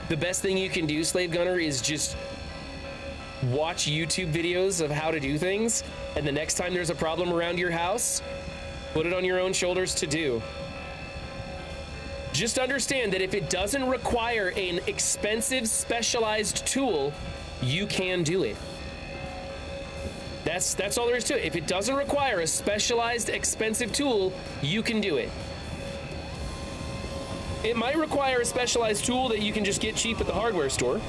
The best thing you can do, Slave Gunner, is just watch YouTube videos of how to do things, and the next time there's a problem around your house, put it on your own shoulders to do. Just understand that if it doesn't require an expensive, specialized tool, you can do it. That's all there is to it. If it doesn't require a specialized, expensive tool, you can do it. It might require a specialized tool that you can just get cheap at the hardware store,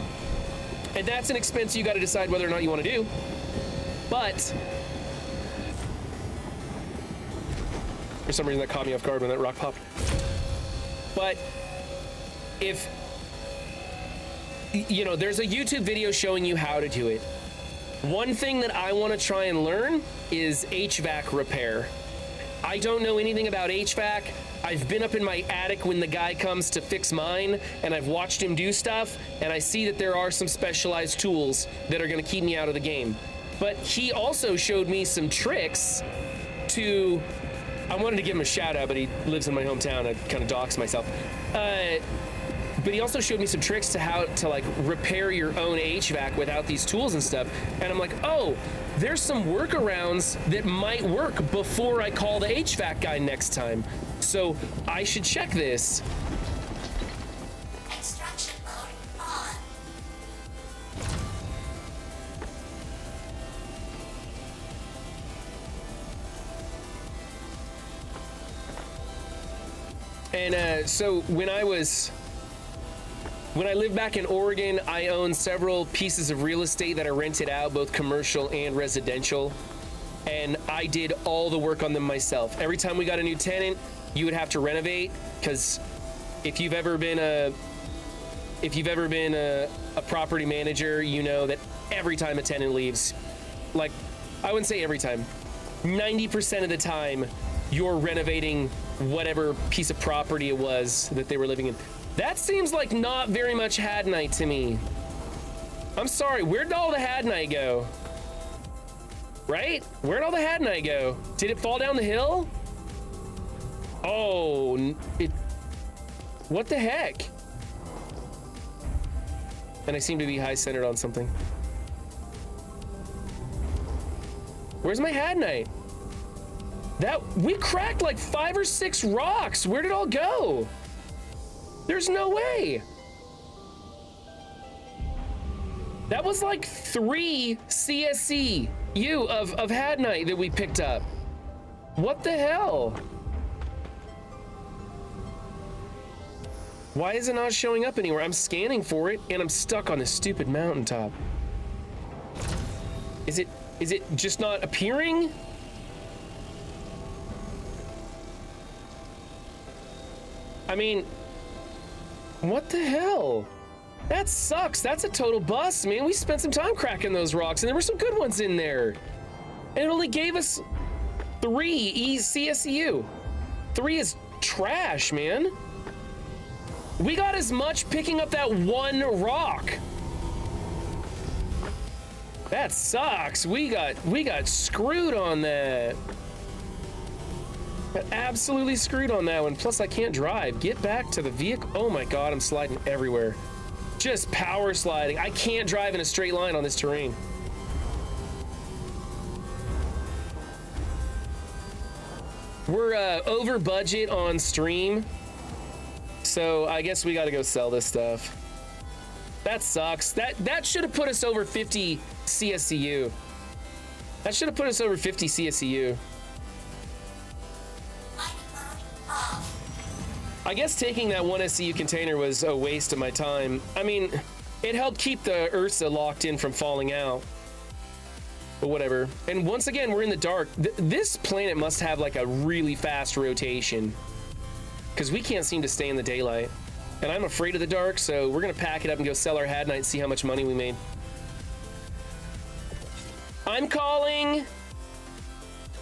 and that's an expense you got to decide whether or not you want to do. But For some reason that caught me off guard when that rock popped. But if, you know, there's a YouTube video showing you how to do it. One thing that I want to try and learn is HVAC repair. I don't know anything about HVAC. I've been up in my attic when the guy comes to fix mine, and I've watched him do stuff, and I see that there are some specialized tools that are going to keep me out of the game. But he also showed me some tricks to, I wanted to give him a shout out, but he lives in my hometown. I kind of dox myself. But he also showed me some tricks to how to like repair your own HVAC without these tools and stuff. And I'm like, oh, there's some workarounds that might work before I call the HVAC guy next time. So I should check this. Extraction mode on. And so when I lived back in Oregon, I owned several pieces of real estate that I rented out, both commercial and residential. And I did all the work on them myself. Every time we got a new tenant, you would have to renovate, because if you've ever been a property manager, you know that every time a tenant leaves, like, I wouldn't say every time, 90% of the time, you're renovating whatever piece of property it was that they were living in. That seems like not very much Hadnite to me. I'm sorry, where'd all the Hadnite go? Right? Where'd all the Hadnite go? Did it fall down the hill? Oh, what the heck? And I seem to be high-centered on something. Where's my Hadnite? We cracked like 5 or 6 rocks. Where'd it all go? There's no way. That was like 3 CSCU of Hadnite that we picked up. What the hell? Why is it not showing up anywhere? I'm scanning for it and I'm stuck on this stupid mountaintop. Is it just not appearing? I mean, what the hell? That sucks. That's a total bust, man. We spent some time cracking those rocks and there were some good ones in there. And it only gave us 3 CSCU. 3 is trash, man. We got as much picking up that 1 rock. That sucks. We got screwed on that. Got absolutely screwed on that one. Plus I can't drive. Get back to the vehicle. Oh my God, I'm sliding everywhere. Just power sliding. I can't drive in a straight line on this terrain. We're over budget on stream. So I guess we got to go sell this stuff. That sucks. That should have put us over 50 CSCU. That should have put us over 50 CSCU. I guess taking that 1 SCU container was a waste of my time. I mean, it helped keep the Ursa locked in from falling out. But whatever. And once again, we're in the dark. This planet must have like a really fast rotation, because we can't seem to stay in the daylight. And I'm afraid of the dark, so we're gonna pack it up and go sell our Hadnite and see how much money we made. I'm calling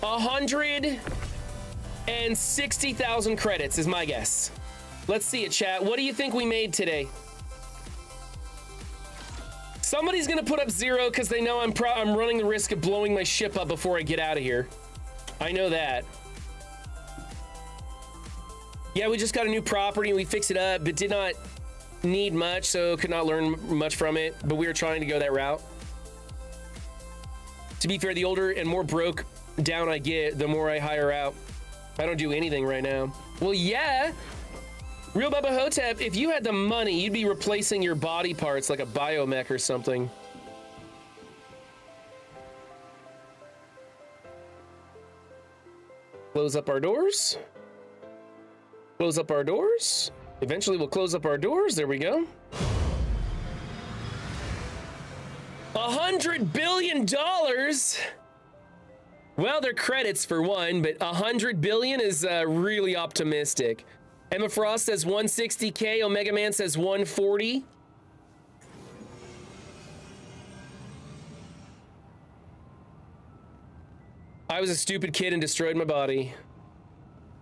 160,000 credits is my guess. Let's see it, chat. What do you think we made today? Somebody's gonna put up 0 because they know I'm running the risk of blowing my ship up before I get out of here. I know that. Yeah, we just got a new property and we fixed it up, but did not need much, so could not learn much from it, but we were trying to go that route. To be fair, the older and more broke down I get, the more I hire out. I don't do anything right now. Well, yeah. Real Bubba Hotep, if you had the money, you'd be replacing your body parts like a biomech or something. Close up our doors. Close up our doors. Eventually we'll close up our doors. There we go. $100 billion. Well, they're credits for one, but 100 billion is really optimistic. Emma Frost says 160K. Omega Man says 140. I was a stupid kid and destroyed my body.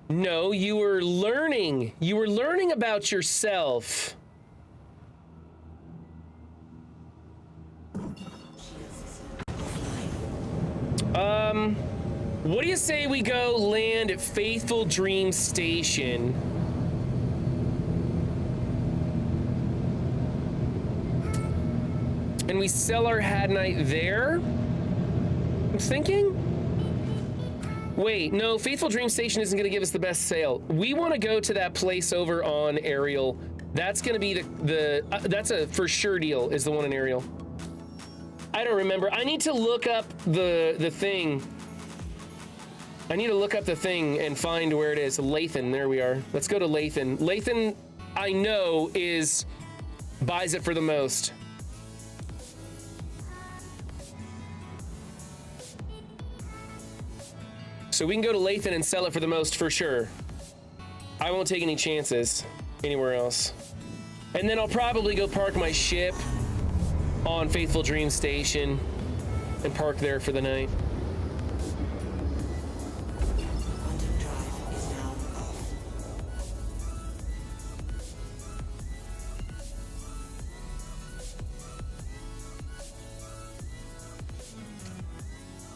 No, you were learning. You were learning about yourself. What do you say we go land at Faithful Dream Station? And we sell our Hadnite there? I'm thinking? Wait, no, Faithful Dream Station isn't gonna give us the best sale. We wanna go to that place over on Ariel. That's gonna be that's a for sure deal, is the one in Ariel. I don't remember. I need to look up the thing. I need to look up the thing and find where it is. Lathan, there we are. Let's go to Lathan. Lathan, I know, buys it for the most. So we can go to Lathan and sell it for the most for sure. I won't take any chances anywhere else. And then I'll probably go park my ship on Faithful Dream Station and park there for the night. Quantum drive is now off.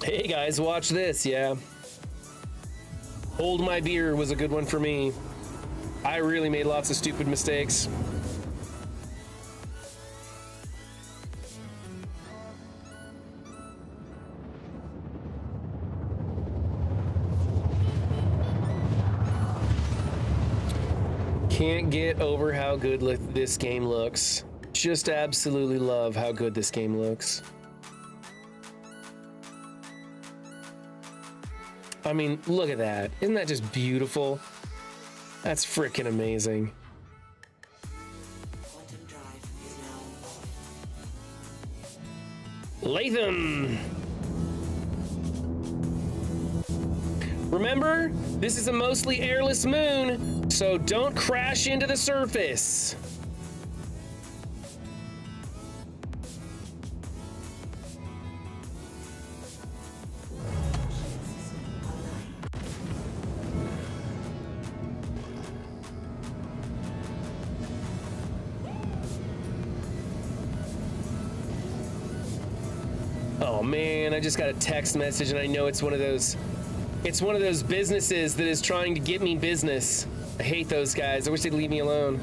Hey guys, watch this, yeah. Hold my beer was a good one for me. I really made lots of stupid mistakes. Can't get over how good this game looks. Just absolutely love how good this game looks. I mean, look at that. Isn't that just beautiful? That's freaking amazing. Quantum drive is now off. Latham! Remember, this is a mostly airless moon, so don't crash into the surface. Oh man, I just got a text message and I know it's one of those businesses that is trying to get me business. I hate those guys. I wish they'd leave me alone.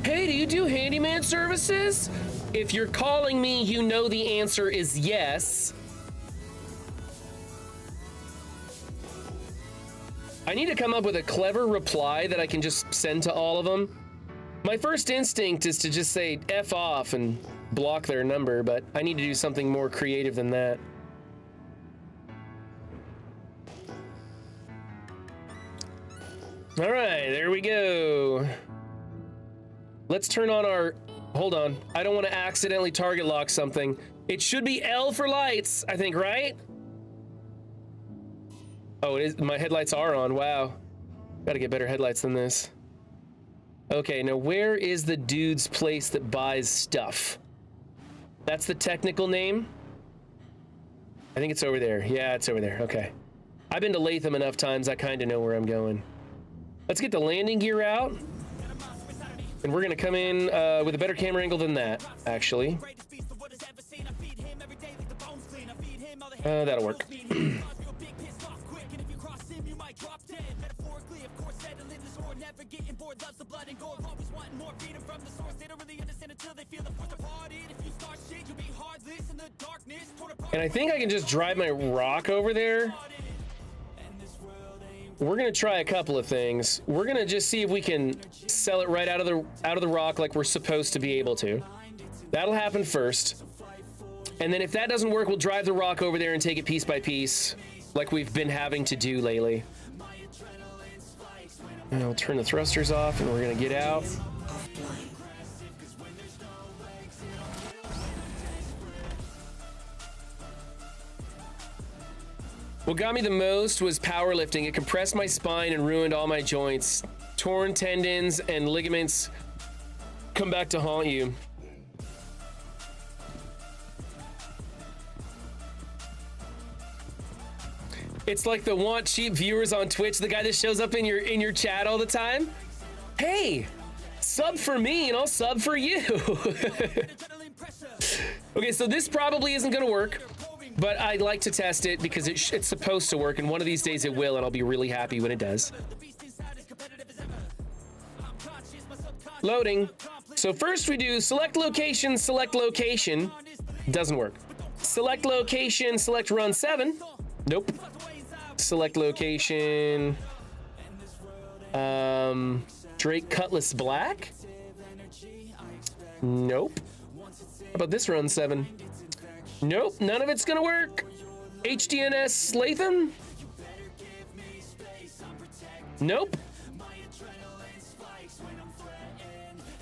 Hey, do you do handyman services? If you're calling me, you know the answer is yes. I need to come up with a clever reply that I can just send to all of them. My first instinct is to just say F off and block their number, but I need to do something more creative than that. All right, there we go. Let's turn on our, hold on. I don't want to accidentally target lock something. It should be L for lights, I think, right? Oh, it is. My headlights are on, wow. Gotta get better headlights than this. Okay, now where is the dude's place that buys stuff? That's the technical name? I think it's over there. Yeah, it's over there, okay. I've been to Latham enough times, I kind of know where I'm going. Let's get the landing gear out. And we're gonna come in with a better camera angle than that, actually. That'll work. And I think I can just drive my rock over there. We're gonna try a couple of things. We're gonna just see if we can sell it right out of the rock like we're supposed to be able to. That'll happen first. And then if that doesn't work, we'll drive the rock over there and take it piece by piece, like we've been having to do lately. And I'll turn the thrusters off and we're gonna get out. What got me the most was powerlifting. It compressed my spine and ruined all my joints. Torn tendons and ligaments come back to haunt you. It's like the want cheap viewers on Twitch, the guy that shows up in your chat all the time. Hey, sub for me and I'll sub for you. Okay, so this probably isn't gonna work, but I'd like to test it because it's supposed to work, and one of these days it will, and I'll be really happy when it does. Loading. So first we do select location, select location. Doesn't work. Select location, select run 7. Nope. Select location. Drake Cutlass Black. Nope. How about this run 7? Nope, none of it's gonna work. HDNS Latham. Nope.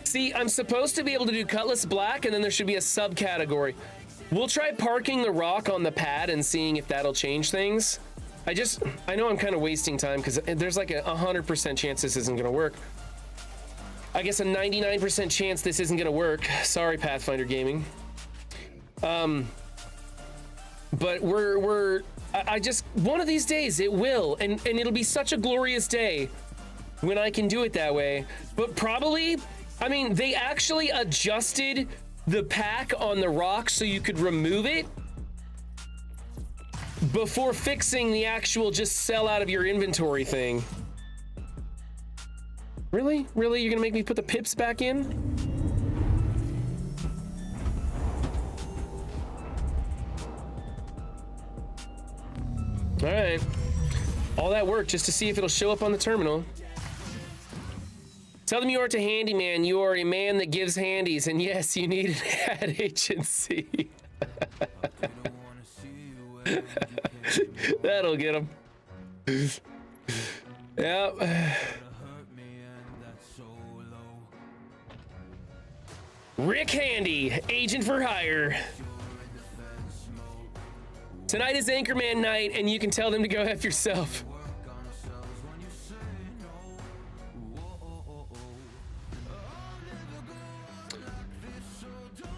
See, I'm supposed to be able to do Cutlass Black, and then there should be a subcategory. We'll try parking the rock on the pad and seeing if that'll change things. I know I'm kind of wasting time because there's like a 100% chance this isn't gonna work. I guess a 99% chance this isn't gonna work. Sorry, Pathfinder Gaming. But I just, one of these days it will, and it'll be such a glorious day when I can do it that way. But probably, I mean, they actually adjusted the pack on the rock so you could remove it before fixing the actual just sell out of your inventory thing. Really? Really? You're gonna make me put the pips back in? All right. All that work just to see if it'll show up on the terminal. Tell them you aren't a handyman. You are a man that gives handies. And yes, you need an ad agency. That'll get him. Yep. Rick Handy, agent for hire. Tonight is Anchorman night, and you can tell them to go F yourself.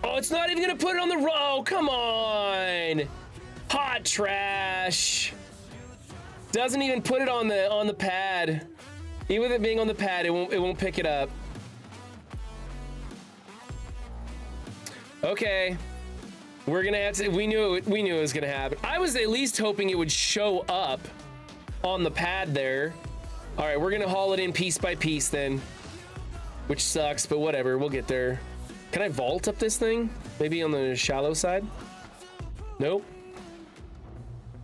Oh, it's not even gonna put it on the oh, come on. Hot trash. Doesn't even put it on the pad. Even with it being on the pad, it won't pick it up. Okay. We're gonna have to, we knew it was gonna happen. I was at least hoping it would show up on the pad there. All right, we're gonna haul it in piece by piece then, which sucks, but whatever, we'll get there. Can I vault up this thing? Maybe on the shallow side? Nope.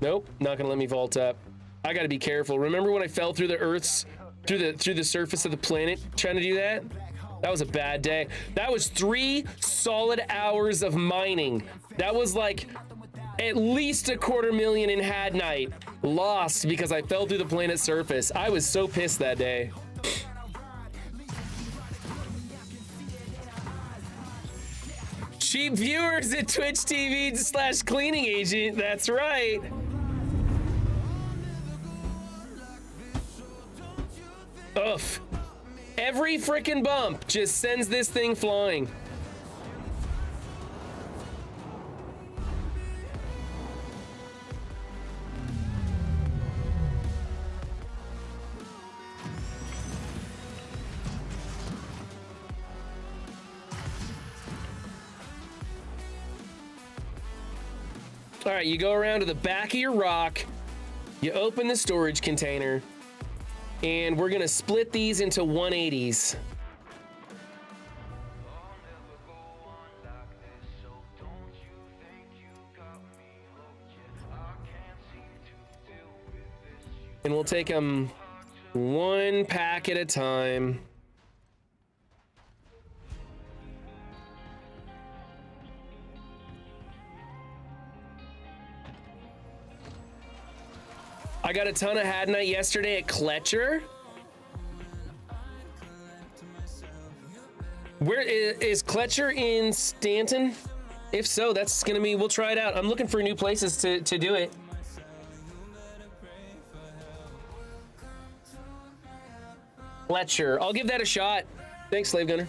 Nope, not gonna let me vault up. I gotta be careful. Remember when I fell through the Earth's, through the surface of the planet trying to do that? That was a bad day. That was 3 solid hours of mining. That was like at least $250,000 in had night lost because I fell through the planet's surface. I was so pissed that day. Cheap viewers at Twitch TV/cleaning agent. That's right. Ugh. Every freaking bump just sends this thing flying. All right, you go around to the back of your rock, you open the storage container, and we're gonna split these into 180s. And we'll take them 1 pack at a time. I got a ton of had night yesterday at Kletcher. Where is Kletcher in Stanton? If so, that's gonna be, we'll try it out. I'm looking for new places to do it. Fletcher. I'll give that a shot. Thanks, Slave Gunner.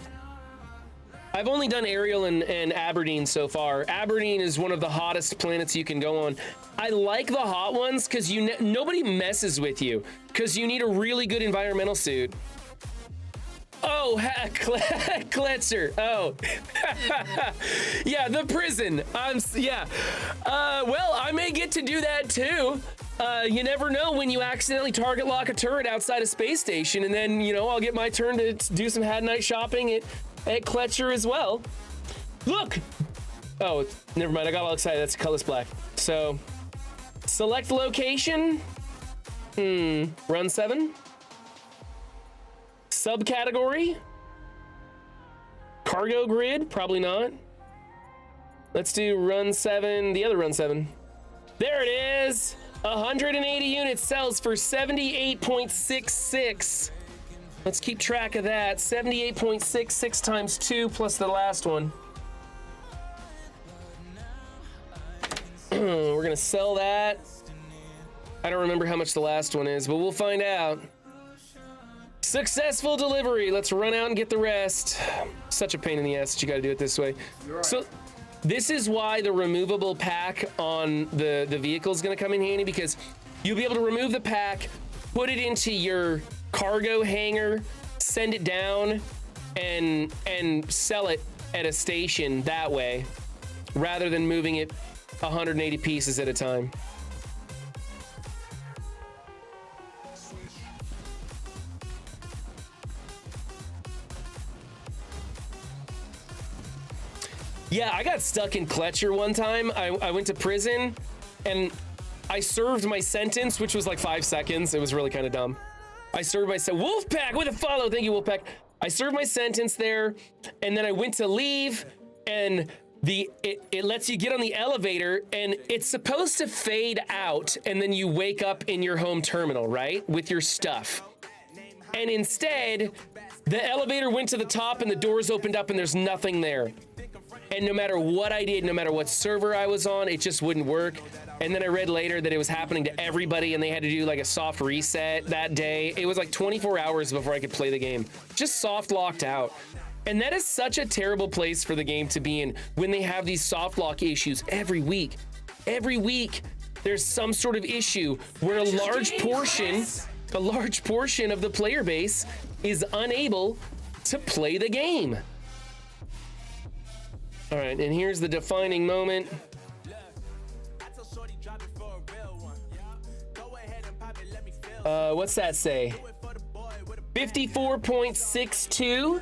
I've only done Ariel and Aberdeen so far. Aberdeen is one of the hottest planets you can go on. I like the hot ones because nobody messes with you because you need a really good environmental suit. Oh, Kletzer. Oh, yeah, the prison. Yeah. Well, I may get to do that too. You never know when you accidentally target lock a turret outside a space station, and then, you know, I'll get my turn to do some Had Night shopping at Kletcher as well. Look! Oh, never mind. I got all excited. That's colorless black. So, select location. Run 7. Subcategory. Cargo grid. Probably not. Let's do run 7. The other run 7. There it is. 180 units sells for 78.66. Let's keep track of that. 78.66 times 2 plus the last one. We're gonna sell that. I don't remember how much the last one is, but we'll find out. Successful delivery. Let's run out and get the rest. Such a pain in the ass that you gotta do it this way. So this is why the removable pack on the vehicle is gonna come in handy, because you'll be able to remove the pack, put it into your cargo hangar, send it down, and sell it at a station that way, rather than moving it 180 pieces at a time. Yeah, I got stuck in Kletcher one time. I went to prison and I served my sentence, which was like 5 seconds. It was really kind of dumb. I served my sentence. Wolfpack with a follow. Thank you, Wolfpack. I served my sentence there, and then I went to leave, and it lets you get on the elevator, and it's supposed to fade out, and then you wake up in your home terminal, right? With your stuff. And instead, the elevator went to the top, and the doors opened up, and there's nothing there. And no matter what I did, no matter what server I was on, it just wouldn't work. And then I read later that it was happening to everybody, and they had to do like a soft reset that day. It was like 24 hours before I could play the game. Just soft locked out. And that is such a terrible place for the game to be in when they have these soft lock issues every week. Every week, there's some sort of issue where a large portion of the player base is unable to play the game. All right, and here's the defining moment. What's that say? 54.62.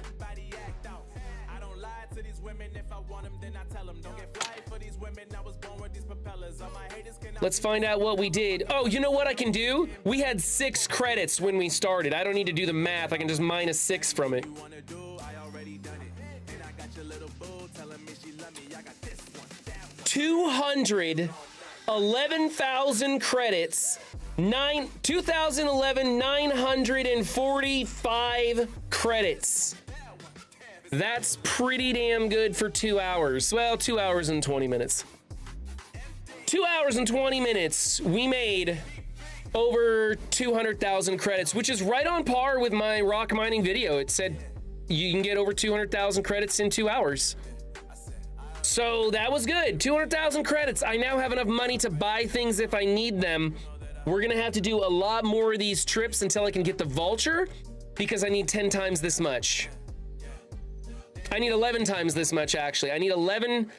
Let's find out what we did. Oh, you know what I can do? We had 6 credits when we started. I don't need to do the math. I can just minus 6 from it. 211,000 credits. 2011, 945 credits. That's pretty damn good for 2 hours. Well, 2 hours and 20 minutes. 2 hours and 20 minutes. We made over 200,000 credits, which is right on par with my rock mining video. It said you can get over 200,000 credits in 2 hours. So that was good. 200,000 credits. I now have enough money to buy things if I need them. We're gonna have to do a lot more of these trips until I can get the vulture, because I need 10 times this much. I need 11 times this much, actually. I need 11,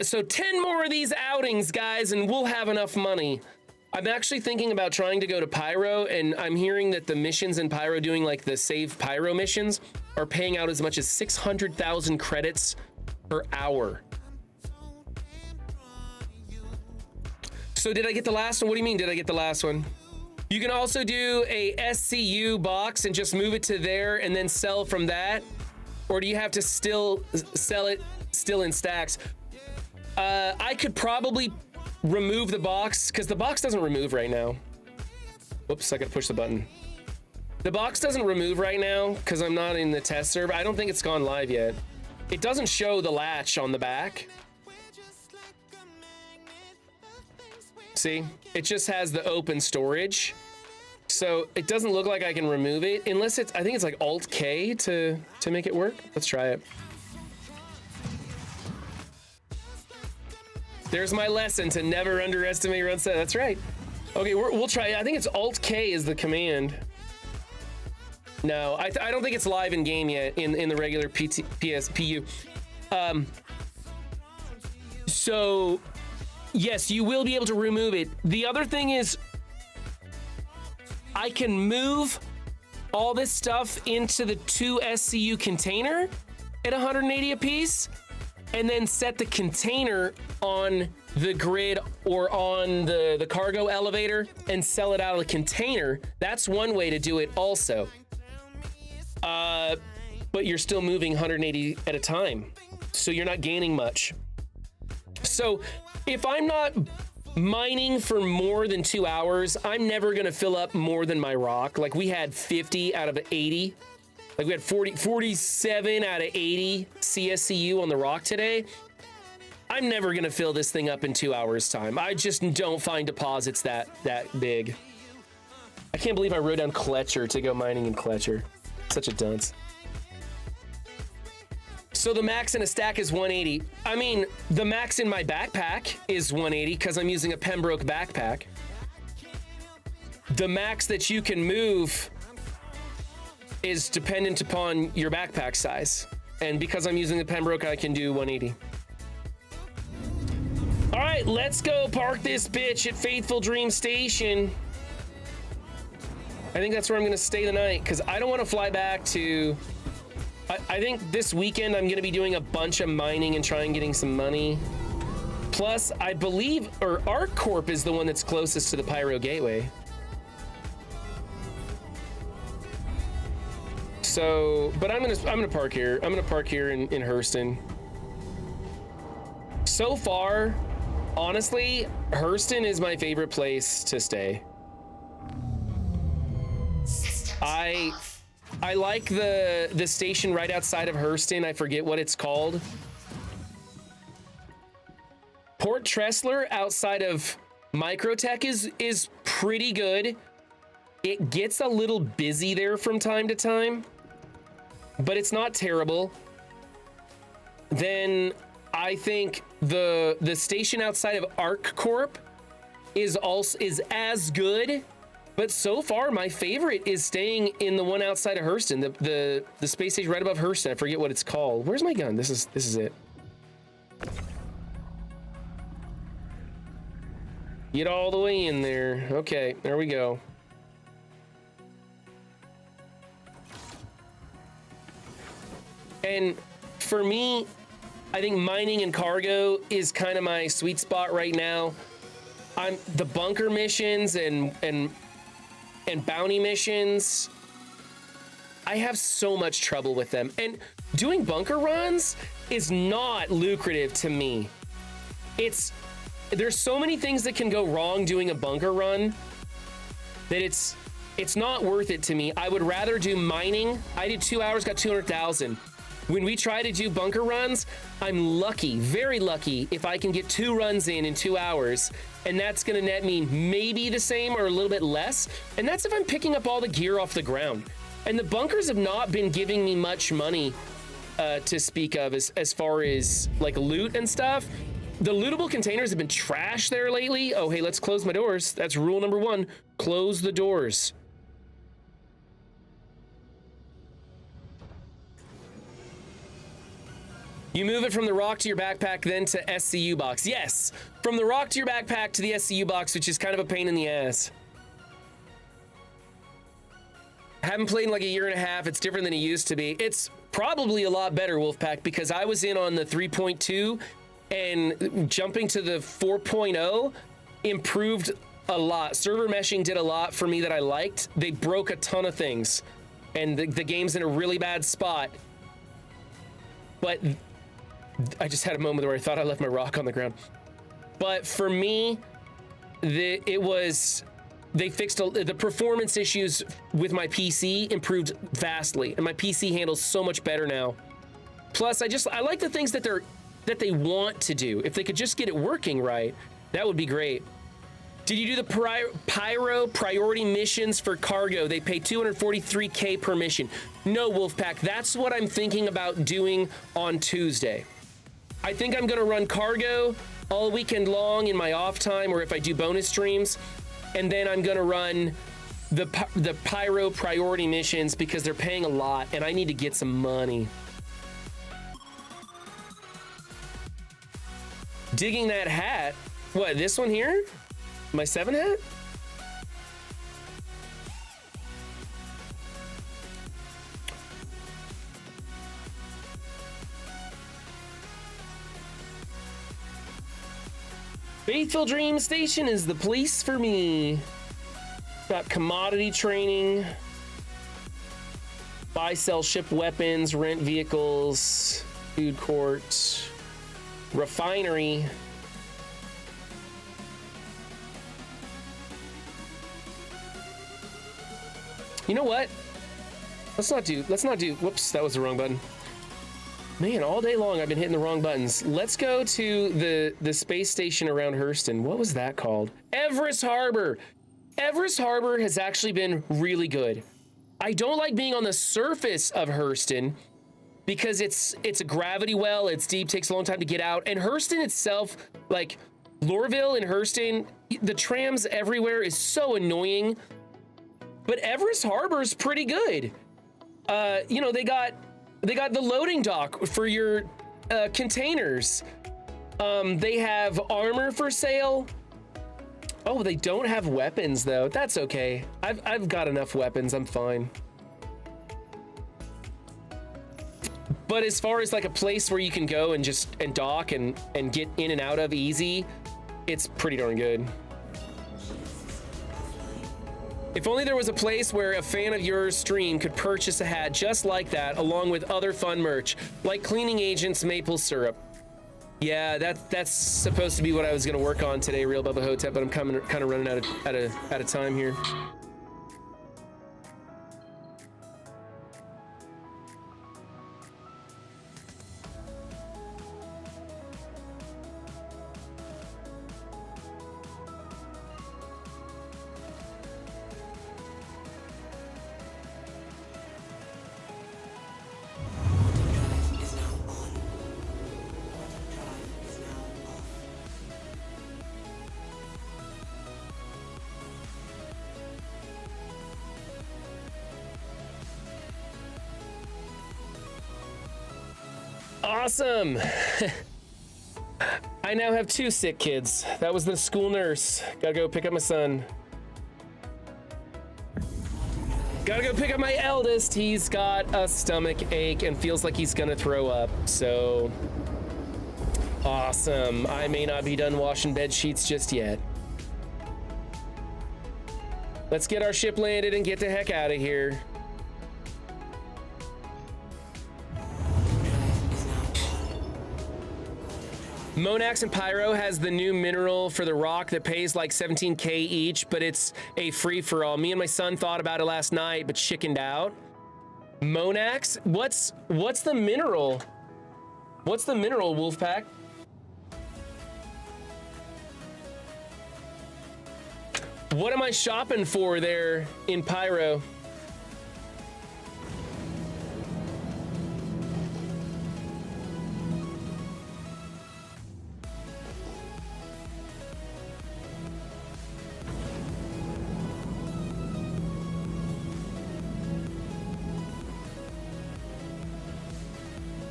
so 10 more of these outings, guys, and we'll have enough money. I'm actually thinking about trying to go to Pyro, and I'm hearing that the missions in Pyro, doing like the Save Pyro missions, are paying out as much as 600,000 credits per hour. So did I get the last one? What do you mean, did I get the last one? You can also do a SCU box and just move it to there and then sell from that. Or do you have to still sell it still in stacks? I could probably remove the box, because the box doesn't remove right now. Whoops, I gotta push the button. The box doesn't remove right now because I'm not in the test server. I don't think it's gone live yet. It doesn't show the latch on the back. See, it just has the open storage. So it doesn't look like I can remove it unless it's, I think it's like Alt K to make it work. Let's try it. There's my lesson to never underestimate run set. That's right. Okay, we'll try. I think it's Alt K is the command. No, I don't think it's live in game yet in the regular PU. So yes, you will be able to remove it. The other thing is I can move all this stuff into the 2 SCU container at 180 apiece, and then set the container on the grid or on the cargo elevator and sell it out of the container. That's one way to do it also. But you're still moving 180 at a time, so you're not gaining much. So if I'm not mining for more than 2 hours, I'm never gonna fill up more than my rock. Like we had 50 out of 80. Like we had 47 out of 80 CSCU on the rock today. I'm never gonna fill this thing up in 2 hours time. I just don't find deposits that big. I can't believe I wrote down Kletcher to go mining in Kletcher. Such a dunce. So the max in a stack is 180. I mean, the max in my backpack is 180 because I'm using a Pembroke backpack. The max that you can move is dependent upon your backpack size. And because I'm using the Pembroke, I can do 180. All right, let's go park this bitch at Faithful Dream Station. I think that's where I'm gonna stay the night because I don't want to fly back to... I think this weekend I'm gonna be doing a bunch of mining and trying getting some money. Plus, I believe, or ArcCorp is the one that's closest to the Pyro Gateway. So, but I'm gonna park here. I'm gonna park here in Hurston. So far, honestly, Hurston is my favorite place to stay. I like the station right outside of Hurston. I forget what it's called. Port Tressler outside of Microtech is pretty good. It gets a little busy there from time to time, but it's not terrible. Then I think the station outside of ArcCorp is as good. But so far, my favorite is staying in the one outside of Hurston, the space station right above Hurston. I forget what it's called. Where's my gun? This is it. Get all the way in there. Okay, there we go. And for me, I think mining and cargo is kind of my sweet spot right now. The bunker missions and bounty missions, I have so much trouble with them. And doing bunker runs is not lucrative to me. There's so many things that can go wrong doing a bunker run that it's not worth it to me. I would rather do mining. I did 2 hours, got 200,000. When we try to do bunker runs, I'm lucky, very lucky, if I can get 2 runs in 2 hours, and that's gonna net me maybe the same or a little bit less, and that's if I'm picking up all the gear off the ground. And the bunkers have not been giving me much money to speak of as far as like loot and stuff. The lootable containers have been trash there lately. Oh, hey, let's close my doors. That's rule number 1, close the doors. You move it from the rock to your backpack, then to SCU box. Yes, from the rock to your backpack to the SCU box, which is kind of a pain in the ass. I haven't played in like a year and a half. It's different than it used to be. It's probably a lot better, Wolfpack, because I was in on the 3.2 and jumping to the 4.0 improved a lot. Server meshing did a lot for me that I liked. They broke a ton of things, and the game's in a really bad spot. But I just had a moment where I thought I left my rock on the ground. But for me, they fixed the performance issues with my PC, improved vastly, and my PC handles so much better now. Plus, I like the things that they want to do. If they could just get it working right, that would be great. Did you do the pyro priority missions for cargo? They pay 243K per mission. No, Wolfpack, that's what I'm thinking about doing on Tuesday. I think I'm gonna run cargo all weekend long in my off time, or if I do bonus streams, and then I'm gonna run the pyro priority missions because they're paying a lot and I need to get some money. Digging that hat. What, this one here? My 7 hat? Faithful Dream Station is the place for me. Got commodity training. Buy, sell, ship weapons, rent vehicles, food court, refinery. You know what? Let's not do, whoops, that was the wrong button. Man, all day long I've been hitting the wrong buttons. Let's go to the space station around Hurston. What was that called? Everest Harbor. Everest Harbor has actually been really good. I don't like being on the surface of Hurston because it's a gravity well, it's deep, takes a long time to get out. And Hurston itself, like Lorville and Hurston, the trams everywhere is so annoying. But Everest Harbor is pretty good. You know, they got the loading dock for your containers. They have armor for sale. Oh, they don't have weapons though. That's okay. I've got enough weapons. I'm fine. But as far as like a place where you can go and just dock and get in and out of easy, it's pretty darn good. If only there was a place where a fan of your stream could purchase a hat just like that, along with other fun merch, like Cleaning Agent's maple syrup. Yeah, that's supposed to be what I was gonna work on today, Real Bubba Hotep, but I'm kind of running out of time here. Awesome. I now have 2 sick kids. That was the school nurse. Gotta go pick up my son. Gotta go pick up my eldest. He's got a stomach ache and feels like he's gonna throw up. So awesome. I may not be done washing bed sheets just yet. Let's get our ship landed and get the heck out of here. Monax and Pyro has the new mineral for the rock that pays like 17K each, but it's a free-for-all. Me and my son thought about it last night, but chickened out. Monax? What's the mineral? What's the mineral, Wolfpack? What am I shopping for there in Pyro?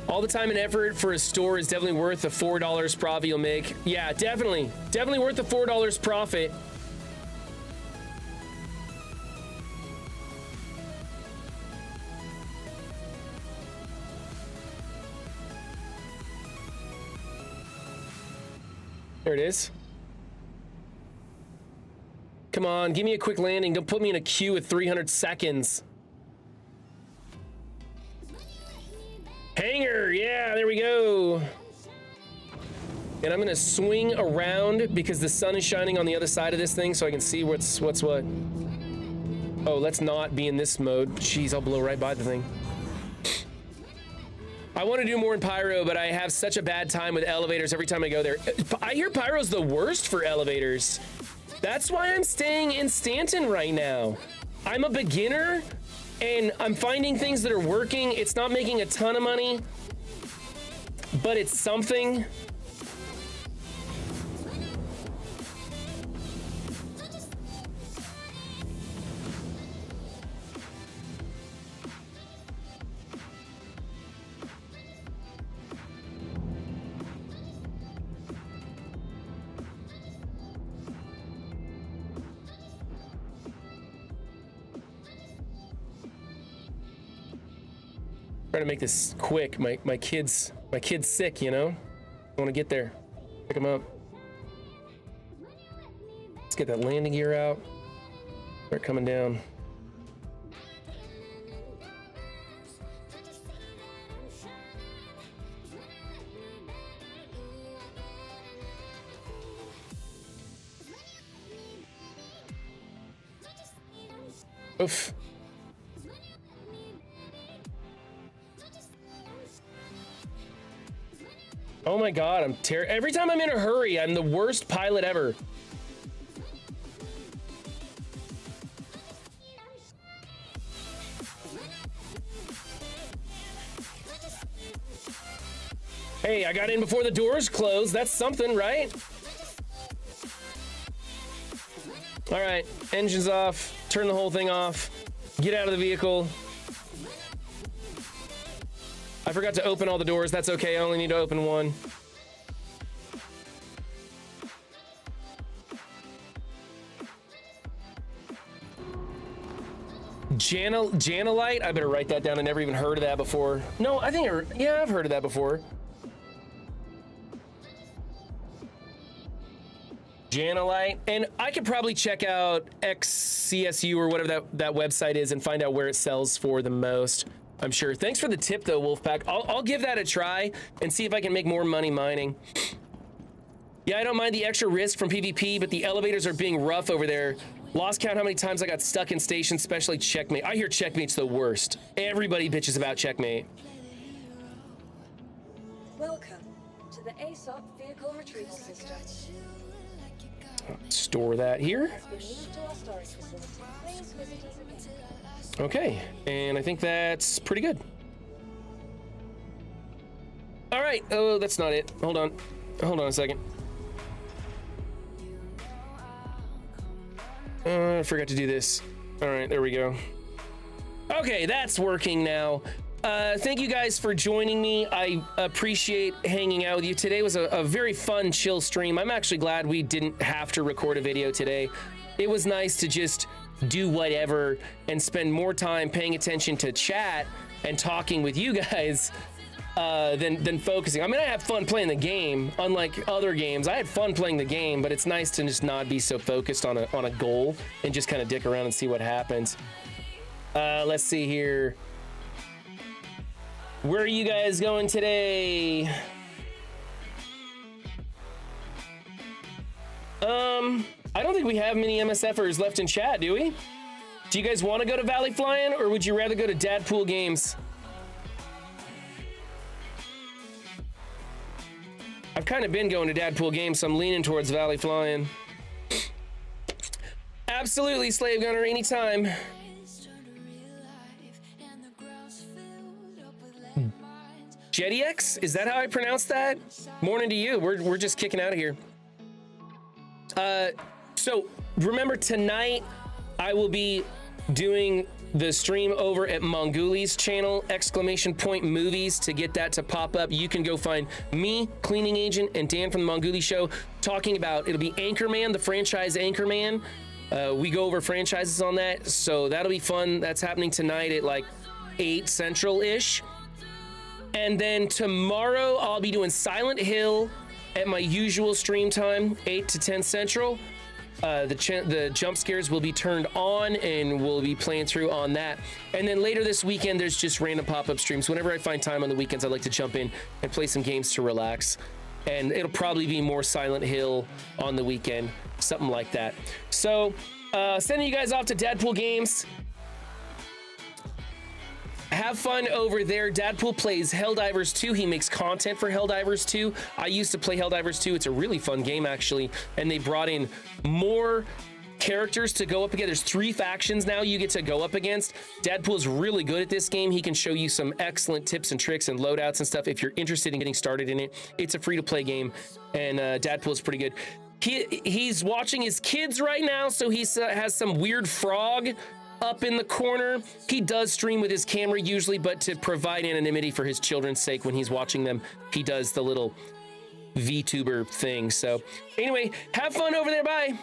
All the time and effort for a store is definitely worth the $4 profit you'll make. Yeah, definitely. Definitely worth the $4 profit. There it is. Come on, give me a quick landing. Don't put me in a queue with 300 seconds. Hanger, yeah, there we go. And I'm gonna swing around because the sun is shining on the other side of this thing so I can see what's what. Oh, let's not be in this mode. Jeez, I'll blow right by the thing. I want to do more in Pyro, but I have such a bad time with elevators every time I go there. I hear Pyro's the worst for elevators. That's why I'm staying in Stanton right now. I'm a beginner and I'm finding things that are working. It's not making a ton of money, but it's something. Trying to make this quick. My kid's sick, you know? I want to get there. Pick him up. Let's get that landing gear out. Start coming down. Oof. Oh my God, I'm terrible. Every time I'm in a hurry, I'm the worst pilot ever. Hey, I got in before the doors closed. That's something, right? All right, engine's off. Turn the whole thing off. Get out of the vehicle. I forgot to open all the doors. That's okay. I only need to open one. Janelite? I better write that down. I never even heard of that before. No, I think, yeah, I've heard of that before. Janelite. And I could probably check out XCSU or whatever that website is and find out where it sells for the most. I'm sure. Thanks for the tip though, Wolfpack. I'll give that a try and see if I can make more money mining. Yeah, I don't mind the extra risk from PvP, but the elevators are being rough over there. Lost count how many times I got stuck in stations, especially Checkmate. I hear Checkmate's the worst. Everybody bitches about Checkmate. Welcome to the ASOP vehicle retrieval system. Store that here. Has been moved to our storage facility. Please visit us again. Okay, and I think that's pretty good. All right, oh, that's not it. Hold on a second. I forgot to do this. All right, there we go. Okay, that's working now. Thank you guys for joining me. I appreciate hanging out with you. Today was a very fun, chill stream. I'm actually glad we didn't have to record a video today. It was nice to just do whatever and spend more time paying attention to chat and talking with you guys than focusing. I mean, I have fun playing the game. Unlike other games, I had fun playing the game, but it's nice to just not be so focused on a goal and just kind of dick around and see what happens. Let's see here. Where are you guys going today? I don't think we have many MSFers left in chat, do we? Do you guys want to go to Valley Flying, or would you rather go to Dadpool Games? I've kind of been going to Dadpool Games, so I'm leaning towards Valley Flying. Absolutely, Slave Gunner, anytime. JettyX? Is that how I pronounce that? Morning to you. We're just kicking out of here. So remember tonight I will be doing the stream over at Mongooli's channel, !movies, to get that to pop up. You can go find me, Cleaning Agent, and Dan from the Mongooli Show talking about, it'll be Anchorman, the franchise Anchorman. We go over franchises on that, so that'll be fun. That's happening tonight at like 8 Central-ish. And then tomorrow I'll be doing Silent Hill at my usual stream time, 8 to 10 Central. The jump scares will be turned on and we'll be playing through on that. And then later this weekend, there's just random pop-up streams. Whenever I find time on the weekends, I like to jump in and play some games to relax. And it'll probably be more Silent Hill on the weekend, something like that. So sending you guys off to Deadpool Games. have fun over there. Dadpool plays Helldivers 2. He makes content for Helldivers 2. I used to play Helldivers 2. It's a really fun game, actually. And they brought in more characters to go up against. There's 3 factions now you get to go up against. Dadpool's really good at this game. He can show you some excellent tips and tricks and loadouts and stuff if you're interested in getting started in it. It's a free-to-play game, and Dadpool's pretty good. He's watching his kids right now, so he has some weird frog up in the corner. He does stream with his camera usually, but to provide anonymity for his children's sake when he's watching them, he does the little VTuber thing. So anyway, have fun over there. Bye.